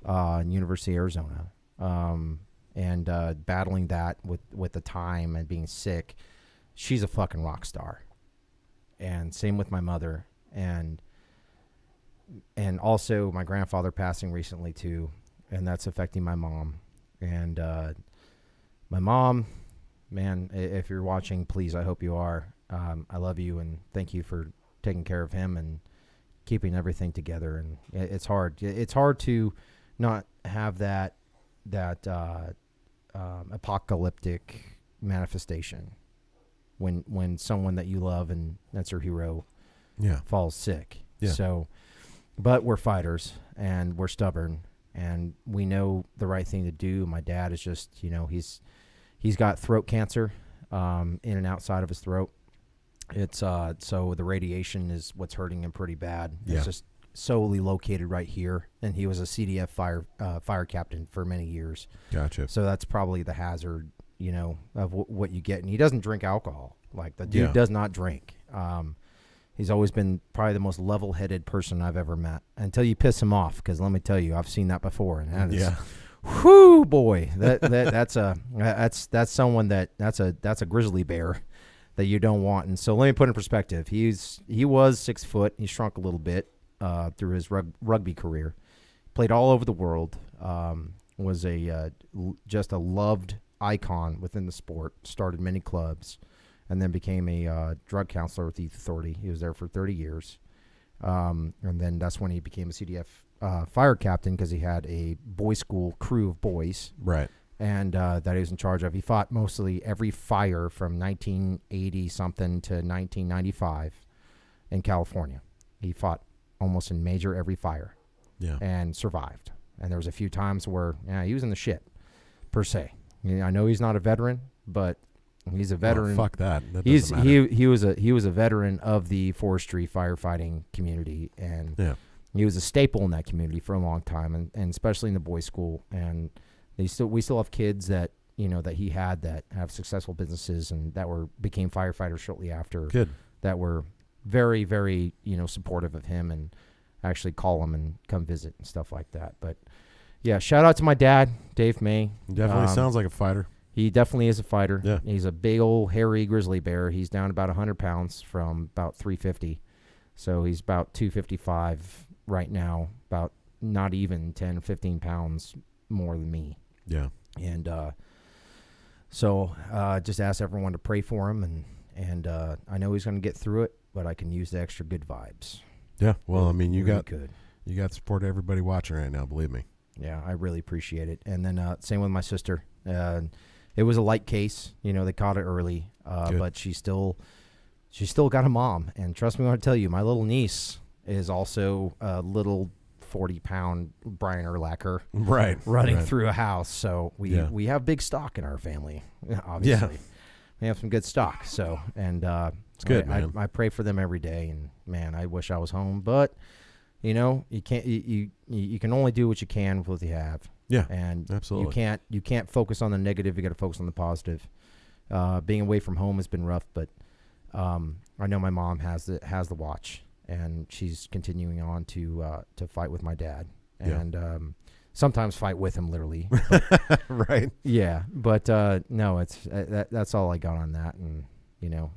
in University of Arizona, and battling that with the time and being sick. She's a fucking rock star. And same with my mother, and also my grandfather passing recently too, and that's affecting my mom. And my mom, man, if you're watching, please, I hope you are. I love you, and thank you for taking care of him and keeping everything together. And it's hard. It's hard to not have that apocalyptic manifestation when someone that you love and that's your hero falls sick. Yeah. So, but we're fighters and we're stubborn and we know the right thing to do. My dad is just, he's got throat cancer in and outside of his throat. It's so the radiation is what's hurting him pretty bad. Yeah. It's just solely located right here, and he was a CDF fire captain for many years. Gotcha. So that's probably the hazard, of what you get. And he doesn't drink alcohol. Like, the dude does not drink. He's always been probably the most level-headed person I've ever met until you piss him off. Because let me tell you, I've seen that before, and that is, whoo, boy, that's someone that's a grizzly bear that you don't want. And so let me put in perspective. He was 6 foot. He shrunk a little bit through his rugby career. Played all over the world. Was just a loved icon within the sport. Started many clubs. And then became a drug counselor with the authority. He was there for 30 years. And then that's when he became a CDF fire captain because he had a boys' school crew of boys. Right. And that he was in charge of. He fought mostly every fire from 1980-something to 1995 in California. He fought almost in every fire. Yeah. And survived. And there was a few times where he was in the shit, per se. I know he's not a veteran, but... He's a veteran. Oh, fuck that. He was a veteran of the forestry firefighting community, and he was a staple in that community for a long time, and especially in the boys' school. And we still have kids that that he had that have successful businesses and that became firefighters shortly after. Good. That were very, very supportive of him and actually call him and come visit and stuff like that. But yeah, shout out to my dad, Dave May. Definitely sounds like a fighter. He definitely is a fighter. Yeah. He's a big old hairy grizzly bear. He's down about 100 pounds from about 350. So he's about 255 right now, about not even 10, 15 pounds more than me. Yeah. And so just ask everyone to pray for him. And I know he's going to get through it, but I can use the extra good vibes. Yeah. Well, I mean, you really got support of everybody watching right now, believe me. Yeah, I really appreciate it. And then same with my sister. It was a light case, they caught it early, but she still got a mom. And trust me when I tell you, my little niece is also a little 40-pound Brian Urlacher, running through a house. So we have big stock in our family, obviously. Yeah. We have some good stock. So it's good, man. I pray for them every day, and man, I wish I was home, but you can't. You can only do what you can with what you have. Yeah, and absolutely. You can't focus on the negative. You got to focus on the positive. Being away from home has been rough, but I know my mom has the watch, and she's continuing on to fight with my dad, and sometimes fight with him literally. Right. Yeah, but no, it's that's all I got on that, and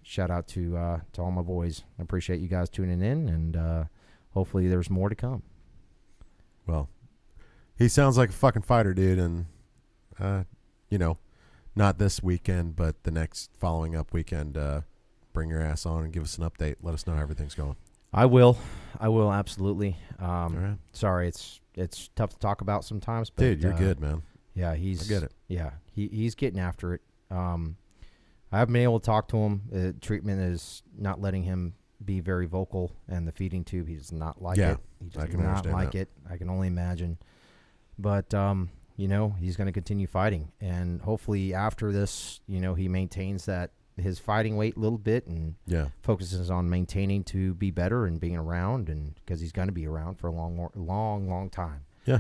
shout out to all my boys. I appreciate you guys tuning in, and hopefully there's more to come. Well. He sounds like a fucking fighter, dude, and, not this weekend, but the next following up weekend, bring your ass on and give us an update. Let us know how everything's going. I will absolutely. All right. Sorry, it's tough to talk about sometimes, but dude, you're good, man. Yeah, I get it. Yeah, he's getting after it. I haven't been able to talk to him. Treatment is not letting him be very vocal, and the feeding tube, he does not like it. He does not like it. I can only imagine. But, he's going to continue fighting. And hopefully after this, he maintains his fighting weight a little bit and focuses on maintaining to be better and being around, and because he's going to be around for a long time. Yeah.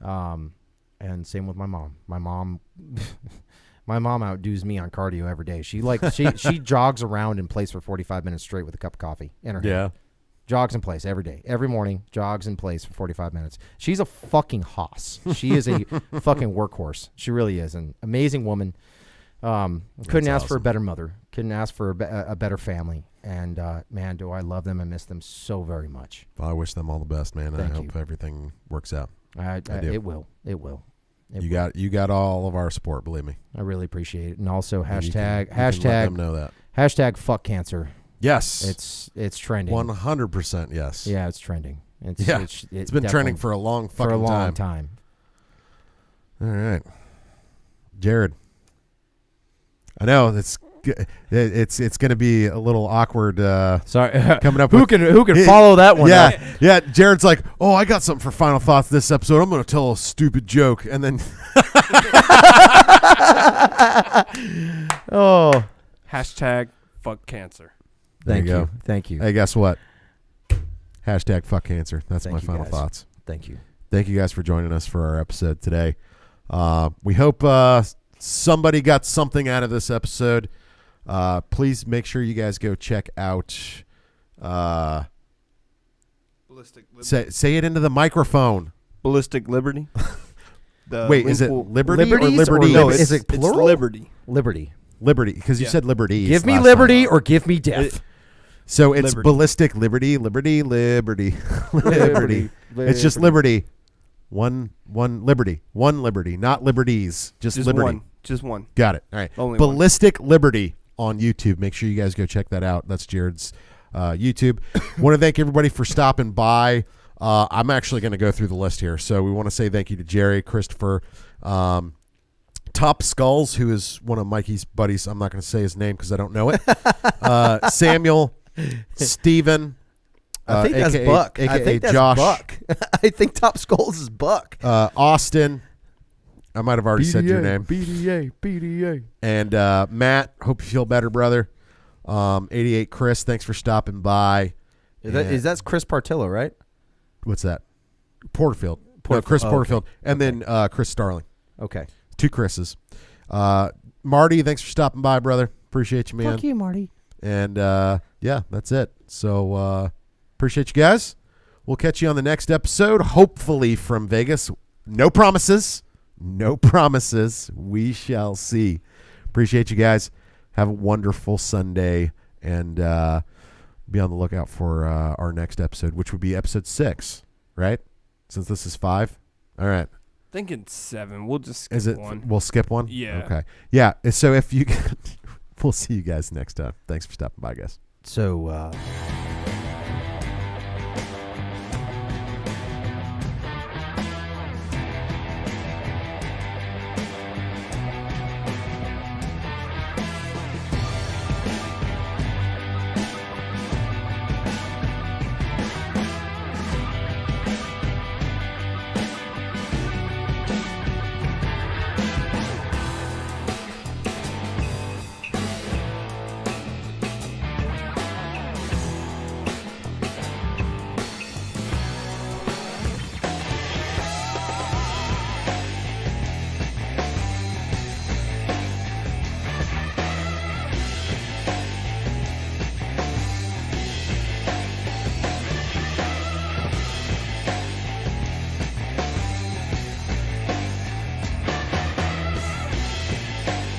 And same with my mom. My mom outdoes me on cardio every day. She she jogs around in place for 45 minutes straight with a cup of coffee in her hand. Yeah. Jogs in place every day. Every morning, jogs in place for 45 minutes. She's a fucking hoss. She is a fucking workhorse. She really is. An amazing woman. Couldn't ask for a better mother. Couldn't ask for a better family. And, man, do I love them and miss them so very much. Well, I wish them all the best, man. Thank I hope everything works out. I do. It will. You got all of our support, believe me. I really appreciate it. And also hashtag let them know that. Hashtag fuck cancer. Yes. It's trending. 100% yes. Yeah, it's trending. It's been trending for a long fucking time. All right. Jared. I know it's going to be a little awkward sorry coming up who can follow that one up? Yeah, Jared's like, "Oh, I got something for final thoughts this episode. I'm going to tell a stupid joke." And then hashtag fuck cancer. Thank you. Thank you. Hey, guess what? Hashtag fuck cancer. That's my final guys. thoughts. Thank you. Thank you guys for joining us for our episode today. We hope somebody got something out of this episode. Please make sure you guys go check out. Ballistic Liberty. Say it into the microphone. Ballistic Liberty. Wait, is it Liberty or Liberties Liberty? or No, Is it's it plural? It's Liberty. Liberty. Liberty, because you Yeah. said Liberty. Give me liberty or give me death. So it's Liberty. Ballistic Liberty, Liberty, Liberty, Liberty. It's just Liberty. One Liberty. One Liberty, not liberties. Just Liberty. One. Just one. Got it. All right. Only Ballistic Liberty on YouTube. Make sure you guys go check that out. That's Jared's YouTube. Want to thank everybody for stopping by. I'm actually going to go through the list here. So we want to say thank you to Jerry, Christopher, Top Skulls, who is one of Mikey's buddies. I'm not going to say his name because I don't know it. Samuel, Steven. I think that's AKA, Buck. AKA I think that's Josh. Buck. I think Top Skulls is Buck. Austin. I might have already said your name. BDA. And Matt, hope you feel better, brother. 88 Chris, thanks for stopping by. That's Chris Partillo, right? What's that? Porterfield. No, Chris Porterfield. And then Chris Starling. Okay. 2 Chris's. Marty, thanks for stopping by, brother. Appreciate you, man. Fuck you, Marty. And yeah, that's it. So appreciate you guys. We'll catch you on the next episode, hopefully from Vegas. No promises. No promises. We shall see. Appreciate you guys. Have a wonderful Sunday. And be on the lookout for our next episode, which would be episode 6, right? Since this is 5. All right. Thinking 7. We'll just skip Is it? one. We'll skip one? Yeah. Okay. Yeah. So if you we'll see you guys next time. Thanks for stopping by, guys. So